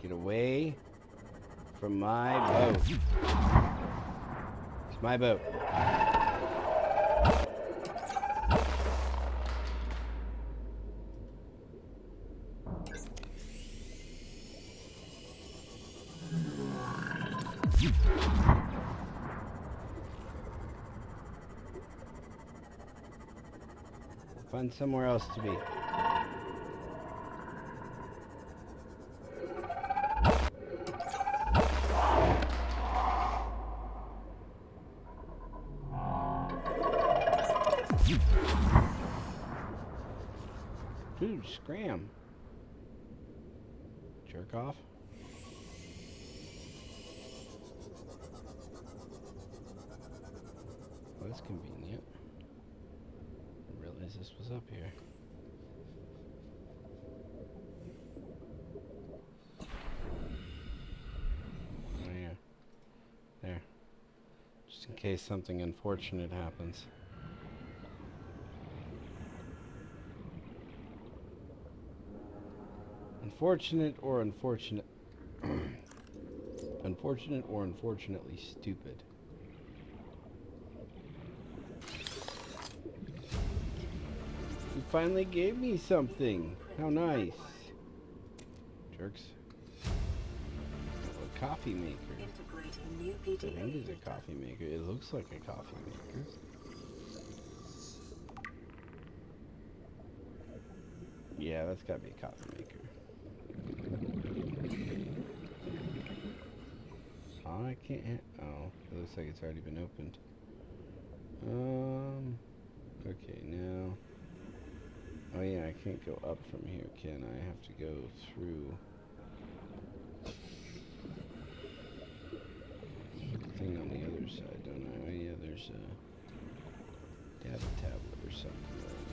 Get away from my boat. It's my boat. Find somewhere else to be. Dude, scram. Jerk off. Well, that's convenient. I didn't realize this was up here. Oh yeah. There. Just in case something unfortunate happens. Unfortunate or unfortunate. Unfortunate or unfortunately stupid. You finally gave me something. How nice. Jerks. A coffee maker. Integrating new I think PDA it's a data. coffee maker. It looks like a coffee maker. Yeah, that's gotta be a coffee maker. Oh, I can't hit. Oh, it looks like it's already been opened. Okay, now. Oh yeah, I can't go up from here, can I? I have to go through the thing on the other side, don't I? Oh yeah, there's a data tablet or something right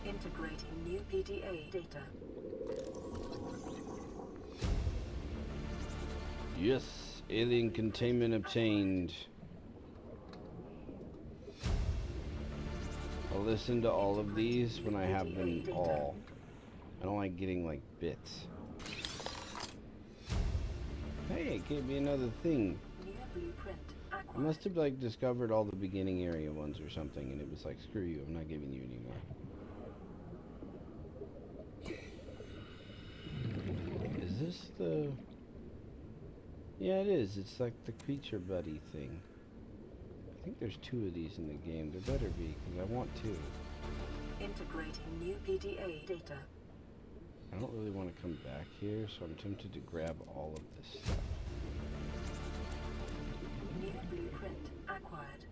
here. Integrating new PDA data. Yes, alien containment obtained. I'll listen to all of these when I have them all. I don't like getting like bits. Hey, it gave me another thing. New blueprint I acquired. must have like discovered all the beginning area ones or something, and it was like, screw you, I'm not giving you anymore. Is this the... Yeah, it is. It's like the creature buddy thing. I think there's 2 of these in the game. There better be, because I want 2. Integrating new PDA data. I don't really want to come back here, so I'm tempted to grab all of this stuff. New blueprint acquired.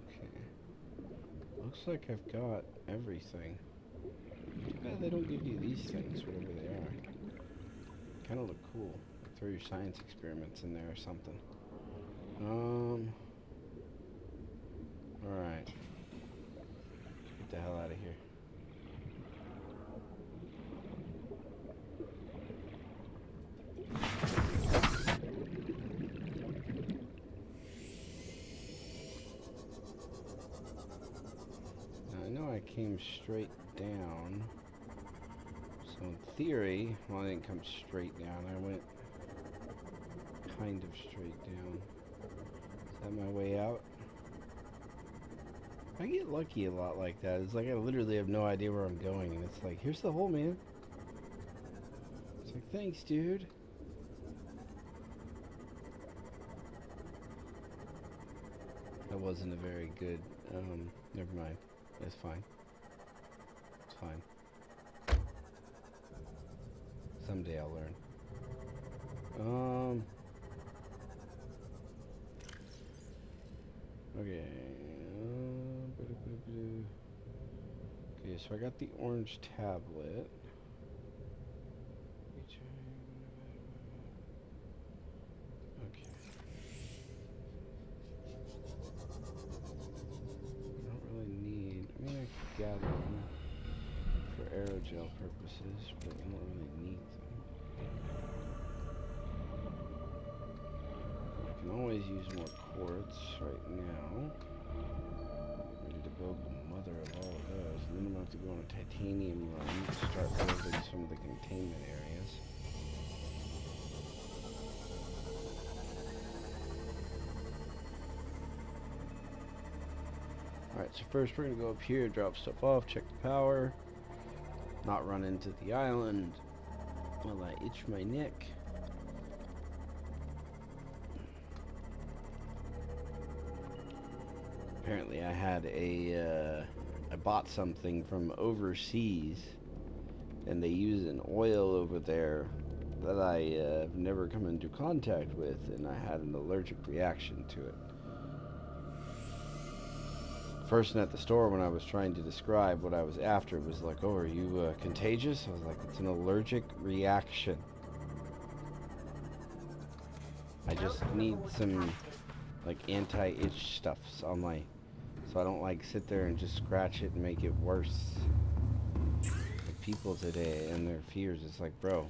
Okay. Looks like I've got everything. Too bad they don't give you these things, whatever they are. Kind of look cool. Like throw your science experiments in there or something. Alright. Get the hell out of here. Now I know I came straight down. So in theory, well, I didn't come straight down. I went kind of straight down. Is that my way out? I get lucky a lot like that. It's like I literally have no idea where I'm going, and it's like, here's the hole, man. It's like, thanks, dude. That wasn't a very good, never mind. It's fine. It's fine. Someday I'll learn. Okay. Okay, so I got the orange tablet. Okay. I don't really need. I mean, I could gather them for aerogel purposes, but I don't really need them. I can always use more quartz right now. Ready to build the mother of all of those. And then I'm going to have to go on a titanium run to start building some of the containment areas. Alright, so first we're going to go up here, drop stuff off, check the power. not run into the island while I itch my neck. Apparently I had I bought something from overseas, and they use an oil over there that I have never come into contact with, and I had an allergic reaction to it. The person at the store, when I was trying to describe what I was after, was like, "Oh, are you contagious?" I was like, "It's an allergic reaction. I just need some like anti-itch stuffs on my, so I don't like sit there and just scratch it and make it worse." Like people today and their fears, it's like, bro,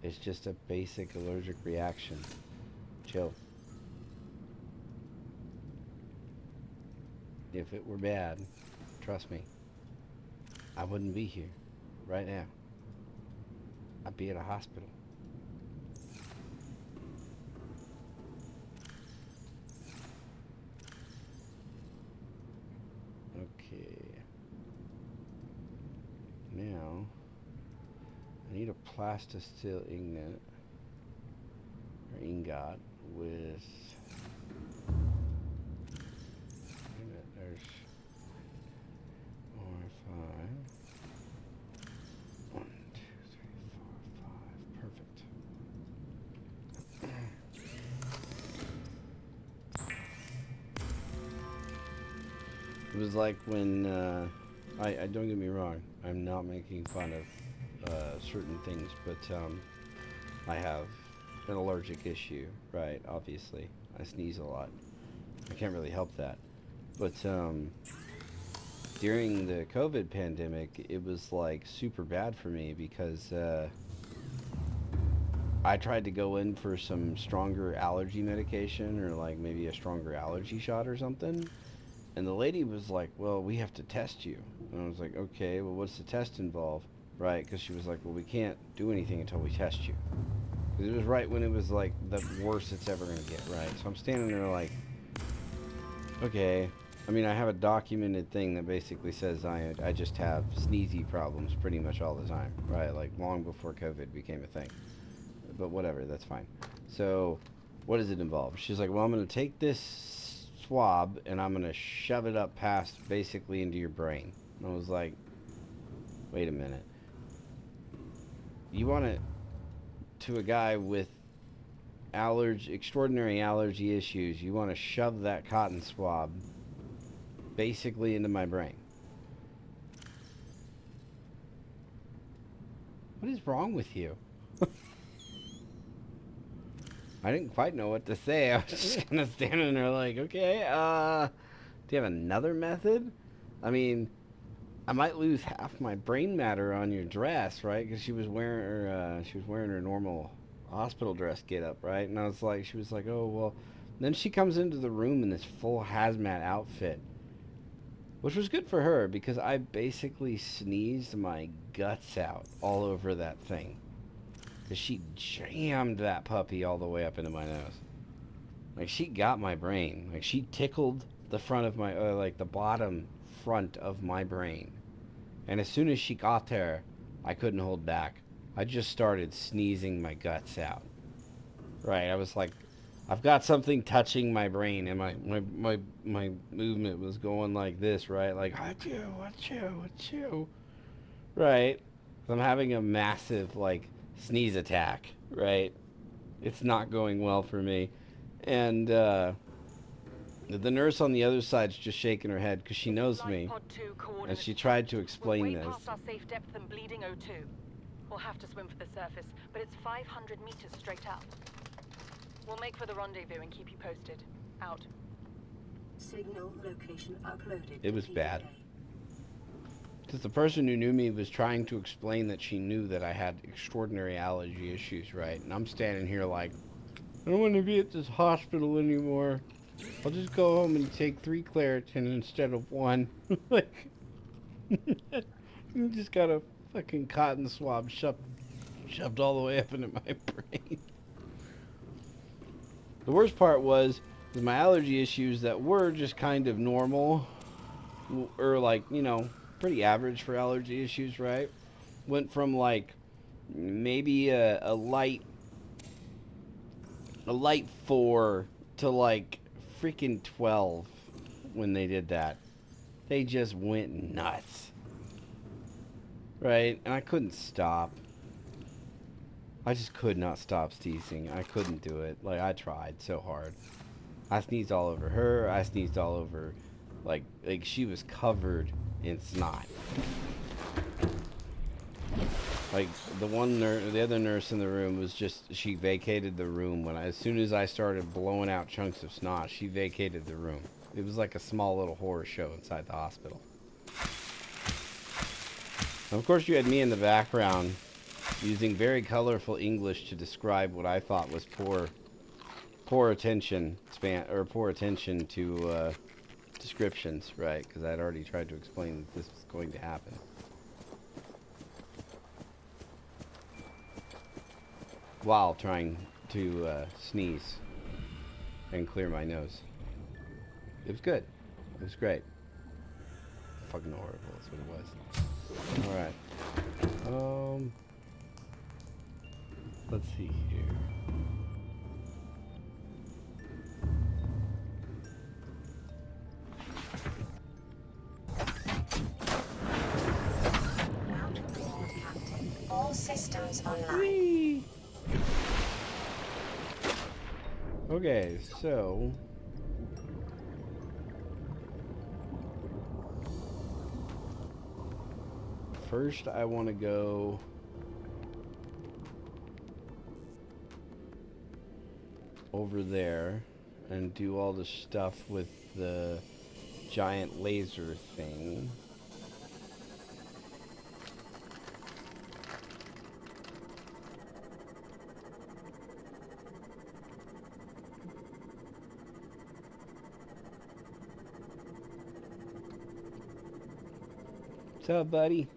it's just a basic allergic reaction. Chill. If it were bad, trust me, I wouldn't be here right now. I'd be at a hospital. Okay. Now, I need a plastisteel ingot with. There's 4, 5. 1, 2, 3, 4, 5. Perfect. It was like when I don't get me wrong, I'm not making fun of certain things, but I have an allergic issue, right? Obviously, I sneeze a lot. I can't really help that. But during the COVID pandemic, it was like super bad for me because I tried to go in for some stronger allergy medication or like maybe a stronger allergy shot or something. And the lady was like, "Well, we have to test you." And I was like, "Okay, well, what's the test involve?" Right? Because she was like, "Well, we can't do anything until we test you." Because it was right when it was like the worst it's ever going to get, right? So I'm standing there like, okay. I mean, I have a documented thing that basically says I just have sneezy problems pretty much all the time, right? Like long before COVID became a thing. But whatever, that's fine. So what does it involve? She's like, "Well, I'm going to take this swab and I'm going to shove it up past basically into your brain." And I was like, wait a minute. You want it to a guy with extraordinary allergy issues, you want to shove that cotton swab basically into my brain? What is wrong with you? I didn't quite know what to say. I was just kind of standing there like, okay, do you have another method? I mean, I might lose half my brain matter on your dress, right? Because she was wearing her normal hospital dress get up, right? And I was like, she was like, "Oh, well." Then she comes into the room in this full hazmat outfit, which was good for her because I basically sneezed my guts out all over that thing. Because she jammed that puppy all the way up into my nose. Like, she got my brain. Like, she tickled the front of my, like, the bottom front of my brain. And as soon as she got there, I couldn't hold back. I just started sneezing my guts out. Right, I was like, I've got something touching my brain, and my movement was going like this, right? Like, achoo. Right? I'm having a massive, like, sneeze attack, right? It's not going well for me. And the nurse on the other side's just shaking her head because she knows me. And she tried to explain this. We're way past our safe depth and bleeding O2. We'll have to swim for the surface, but it's 500 meters straight up. We'll make for the rendezvous and keep you posted. Out. Signal location uploaded. It was to bad. PDA. Because the person who knew me was trying to explain that she knew that I had extraordinary allergy issues, right? And I'm standing here like, I don't want to be at this hospital anymore. I'll just go home and take 3 Claritin instead of 1. Like, you just got a fucking cotton swab shoved all the way up into my brain. The worst part was my allergy issues that were just kind of normal, or like, you know, pretty average for allergy issues, right? Went from like maybe a light 4 to like freaking 12 when they did that. They just went nuts. Right? And I couldn't stop. I just could not stop sneezing. I couldn't do it. Like, I tried so hard. I sneezed all over her. I sneezed all over, like she was covered in snot. Like, the other nurse in the room was just, she vacated the room as soon as I started blowing out chunks of snot, she vacated the room. It was like a small little horror show inside the hospital. And of course, you had me in the background using very colorful English to describe what I thought was poor attention to descriptions, right? Because I'd already tried to explain that this was going to happen. While trying to sneeze and clear my nose. It was good. It was great. Fucking horrible, that's what it was. Alright. Let's see here. All systems online. Whee! Okay, so first I want to go over there and do all the stuff with the giant laser thing. What's up, buddy?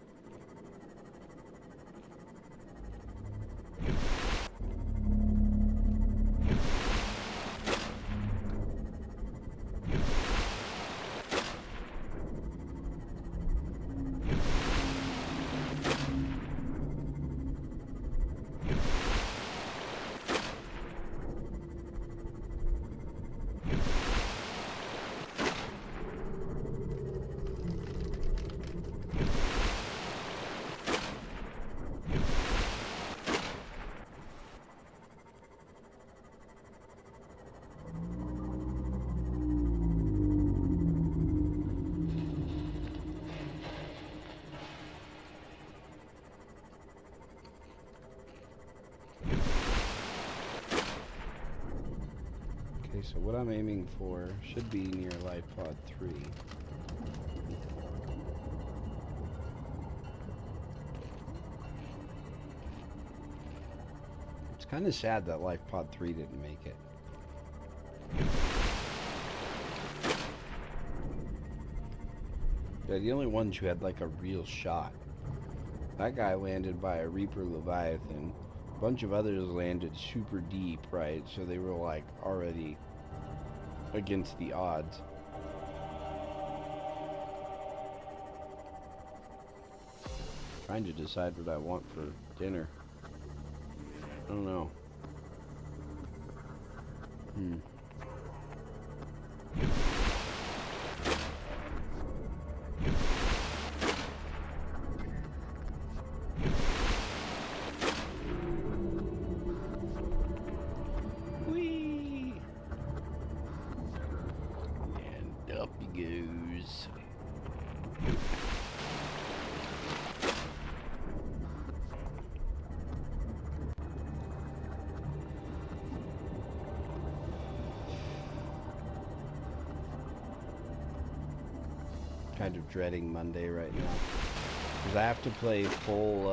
Okay, so what I'm aiming for should be near Life Pod 3. It's kind of sad that Life Pod 3 didn't make it. They're the only ones who had like a real shot. That guy landed by a Reaper Leviathan. A bunch of others landed super deep, right? So they were like already against the odds. Trying to decide what I want for dinner. I don't know. Whee! And up he goes. Kind of dreading Monday right now, because I have to play full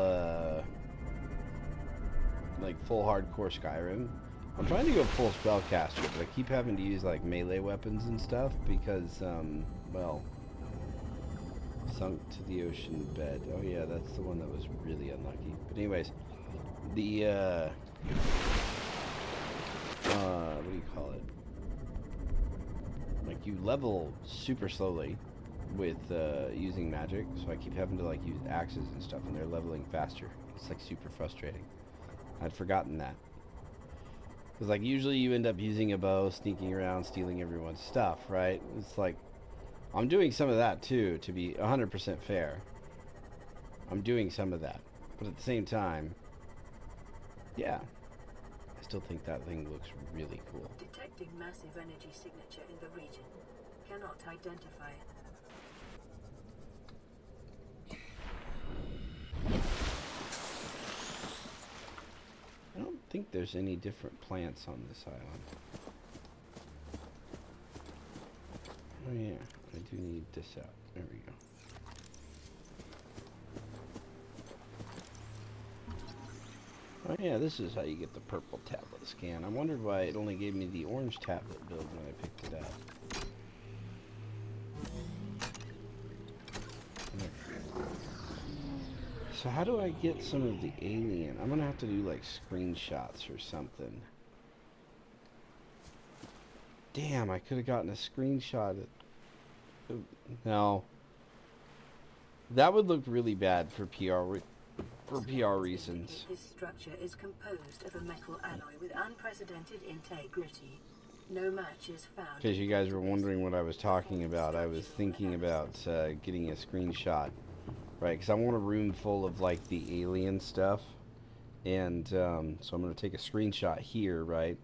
hardcore Skyrim. I'm trying to go full spellcaster, but I keep having to use like melee weapons and stuff because well, sunk to the ocean bed. Oh yeah, that's the one that was really unlucky. But anyways, the what do you call it? Like, you level super slowly. with using magic, so I keep having to like use axes and stuff, and they're leveling faster. It's like super frustrating. I'd forgotten that. Because like usually you end up using a bow, sneaking around, stealing everyone's stuff, right? It's like I'm doing some of that too, to be 100% fair. I'm doing some of that, but at the same time, yeah, I still think that thing looks really cool. Detecting massive energy signature in the region. Cannot identify it. I don't think there's any different plants on this island. Oh yeah, I do need this out. There we go. Oh yeah, this is how you get the purple tablet scan. I wondered why it only gave me the orange tablet build when I picked it up. So how do I get some of the alien? I'm gonna have to do like screenshots or something. Damn, I could have gotten a screenshot. No. That would look really bad for PR reasons. This structure is composed of a metal alloy with unprecedented integrity. No match is found. Because you guys were wondering what I was talking about, I was thinking about getting a screenshot, right? Because I want a room full of like the alien stuff, and so I'm going to take a screenshot here, right?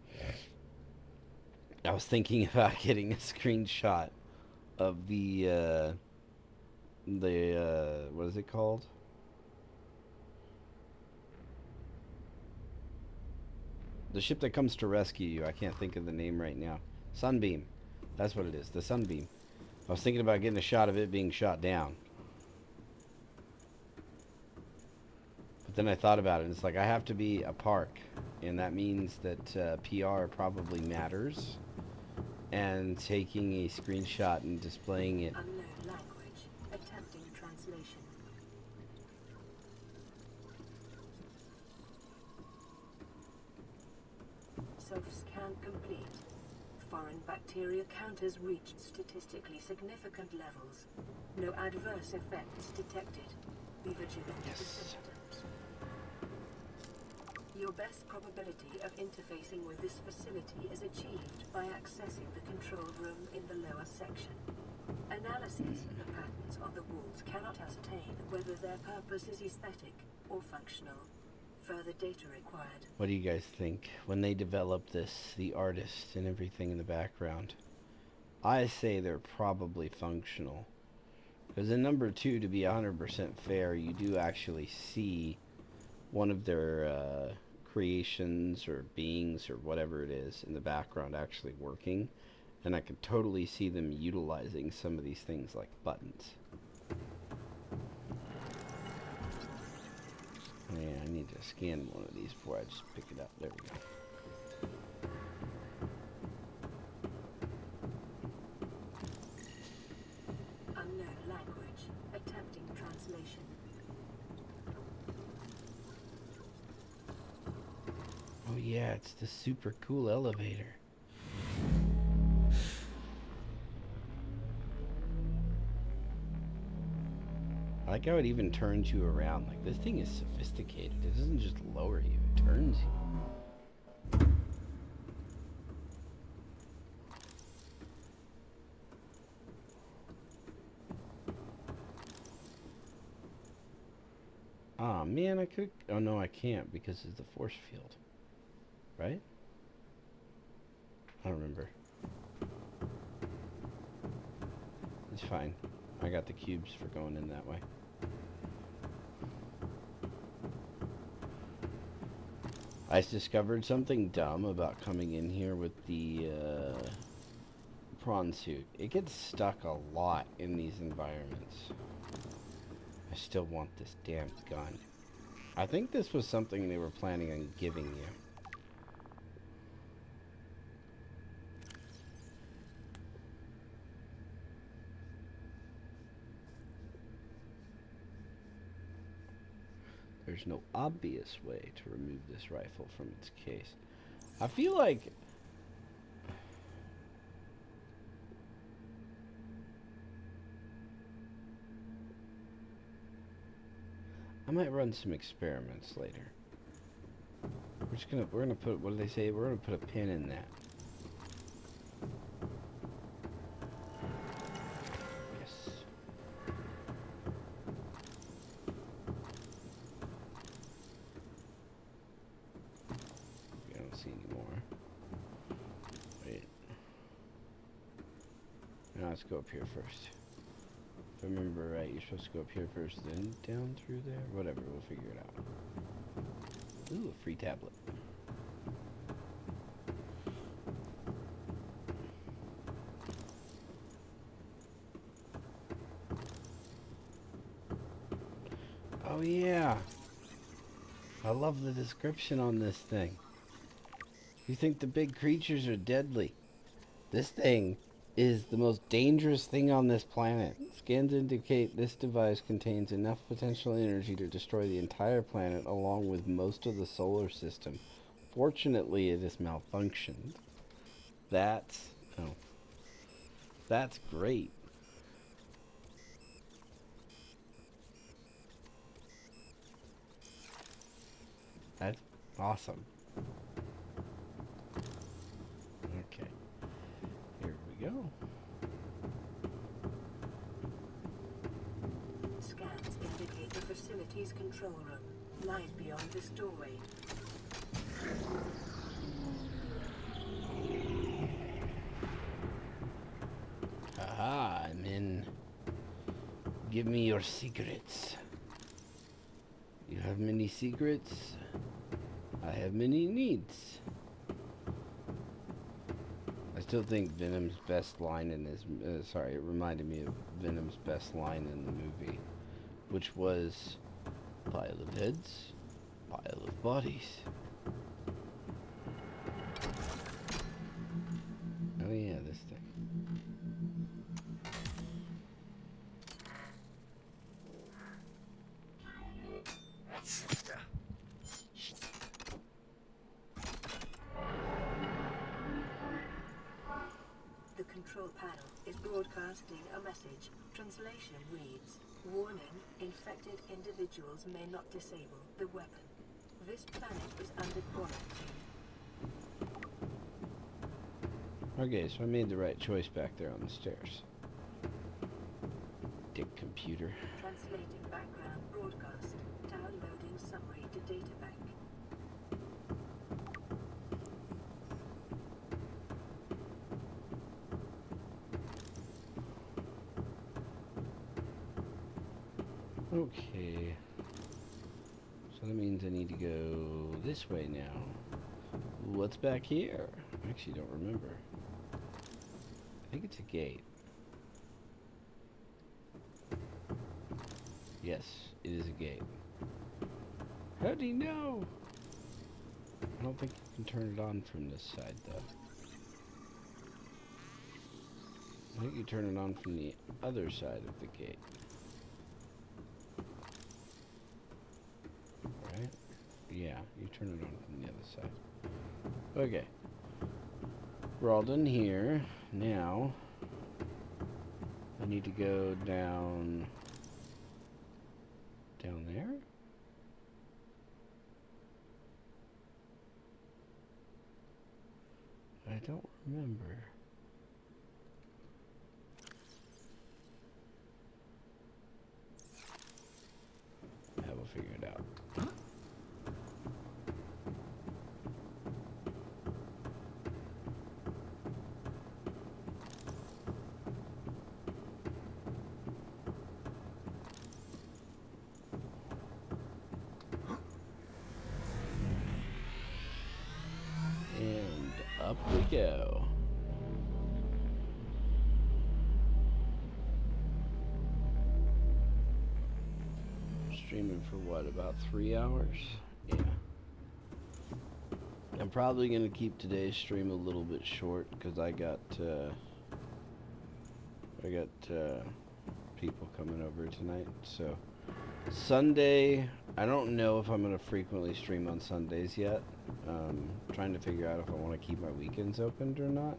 I was thinking about getting a screenshot of the what is it called? The ship that comes to rescue you. I can't think of the name right now. Sunbeam. That's what it is. The Sunbeam. I was thinking about getting a shot of it being shot down. But then I thought about it, and it's like I have to be a park. And that means that PR probably matters. And taking a screenshot and displaying it. Unknown language. Attempting translation. Self-scan complete. Foreign bacteria counters reached statistically significant levels. No adverse effects detected. Be vigilant to symptoms. Your best probability of interfacing with this facility is achieved by accessing the control room in the lower section. Analysis of the patterns on the walls cannot ascertain whether their purpose is aesthetic or functional. Further data required. What do you guys think? When they develop this, the artist and everything in the background, I say they're probably functional. Because in number 2, to be 100% fair, you do actually see one of their creations or beings or whatever it is in the background actually working. And I could totally see them utilizing some of these things like buttons. Yeah, I need to scan one of these before I just pick it up. There we go. Unknown language. Attempting translation. Oh yeah, it's the super cool elevator. I like how it even turns you around. Like, this thing is sophisticated. It doesn't just lower you, it turns you. Ah, man, I could... Oh, no, I can't because it's the force field. Right? I don't remember. It's fine. I got the cubes for going in that way. I discovered something dumb about coming in here with the prawn suit. It gets stuck a lot in these environments. I still want this damn gun. I think this was something they were planning on giving you. There's no obvious way to remove this rifle from its case. I feel like... might run some experiments later. We're gonna put, what do they say? We're gonna put a pin in that. Yes. I don't see any more. Wait. Now let's go up here first. If I remember right, you're supposed to go up here first, then down through there? Whatever, we'll figure it out. Ooh, a free tablet. Oh yeah! I love the description on this thing. You think the big creatures are deadly. This thing is the most dangerous thing on this planet. Scans indicate this device contains enough potential energy to destroy the entire planet along with most of the solar system. Fortunately, it has malfunctioned. That's great. That's awesome. Okay. Here we go. Scans indicate the facility's control room lies beyond this doorway. Aha, I'm in. Give me your secrets. You have many secrets. I have many needs. I still think Venom's best line in this, sorry, it reminded me of Venom's best line in the movie, which was, pile of heads, pile of bodies. Oh yeah, this thing. The control panel is broadcasting a message. Translation reads, "Warning, infected individuals may not disable the weapon. This planet is under quarantine." Okay, so I made the right choice back there on the stairs. Dick computer. Translating background broadcast. Downloading summary to data bank. Okay. So that means I need to go this way now. What's back here? I actually don't remember. I think it's a gate. Yes, it is a gate. How do you know? I don't think you can turn it on from this side, though. I think you turn it on from the other side of the gate. Right? Yeah, you turn it on from the other side. Okay. We're all done here. Now, I need to go down there? I don't remember. Yeah, we'll figure it out. And up we go. Streaming for what, about 3 hours? Yeah. I'm probably going to keep today's stream a little bit short because I got people coming over tonight. So Sunday, I don't know if I'm going to frequently stream on Sundays yet. Trying to figure out if I want to keep my weekends opened or not.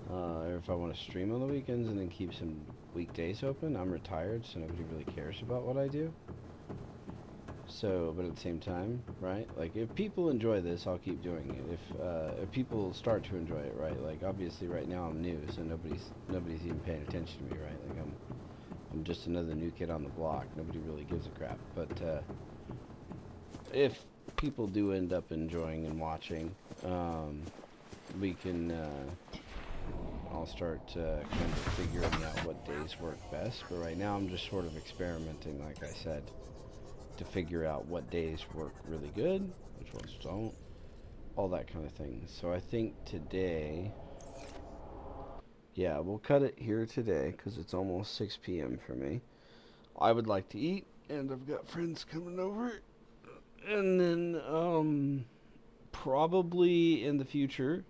Or if I want to stream on the weekends and then keep some weekdays open. I'm retired, so nobody really cares about what I do. So, but at the same time, right? Like, if people enjoy this, I'll keep doing it. If people start to enjoy it, right? Like, obviously, right now I'm new, so nobody's even paying attention to me, right? Like, I'm just another new kid on the block. Nobody really gives a crap. But if people do end up enjoying and watching, we can. I'll start kind of figuring out what days work best. But right now, I'm just sort of experimenting, like I said, to figure out what days work really good, which ones don't, all that kind of thing. So I think today, yeah, we'll cut it here today because it's almost 6 p.m. for me. I would like to eat, and I've got friends coming over. And then, probably in the future,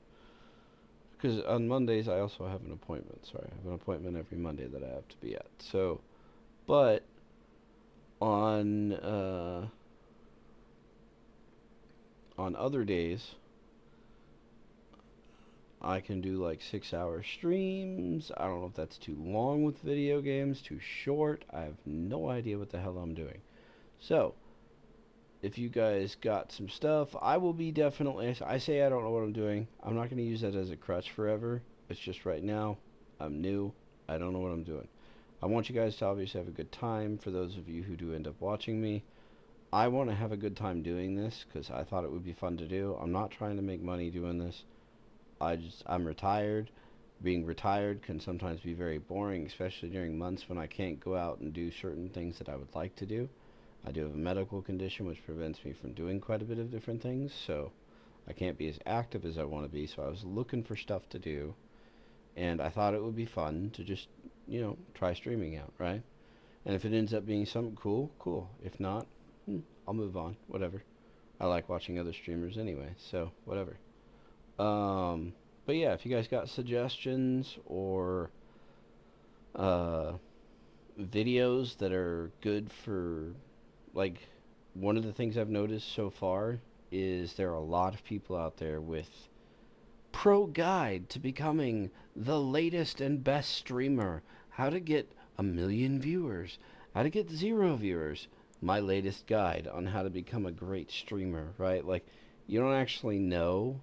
because on Mondays I also have an appointment. Sorry, I have an appointment every Monday that I have to be at. So, but on other days, I can do like 6-hour streams. I don't know if that's too long with video games, too short. I have no idea what the hell I'm doing. So, if you guys got some stuff, I will be definitely, I say I don't know what I'm doing. I'm not going to use that as a crutch forever. It's just right now, I'm new. I don't know what I'm doing. I want you guys to obviously have a good time. For those of you who do end up watching me, I want to have a good time doing this because I thought it would be fun to do. I'm not trying to make money doing this. I'm retired. Being retired can sometimes be very boring, especially during months when I can't go out and do certain things that I would like to do. I do have a medical condition which prevents me from doing quite a bit of different things, so I can't be as active as I want to be. So I was looking for stuff to do, and I thought it would be fun to just, try streaming out, right? And if it ends up being something cool, cool. If not, I'll move on, whatever. I like watching other streamers anyway, so whatever. But yeah, if you guys got suggestions or videos that are good for, like, one of the things I've noticed so far is there are a lot of people out there with pro guide to becoming the latest and best streamer, how to get 1 million viewers, how to get 0 viewers, my latest guide on how to become a great streamer, right? Like, you don't actually know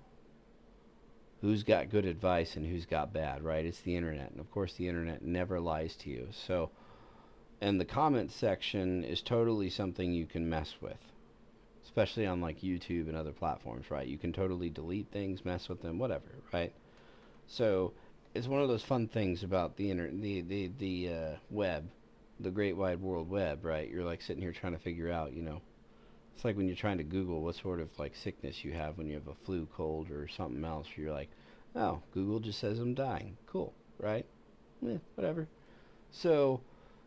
who's got good advice and who's got bad, right? It's the internet, and of course the internet never lies to you. So, and the comment section is totally something you can mess with, especially on like YouTube and other platforms, right? You can totally delete things, mess with them, whatever, right? So it's one of those fun things about the internet, the web, the great wide world web, right? You're like sitting here trying to figure out, it's like when you're trying to Google what sort of like sickness you have when you have a flu, cold, or something else. You're like, oh, Google just says I'm dying. Cool, right? Whatever. So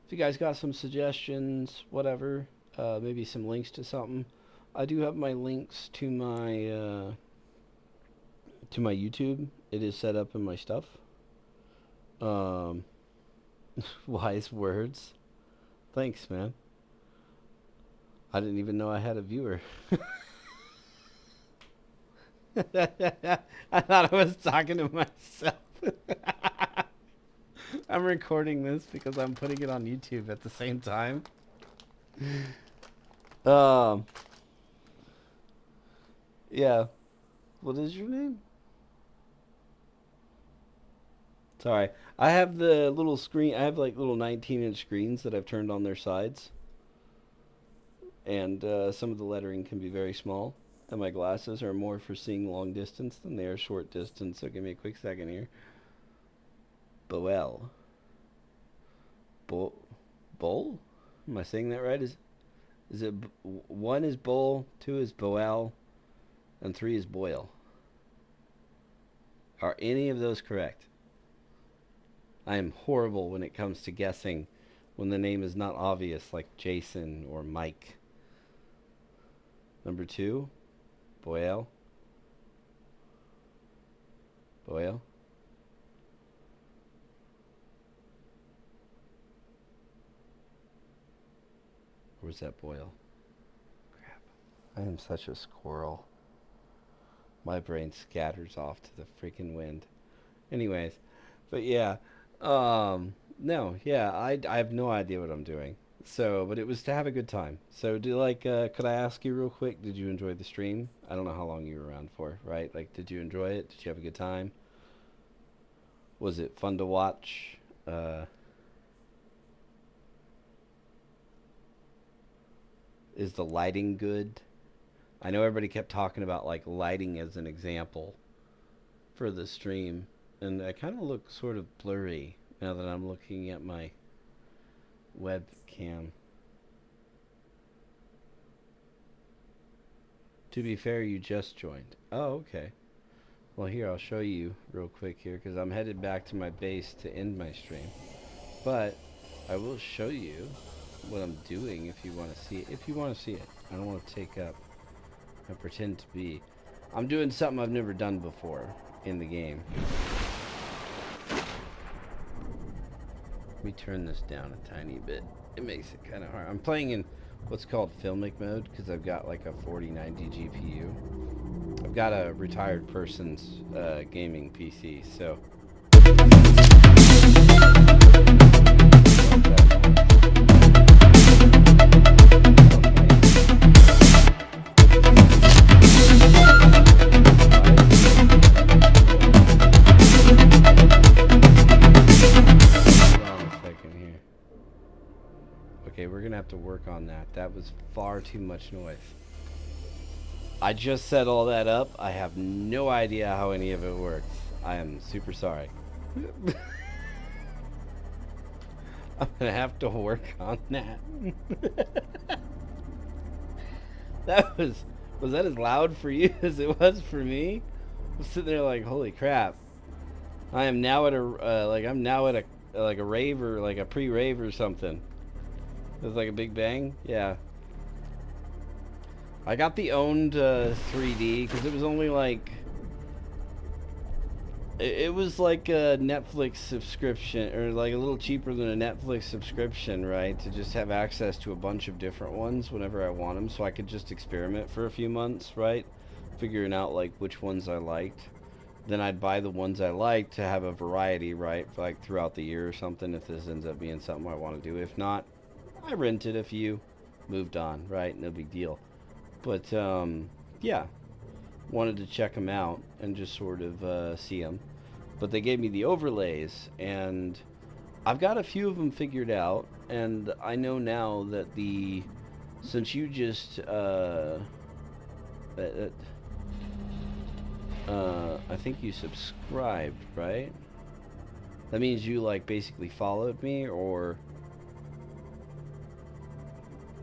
if you guys got some suggestions, whatever, maybe some links to something, I do have my links to my YouTube. It is set up in my stuff. Wise words. Thanks, man. I didn't even know I had a viewer. I thought I was talking to myself. I'm recording this because I'm putting it on YouTube at the same time. Yeah. What is your name? Sorry. I have the little screen. I have like little 19-inch screens that I've turned on their sides. And some of the lettering can be very small. And my glasses are more for seeing long distance than they are short distance. So give me a quick second here. Boel. Bowl? Am I saying that right? Is it 1 is bowl, 2 is boel, and 3 is boil? Are any of those correct? I am horrible when it comes to guessing when the name is not obvious, like Jason or Mike. Number 2, Boyle. Boyle. Or was that Boyle? Crap. I am such a squirrel. My brain scatters off to the freaking wind. Anyways, but yeah. No, yeah, I have no idea what I'm doing. So, but it was to have a good time. So, could I ask you real quick? Did you enjoy the stream? I don't know how long you were around for, right? Like, did you enjoy it? Did you have a good time? Was it fun to watch? Is the lighting good? I know everybody kept talking about like lighting as an example for the stream, and I kind of look sort of blurry now that I'm looking at my webcam. To be fair, you just joined. Oh, okay. Well, here, I'll show you real quick here, because I'm headed back to my base to end my stream. But I will show you what I'm doing if you want to see it. If you want to see it. I don't want to take up and pretend to be. I'm doing something I've never done before in the game. Let me turn this down a tiny bit. It makes it kind of hard. I'm playing in what's called filmic mode because I've got like a 4090 GPU. I've got a retired person's gaming PC, so. Okay, we're gonna have to work on that. That was far too much noise. I just set all that up. I have no idea how any of it works. I am super sorry. I'm gonna have to work on that. That was that as loud for you as it was for me? I'm sitting there like, holy crap. I am now at a I'm now at a rave or like a pre-rave or something. It was like a big bang. Yeah. I got the owned 3D because it was only like it was like a Netflix subscription, or like a little cheaper than a Netflix subscription, right? To just have access to a bunch of different ones whenever I want them, so I could just experiment for a few months, right? Figuring out like which ones I liked. Then I'd buy the ones I liked to have a variety, right? Like throughout the year or something, if this ends up being something I want to do. If not, I rented a few, moved on, right? No big deal. But yeah, wanted to check them out and just sort of see them. But they gave me the overlays, and I've got a few of them figured out, and I know now that since you just I think you subscribed, right? That means you like basically followed me, or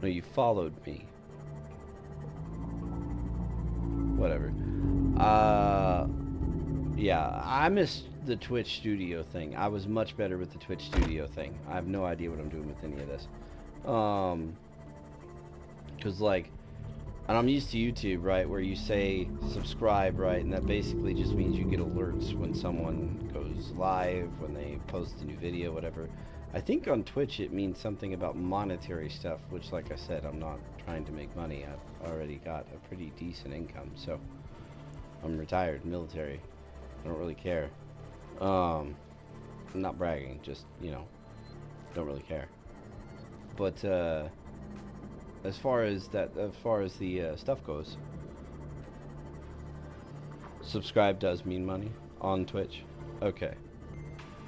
no, you followed me. Whatever. Yeah, I missed the Twitch Studio thing. I was much better with the Twitch Studio thing. I have no idea what I'm doing with any of this. Cause like, and I'm used to YouTube, right, where you say subscribe, right, and that basically just means you get alerts when someone goes live, when they post a new video, whatever. I think on Twitch it means something about monetary stuff, which, like I said, I'm not trying to make money. I've already got a pretty decent income, so I'm retired, military. I don't really care. I'm not bragging, just, you know, don't really care. But as far as the stuff goes, subscribe does mean money on Twitch. Okay.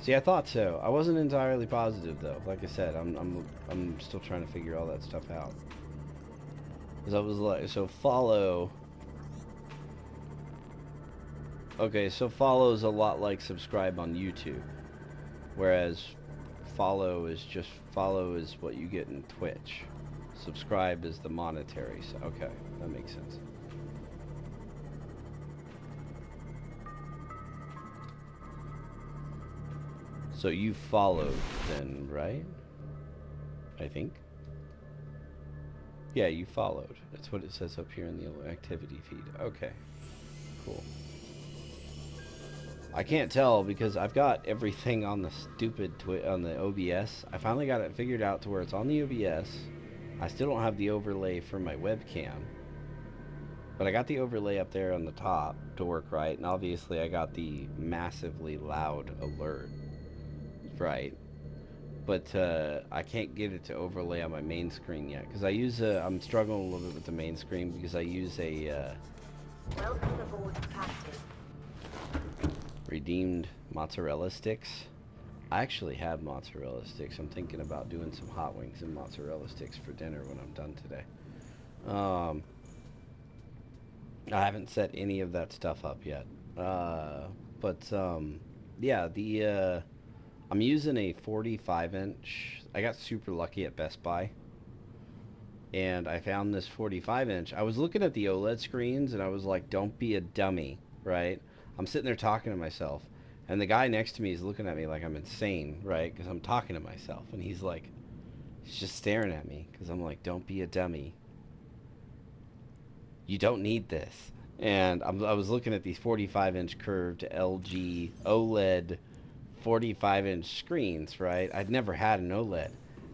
See, I thought so. I wasn't entirely positive though. Like I said, I'm still trying to figure all that stuff out. Cause I was like, so follow. Okay, so follow is a lot like subscribe on YouTube, whereas follow is what you get in Twitch. Subscribe is the monetary. So okay, that makes sense. So you followed then, right? I think. Yeah, you followed. That's what it says up here in the activity feed. Okay, cool. I can't tell because I've got everything on the stupid on the OBS. I finally got it figured out to where it's on the OBS. I still don't have the overlay for my webcam, but I got the overlay up there on the top to work right, and obviously I got the massively loud alert right. but I can't get it to overlay on my main screen yet because I use I'm struggling a little bit with the main screen because I use a Welcome aboard, Captain. redeemed mozzarella sticks. I actually have mozzarella sticks. I'm thinking about doing some hot wings and mozzarella sticks for dinner when I'm done today. I haven't set any of that stuff up yet. Yeah, I'm using a 45-inch. I got super lucky at Best Buy. And I found this 45-inch. I was looking at the OLED screens and I was like, don't be a dummy, right? I'm sitting there talking to myself. And the guy next to me is looking at me like I'm insane, right? Because I'm talking to myself. And he's just staring at me. Because I'm like, don't be a dummy. You don't need this. And I was looking at these 45-inch curved LG OLED 45-inch screens, right? I'd never had an OLED.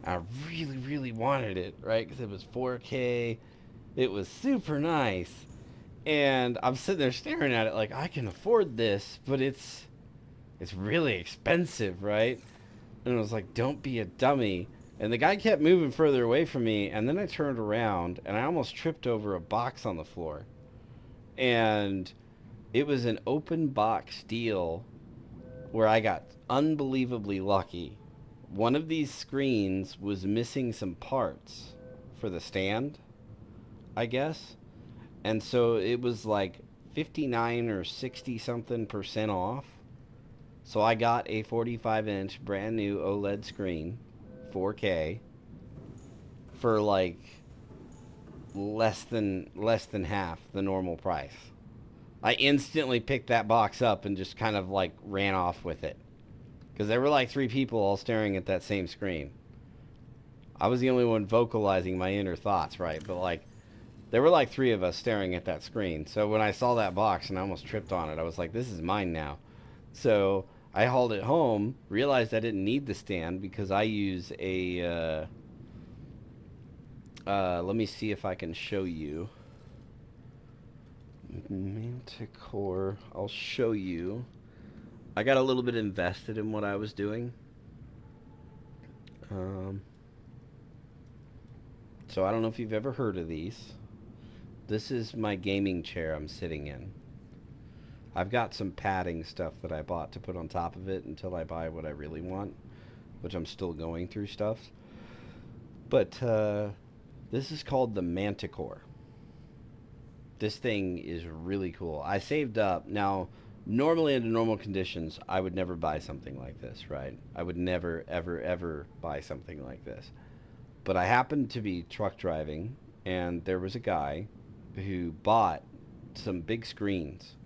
I really, really wanted it, right? Because it was 4K. It was super nice. And I'm sitting there staring at it like, I can afford this, but it's really expensive, right? And I was like, don't be a dummy. And the guy kept moving further away from me, and then I turned around, and I almost tripped over a box on the floor. And it was an open box deal where I got unbelievably lucky. One of these screens was missing some parts for the stand, I guess. And so it was like 59 or 60 something % off. So I got a 45-inch brand new OLED screen, 4K, for like less than half the normal price. I instantly picked that box up and just kind of like ran off with it. Because there were like 3 people all staring at that same screen. I was the only one vocalizing my inner thoughts, right? But like, there were like 3 of us staring at that screen. So when I saw that box and I almost tripped on it, I was like, this is mine now. So I hauled it home, realized I didn't need the stand because I use a, let me see if I can show you. Manticore, I'll show you. I got a little bit invested in what I was doing. So I don't know if you've ever heard of these. This is my gaming chair I'm sitting in. I've got some padding stuff that I bought to put on top of it until I buy what I really want, which I'm still going through stuff. But this is called the Manticore. This thing is really cool. I saved up. Now, normally under normal conditions, I would never buy something like this, right? I would never, ever, ever buy something like this. But I happened to be truck driving, and there was a guy who bought some big screens.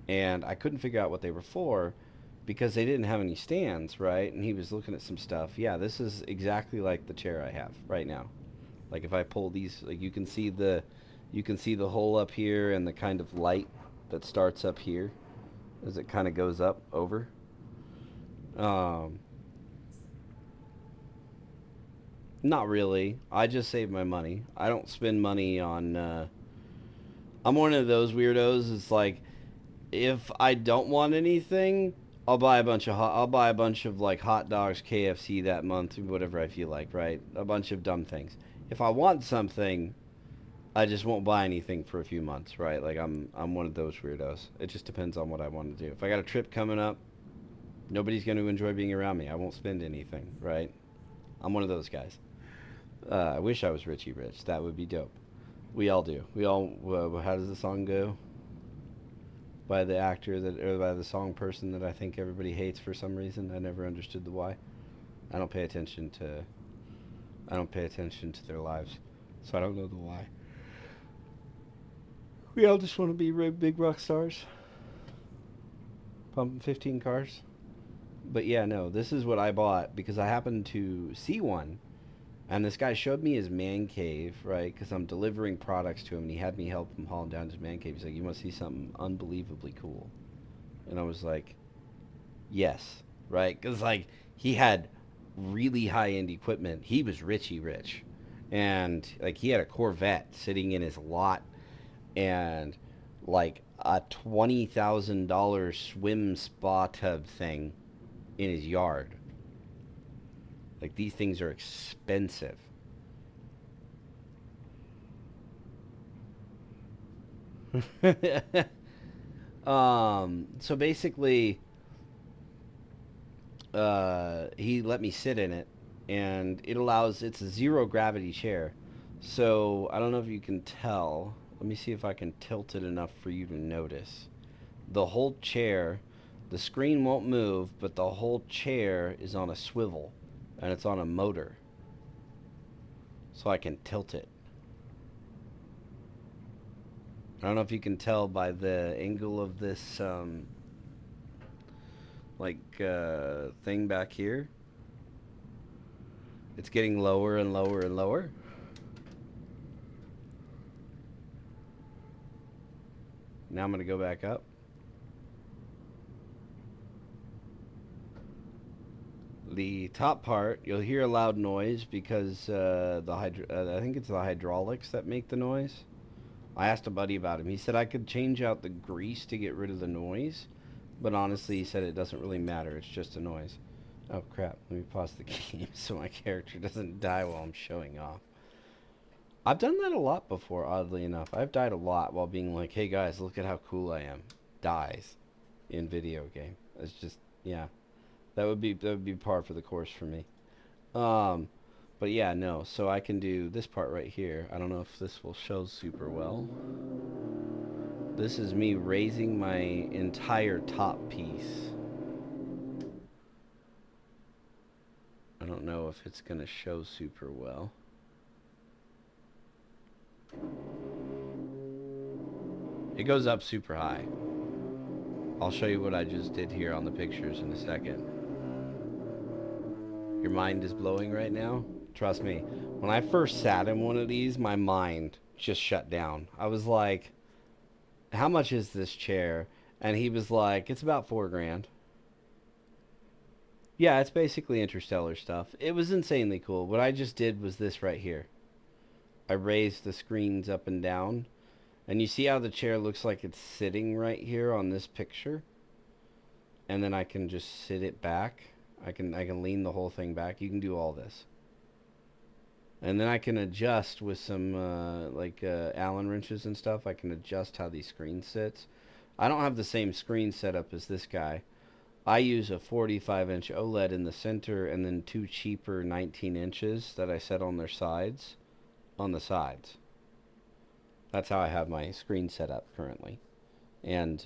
And I couldn't figure out what they were for because they didn't have any stands, right? And he was looking at some stuff. Yeah, this is exactly like the chair I have right now. Like if I pull these, like you can see the hole up here and the kind of light that starts up here as it kind of goes up over. Not really. I just save my money. I don't spend money on, I'm one of those weirdos. It's like, if I don't want anything, I'll buy a bunch of like hot dogs, KFC that month, whatever I feel like, right? A bunch of dumb things. If I want something, I just won't buy anything for a few months, right? Like I'm one of those weirdos. It just depends on what I want to do. If I got a trip coming up, nobody's going to enjoy being around me. I won't spend anything, right? I'm one of those guys. I wish I was Richie Rich. That would be dope. We all do. We all. How does the song go? By the actor that, or by the song person that I think everybody hates for some reason. I never understood the why. I don't pay attention to their lives, so I don't know the why. We all just want to be big rock stars, pumping 15 cars. But yeah, no, this is what I bought because I happened to see one. And this guy showed me his man cave, right? Because I'm delivering products to him, and he had me help him haul down his man cave. He's like, you must see something unbelievably cool. And I was like, yes, right? Because, like, he had really high-end equipment. He was Richie Rich. And, like, he had a Corvette sitting in his lot and, like, a $20,000 swim spa tub thing in his yard. Like, these things are expensive. So basically, he let me sit in it, and it's a zero gravity chair. So I don't know if you can tell. Let me see if I can tilt it enough for you to notice. The whole chair, the screen won't move, but the whole chair is on a swivel, and it's on a motor. So I can tilt it. I don't know if you can tell by the angle of this, thing back here. It's getting lower and lower and lower. Now I'm going to go back up. The top part, you'll hear a loud noise because I think it's the hydraulics that make the noise. I asked a buddy about him. He said I could change out the grease to get rid of the noise, but honestly, he said it doesn't really matter. It's just a noise. Oh crap, let me pause the game so my character doesn't die while I'm showing off. I've done that a lot before, oddly enough. I've died a lot while being like, hey guys, look at how cool I am. Dies in video game. It's just, yeah. That would be par for the course for me. But yeah, no. So I can do this part right here. I don't know if this will show super well. This is me raising my entire top piece. I don't know if it's going to show super well. It goes up super high. I'll show you what I just did here on the pictures in a second. Your mind is blowing right now? Trust me. When I first sat in one of these, my mind just shut down. I was like, how much is this chair? And he was like, it's about $4,000. Yeah, it's basically Interstellar stuff. It was insanely cool. What I just did was this right here. I raised the screens up and down. And you see how the chair looks like it's sitting right here on this picture? And then I can just sit it back. I can lean the whole thing back. You can do all this. And then I can adjust with some Allen wrenches and stuff. I can adjust how these screens sits. I don't have the same screen setup as this guy. I use a 45-inch OLED in the center and then two cheaper 19 inches that I set on their sides. On the sides. That's how I have my screen set up currently. And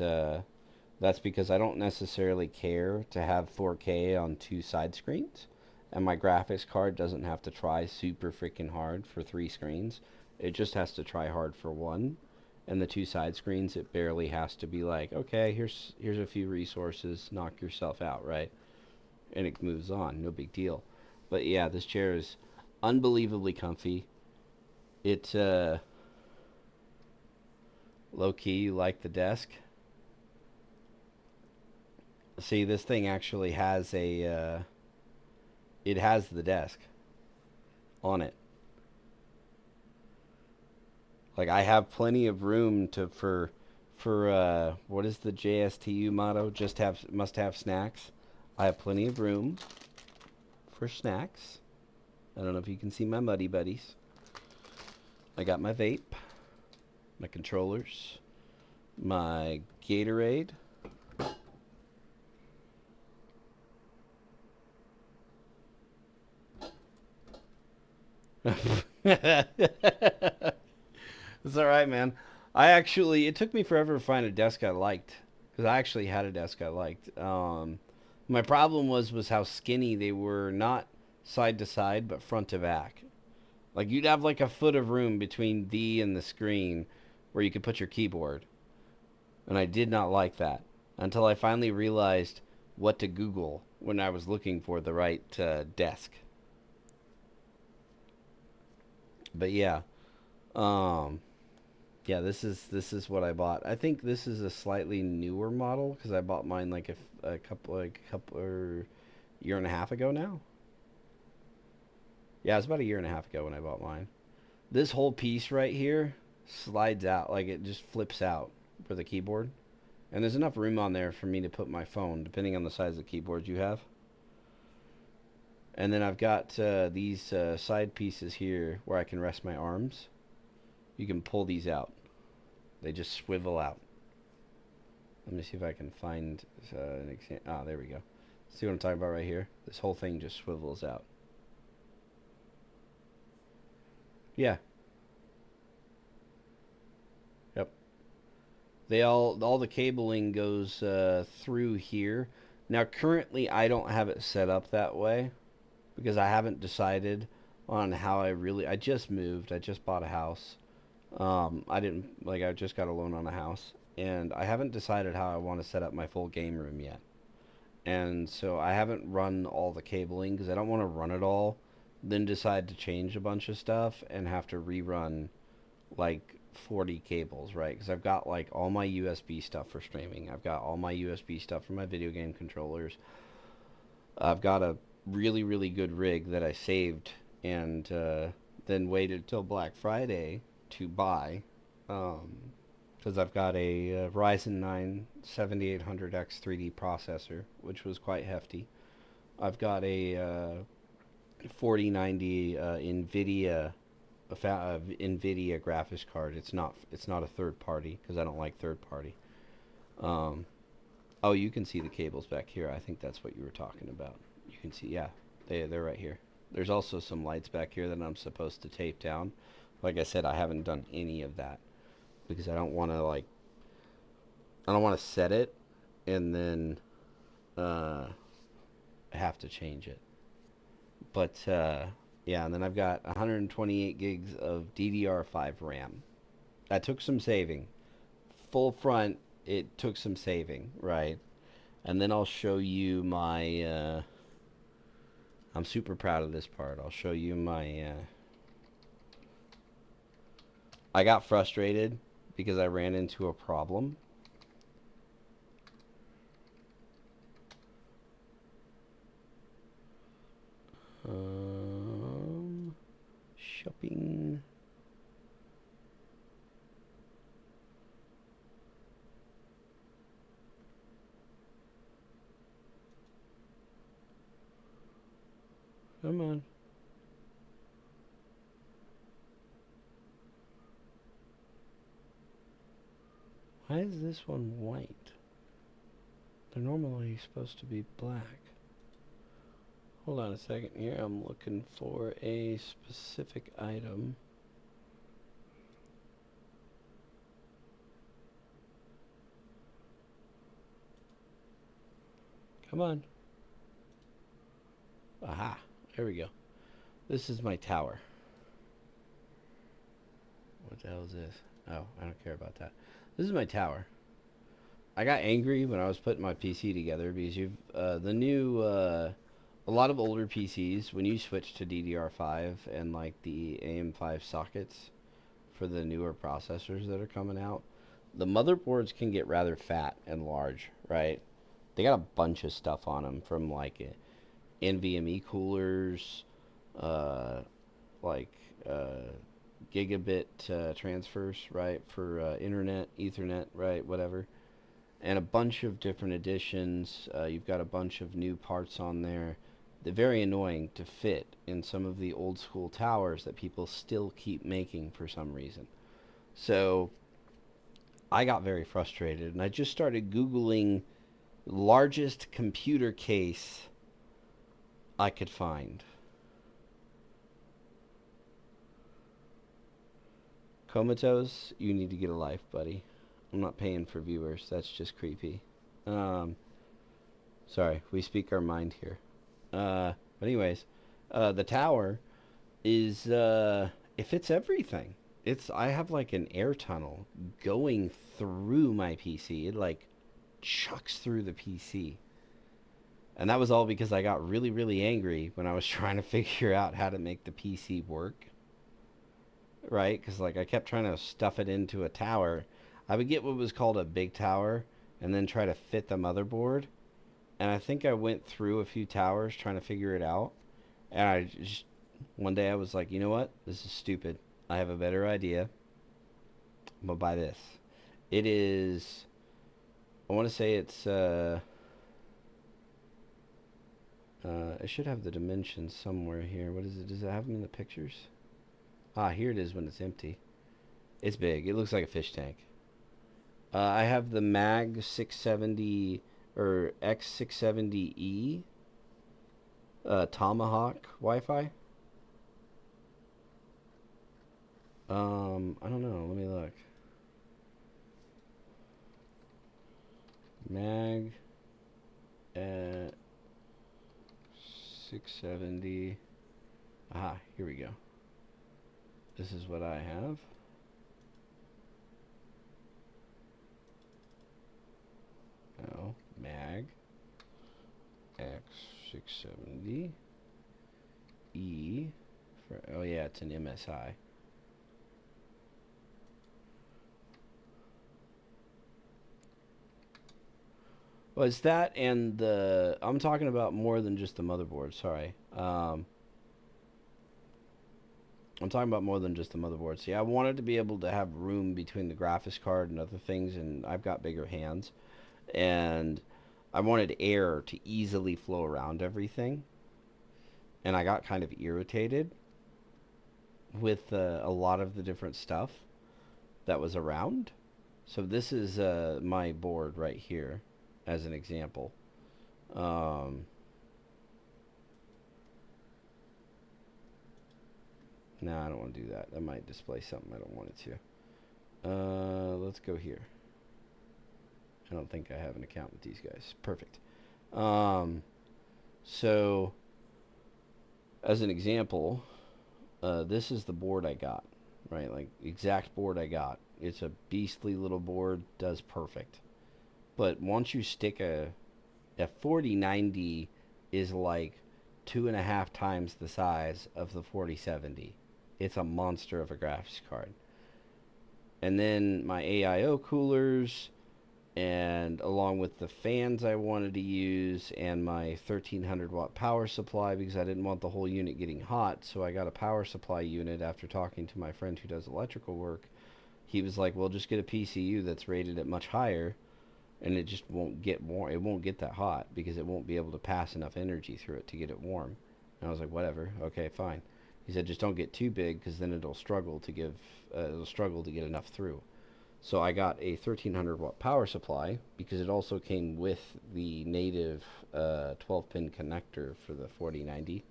that's because I don't necessarily care to have 4K on two side screens. And my graphics card doesn't have to try super freaking hard for 3 screens. It just has to try hard for 1. And the 2 side screens, it barely has to be like, okay, here's a few resources, knock yourself out, right? And it moves on, no big deal. But yeah, this chair is unbelievably comfy. It, low-key, you like the desk? See, this thing actually has a, it has the desk on it. Like, I have plenty of room for what is the JSTU motto? Must have snacks. I have plenty of room for snacks. I don't know if you can see my muddy buddies. I got my vape, my controllers, my Gatorade. It's alright, man. It took me forever to find a desk I liked. Because I actually had a desk I liked. My problem was how skinny they were, not side to side, but front to back. Like, you'd have like a foot of room between thee and the screen where you could put your keyboard. And I did not like that. Until I finally realized what to Google when I was looking for the right desk. But yeah. Yeah, this is what I bought. I think this is a slightly newer model because I bought mine like a couple or year and a half ago now. Yeah, it was about a year and a half ago when I bought mine. This whole piece right here slides out, like it just flips out for the keyboard. And there's enough room on there for me to put my phone, depending on the size of the keyboard you have. And then I've got these side pieces here where I can rest my arms. You can pull these out. They just swivel out. Let me see if I can find an example. Ah, there we go. See what I'm talking about right here? This whole thing just swivels out. Yeah. Yep. All the cabling goes through here. Now currently I don't have it set up that way because I haven't decided on how I just moved. I just bought a house. I just got a loan on a house, and I haven't decided how I want to set up my full game room yet. And so I haven't run all the cabling because I don't want to run it all, then decide to change a bunch of stuff and have to rerun like 40 cables, right? Because I've got like all my USB stuff for streaming. I've got all my USB stuff for my video game controllers. I've got a really, really good rig that I saved and then waited till Black Friday to buy, because I've got a Ryzen 9 7800X 3D processor, which was quite hefty. I've got a 4090 NVIDIA NVIDIA graphics card. It's not a third party because I don't like third party. Oh, you can see the cables back here. I think that's what you were talking about. You can see, yeah, they're right here. There's also some lights back here that I'm supposed to tape down. Like I said, I haven't done any of that because I don't want to set it and then have to change it. But yeah, and then I've got 128 gigs of DDR5 RAM. That took some saving. Full front, it took some saving, right? And then I'll show you my I'm super proud of this part. I'll show you my I got frustrated because I ran into a problem. Shopping. Come on. Why is this one white? They're normally supposed to be black. Hold on a second here. I'm looking for a specific item. Come on. Aha. There we go. This is my tower. What the hell is this? Oh, I don't care about that. This is my tower. I got angry when I was putting my PC together because the new a lot of older PCs, when you switch to DDR5 and like the AM5 sockets for the newer processors that are coming out, the motherboards can get rather fat and large, right? They got a bunch of stuff on them, from like NVMe coolers, gigabit transfers, right, for internet, Ethernet, right, whatever, and a bunch of different additions. You've got a bunch of new parts on there. They're very annoying to fit in some of the old school towers that people still keep making for some reason. So I got very frustrated, and I just started Googling largest computer case I could find. Comatose, you need to get a life, buddy. I'm not paying for viewers. That's just creepy. Sorry, we speak our mind here. But anyways, the tower is it fits everything. I have like an air tunnel going through my PC. It like chucks through the PC. And that was all because I got really, really angry when I was trying to figure out how to make the PC work. Right? Because like I kept trying to stuff it into a tower. I would get what was called a big tower and then try to fit the motherboard. And I think I went through a few towers trying to figure it out. And I just, one day I was like, you know what? This is stupid. I have a better idea. I'm going to buy this. It is, I want to say it's I should have the dimensions somewhere here. What is it? Does it have them in the pictures? Ah, here it is when it's empty. It's big. It looks like a fish tank. I have the MAG 670 or X670E Tomahawk Wi-Fi. I don't know. Let me look. MAG at 670. Aha, here we go. This is what I have. Oh, MAG X670 E for, oh yeah, it's an MSI. Well, it's that and the, I'm talking about more than just the motherboard, sorry. I'm talking about more than just the motherboard. See, I wanted to be able to have room between the graphics card and other things, and I've got bigger hands. And I wanted air to easily flow around everything. And I got kind of irritated with a lot of the different stuff that was around. So this is my board right here as an example. No, I don't want to do that. That might display something I don't want it to. Let's go here. I don't think I have an account with these guys. Perfect. So, as an example, this is the board I got, right? Like, exact board I got. It's a beastly little board, does perfect. But once you stick a 4090 is like 2.5 times the size of the 4070. It's a monster of a graphics card. And then my AIO coolers, and along with the fans I wanted to use, and my 1300 watt power supply, because I didn't want the whole unit getting hot, so I got a power supply unit after talking to my friend who does electrical work. He was like, well, just get a PCU that's rated at much higher, and it just won't get warm. It won't get that hot because it won't be able to pass enough energy through it to get it warm. And I was like, whatever, okay, fine. He said, just don't get too big because then it'll struggle to get enough through. So I got a 1300 watt power supply because it also came with the native 12-pin connector for the 4090.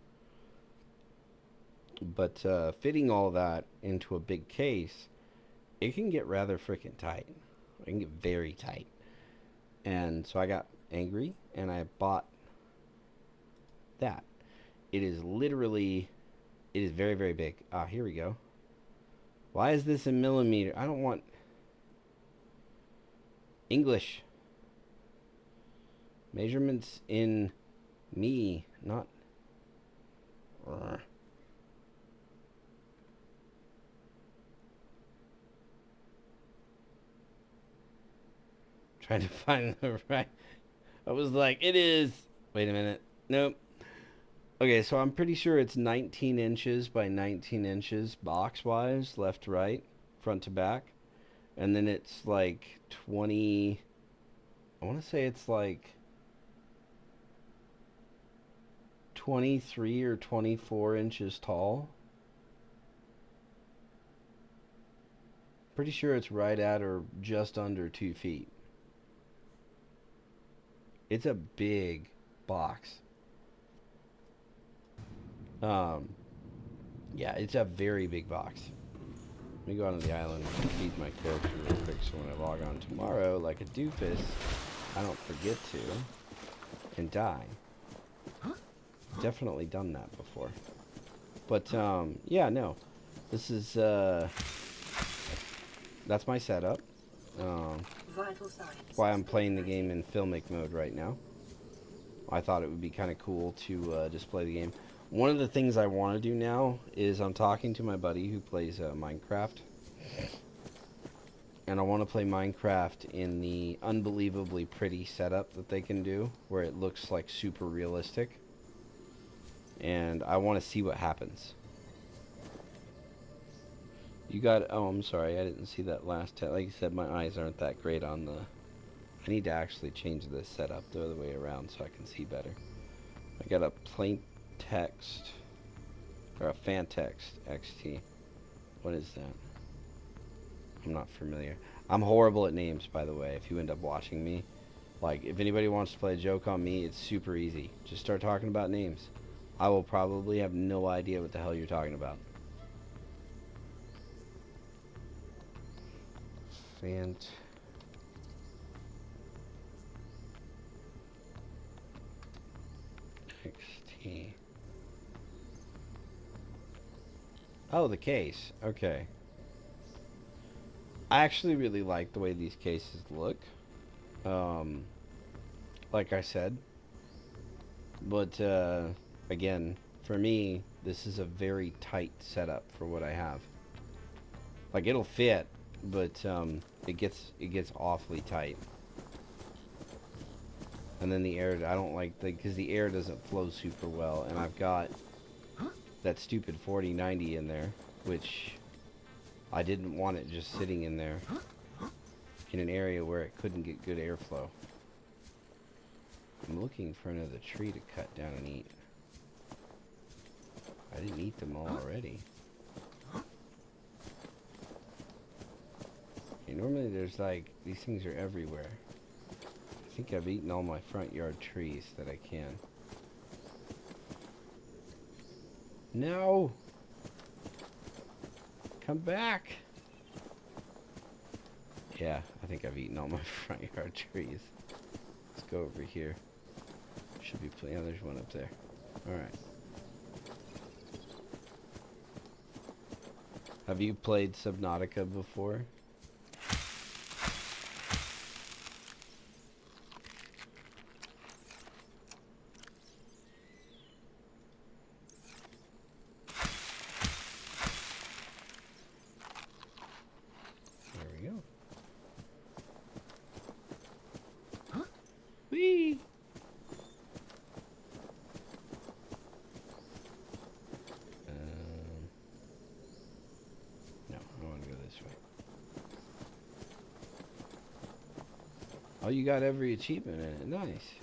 But fitting all that into a big case, it can get rather freaking tight. It can get very tight. And so I got angry and I bought that. It is literally, it is very, very big. Ah, here we go. Why is this in millimeter? I don't want English. Measurements in me, not. Trying to find the right. I was like, it is. Wait a minute. Nope. Okay, so I'm pretty sure it's 19 inches by 19 inches box-wise, left to right, front to back. And then it's like 20, I want to say it's like 23 or 24 inches tall. Pretty sure it's right at or just under 2 feet. It's a big box. Yeah, it's a very big box. Let me go out on the island and feed my character real quick so when I log on tomorrow, like a doofus, I don't forget to and die. Definitely done that before. But, yeah, no. This is, that's my setup. Why I'm playing the game in filmic mode right now. I thought it would be kind of cool to display the game. One of the things I want to do now is I'm talking to my buddy who plays Minecraft. And I want to play Minecraft in the unbelievably pretty setup that they can do, where it looks like super realistic. And I want to see what happens. You got, oh, I'm sorry, I didn't see that last like you said, my eyes aren't that great on the, I need to actually change this setup the other way around so I can see better. I got a plain text, or a fan text XT. What is that? I'm not familiar. I'm horrible at names, by the way, if you end up watching me. Like, if anybody wants to play a joke on me, it's super easy. Just start talking about names. I will probably have no idea what the hell you're talking about. Fant. XT. Oh, the case. Okay. I actually really like the way these cases look. Like I said. But, again, for me, this is a very tight setup for what I have. Like, it'll fit, but, it gets awfully tight. And then the air, I don't like, because the air doesn't flow super well. And I've got that stupid 4090 in there, which I didn't want it just sitting in there in an area where it couldn't get good airflow. I'm looking for another tree to cut down and eat. I didn't eat them all already. Okay, normally there's like, these things are everywhere. I think I've eaten all my front yard trees that I can. No! Come back! Yeah, I think I've eaten all my front yard trees. Let's go over here. Should be plenty. Oh, there's one up there. Alright. Have you played Subnautica before? There we go. Whee! No, I want to go this way. Oh, you got every achievement in it. Nice.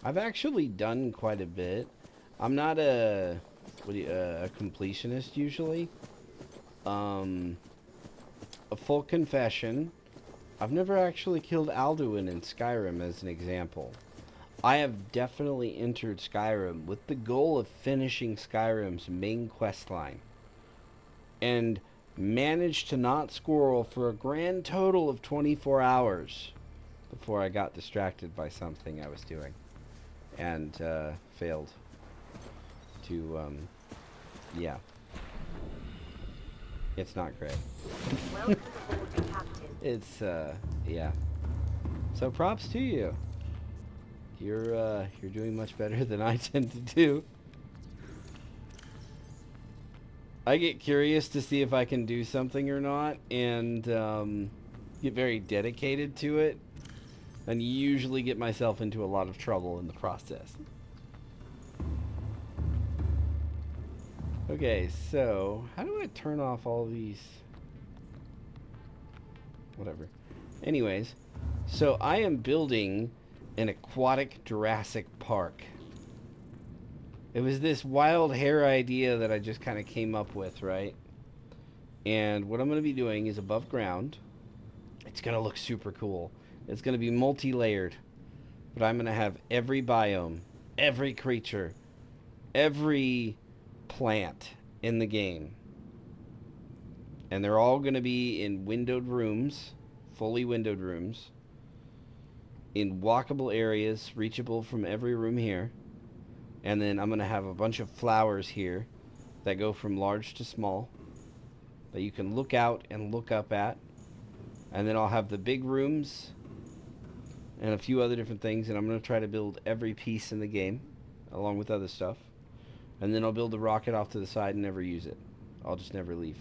I've actually done quite a bit. I'm not a completionist usually. A full confession. I've never actually killed Alduin in Skyrim as an example. I have definitely entered Skyrim with the goal of finishing Skyrim's main quest line. And managed to not squirrel for a grand total of 24 hours before I got distracted by something I was doing. And failed to, yeah. It's not great. Welcome aboard, Captain. It's, yeah. So props to you. You're doing much better than I tend to do. I get curious to see if I can do something or not, and get very dedicated to it, and usually get myself into a lot of trouble in the process. Okay, so how do I turn off all these? Whatever. Anyways, so I am building an aquatic Jurassic Park. It was this wild hair idea that I just kind of came up with, right? And what I'm going to be doing is above ground. It's going to look super cool. It's going to be multi-layered. But I'm going to have every biome, every creature, every plant in the game. And they're all going to be in windowed rooms, fully windowed rooms, in walkable areas, reachable from every room here. And then I'm going to have a bunch of flowers here that go from large to small that you can look out and look up at. And then I'll have the big rooms and a few other different things. And I'm going to try to build every piece in the game along with other stuff. And then I'll build a rocket off to the side and never use it. I'll just never leave.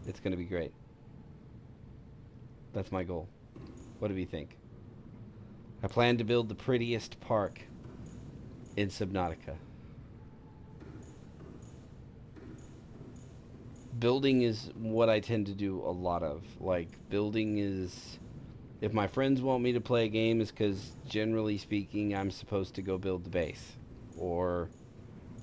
It's going to be great. That's my goal. What do you think? I plan to build the prettiest park in Subnautica. Building is what I tend to do a lot of. Like, building is If my friends want me to play a game, it's because, generally speaking, I'm supposed to go build the base. Or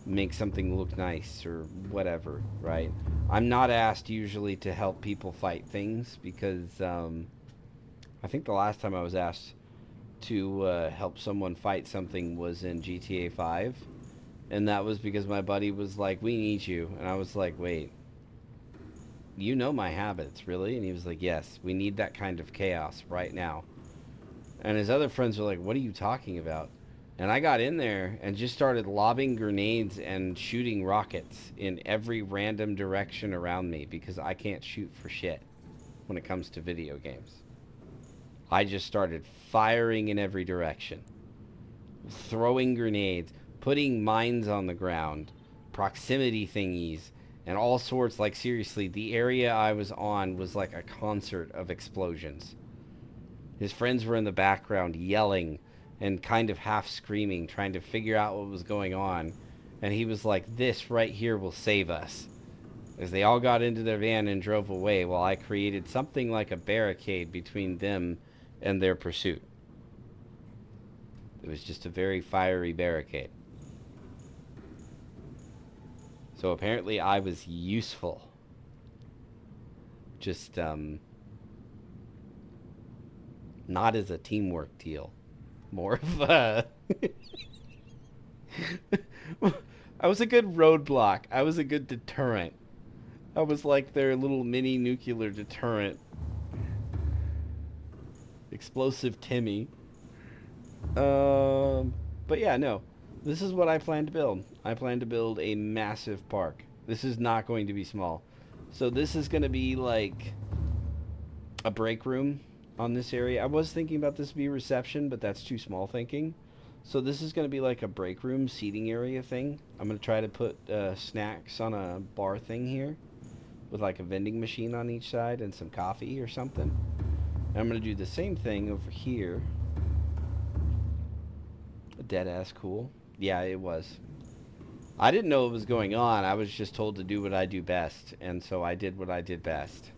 make something look nice, or whatever, right? I'm not asked usually to help people fight things, because I think the last time I was asked to help someone fight something was in GTA 5. And that was because my buddy was like, we need you. And I was like, wait, you know my habits, really? And he was like, yes, we need that kind of chaos right now. And his other friends were like, what are you talking about? And I got in there and just started lobbing grenades and shooting rockets in every random direction around me, because I can't shoot for shit when it comes to video games. I just started firing in every direction, throwing grenades, putting mines on the ground, proximity thingies, and all sorts. Like, seriously, the area I was on was like a concert of explosions. His friends were in the background yelling and kind of half screaming, trying to figure out what was going on. And he was like, this right here will save us. As they all got into their van and drove away, while I created something like a barricade between them and their pursuit. It was just a very fiery barricade. So apparently I was useful. Just, not as a teamwork deal. More of a... I was a good roadblock. I was a good deterrent. I was like their little mini nuclear deterrent. Explosive Timmy. But yeah, no. This is what I plan to build. I plan to build a massive park. This is not going to be small. So this is going to be like a break room on this area. I was thinking about this to be reception, but that's too small thinking. So this is going to be like a break room seating area thing. I'm going to try to put snacks on a bar thing here with like a vending machine on each side and some coffee or something. And I'm going to do the same thing over here. Dead ass cool. Yeah, it was. I didn't know what was going on. I was just told to do what I do best. And so I did what I did best.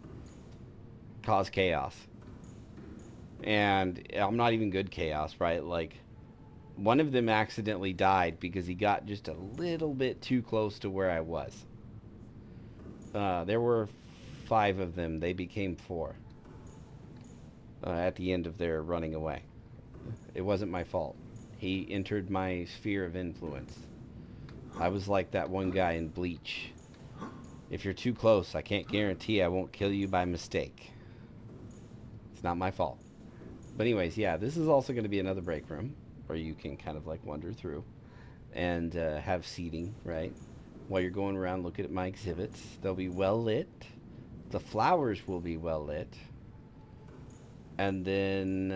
Cause chaos. And I'm not even good chaos, right? Like, one of them accidentally died because he got just a little bit too close to where I was. There were 5 of them. They became 4. At the end of their running away. It wasn't my fault. He entered my sphere of influence. I was like that one guy in Bleach. If you're too close, I can't guarantee I won't kill you by mistake. It's not my fault. But anyways, yeah, this is also going to be another break room where you can kind of like wander through and have seating, right? While you're going around looking at my exhibits. They'll be well lit. The flowers will be well lit. And then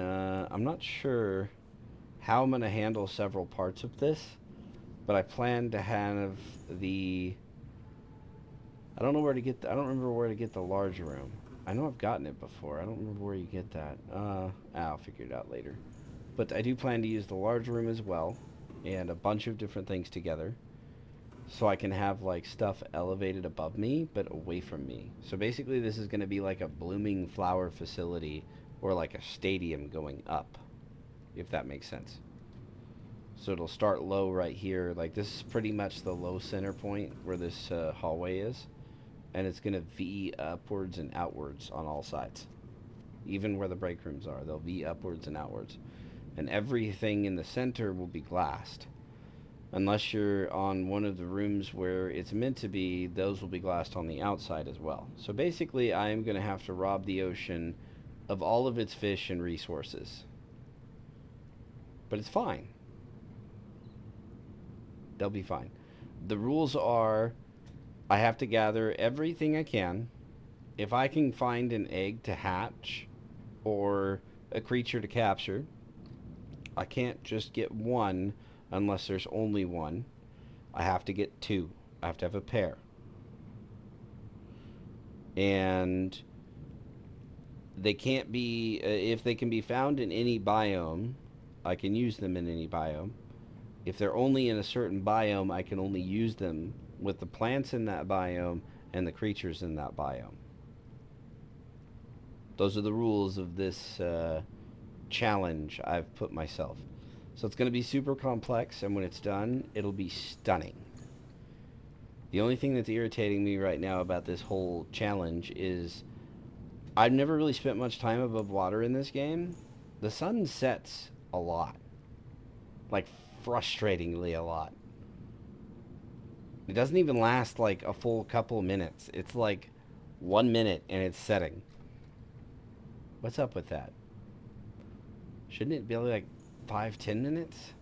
I'm not sure how I'm going to handle several parts of this, but I plan to have the... I don't know where to get... I don't remember where to get the large room. I know I've gotten it before. I don't remember where you get that. I'll figure it out later. But I do plan to use the large room as well, and a bunch of different things together, so I can have like stuff elevated above me, but away from me. So basically this is going to be like a blooming flower facility, or like a stadium going up, if that makes sense. So it'll start low right here. Like, this is pretty much the low center point where this hallway is. And it's going to V upwards and outwards on all sides. Even where the break rooms are, they'll V upwards and outwards. And everything in the center will be glassed. Unless you're on one of the rooms where it's meant to be, those will be glassed on the outside as well. So basically, I am going to have to rob the ocean of all of its fish and resources. But it's fine. They'll be fine. The rules are, I have to gather everything I can. If I can find an egg to hatch or a creature to capture, I can't just get one unless there's only one. I have to get 2. I have to have a pair. And they can't be, if they can be found in any biome, I can use them in any biome. If they're only in a certain biome, I can only use them with the plants in that biome and the creatures in that biome. Those are the rules of this challenge I've put myself. So it's going to be super complex, and when it's done, it'll be stunning. The only thing that's irritating me right now about this whole challenge is I've never really spent much time above water in this game. The sun sets a lot. Like, frustratingly a lot. It doesn't even last like a full couple minutes. It's like 1 minute and it's setting. What's up with that? Shouldn't it be like 5-10 minutes?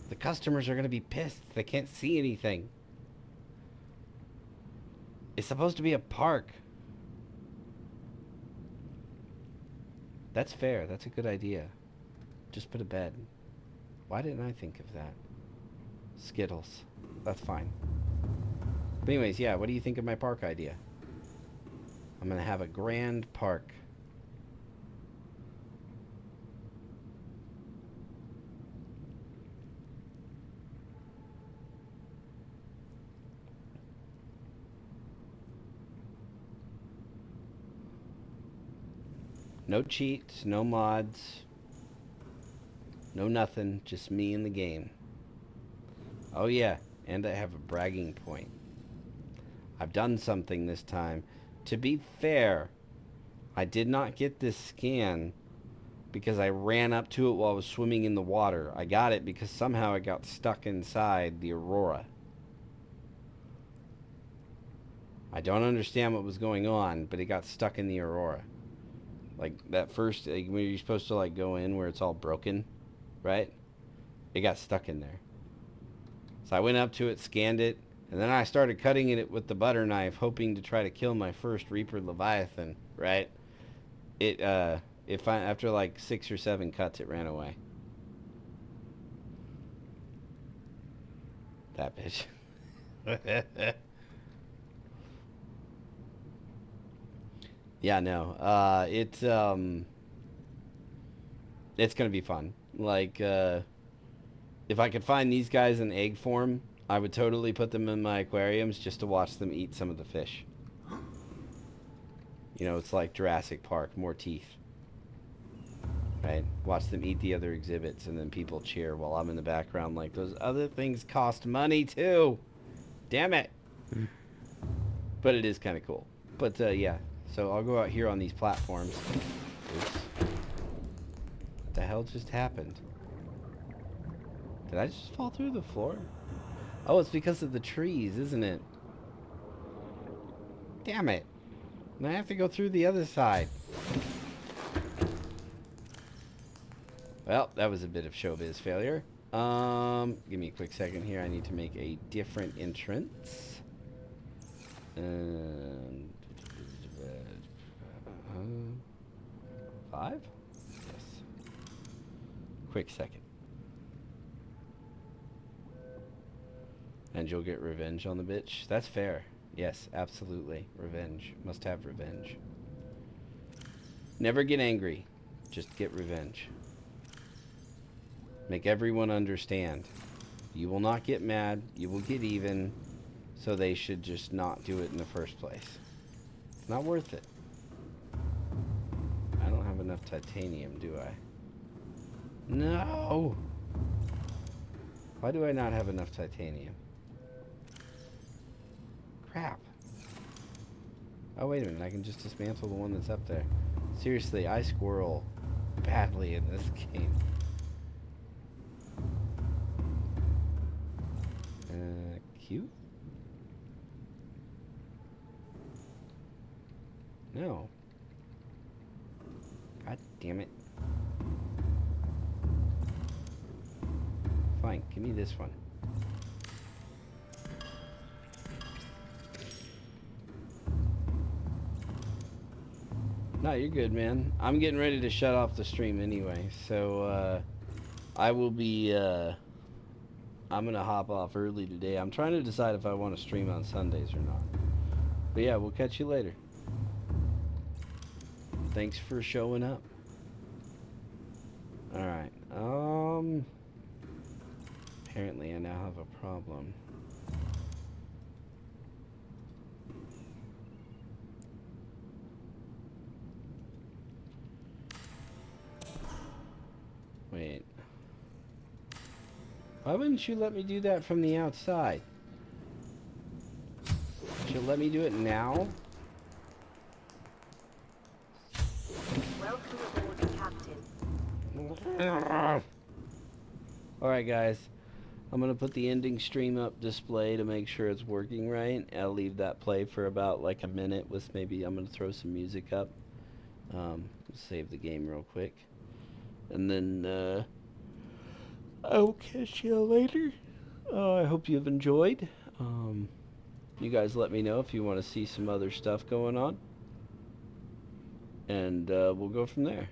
The customers are going to be pissed. They can't see anything. It's supposed to be a park. That's fair. That's a good idea. Just put a bed. Why didn't I think of that? Skittles. That's fine. But anyways, yeah, what do you think of my park idea? I'm going to have a grand park. No cheats, no mods, no nothing, just me in the game. Oh yeah, and I have a bragging point. I've done something this time. To be fair, I did not get this scan because I ran up to it while I was swimming in the water. I got it because somehow it got stuck inside the Aurora. I don't understand what was going on, but it got stuck in the Aurora. Like that first, like, when you're supposed to like go in where it's all broken, right? It got stuck in there. So I went up to it, scanned it, and then I started cutting it with the butter knife, hoping to try to kill my first Reaper Leviathan, right? After like 6 or 7 cuts, it ran away. That bitch. Yeah, no. It's gonna be fun. Like, if I could find these guys in egg form, I would totally put them in my aquariums just to watch them eat some of the fish. You know, it's like Jurassic Park, more teeth. Right? Watch them eat the other exhibits, and then people cheer while I'm in the background like, those other things cost money too. Damn it. But it is kind of cool. But, yeah. So I'll go out here on these platforms. Oops. What the hell just happened? Did I just fall through the floor? Oh, it's because of the trees, isn't it? Damn it. And I have to go through the other side. Well, that was a bit of showbiz failure. Give me a quick second here. I need to make a different entrance. And 5? Yes. Quick second. And you'll get revenge on the bitch. That's fair. Yes, absolutely. Revenge. Must have revenge. Never get angry. Just get revenge. Make everyone understand. You will not get mad. You will get even. So they should just not do it in the first place. It's not worth it. I don't have enough titanium, do I? No! Why do I not have enough titanium? Crap. Oh, wait a minute. I can just dismantle the one that's up there. Seriously, I squirrel badly in this game. Q? No. God damn it. Fine, give me this one. No, you're good, man. I'm getting ready to shut off the stream anyway, so I will be I'm gonna hop off early today. I'm trying to decide if I want to stream on Sundays or not. But yeah, we'll catch you later. Thanks for showing up. Alright, apparently I now have a problem. Why wouldn't you let me do that from the outside? Should you let me do it now? Welcome aboard, Captain. Alright guys, I'm going to put the ending stream up display to make sure it's working right. I'll leave that play for about like a minute with maybe I'm going to throw some music up. Save the game real quick. And then I will catch you later. I hope you've enjoyed. You guys let me know if you want to see some other stuff going on. And we'll go from there.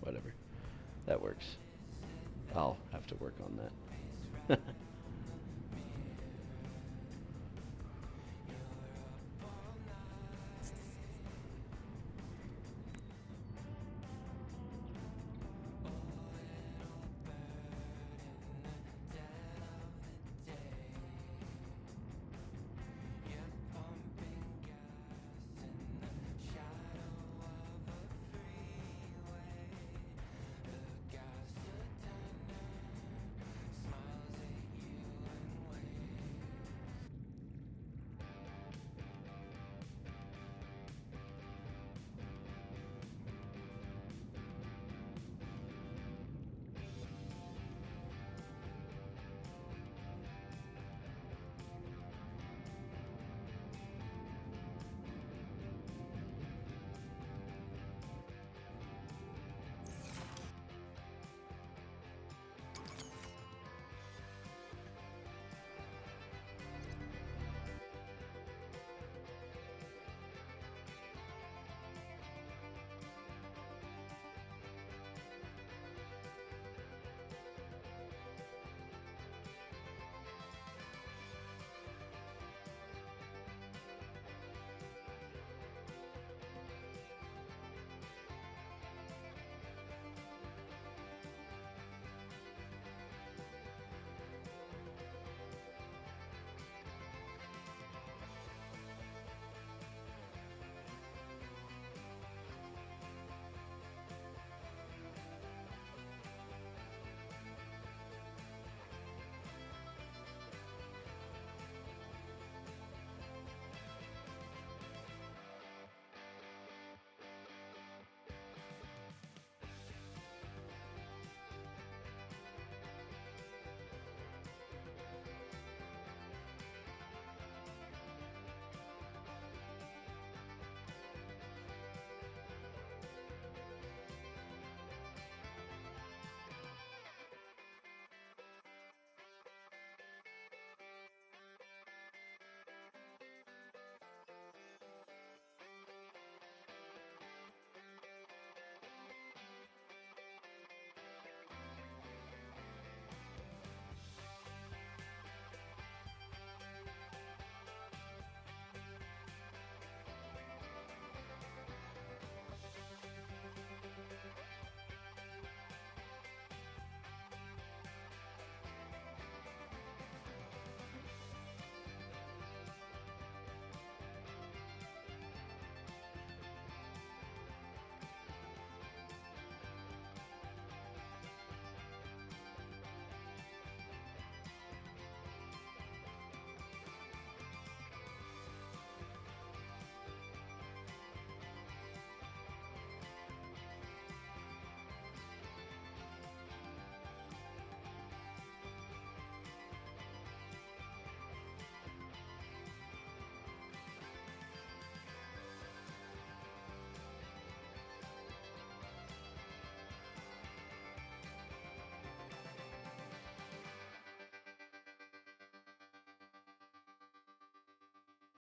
Whatever. That works. I'll have to work on that.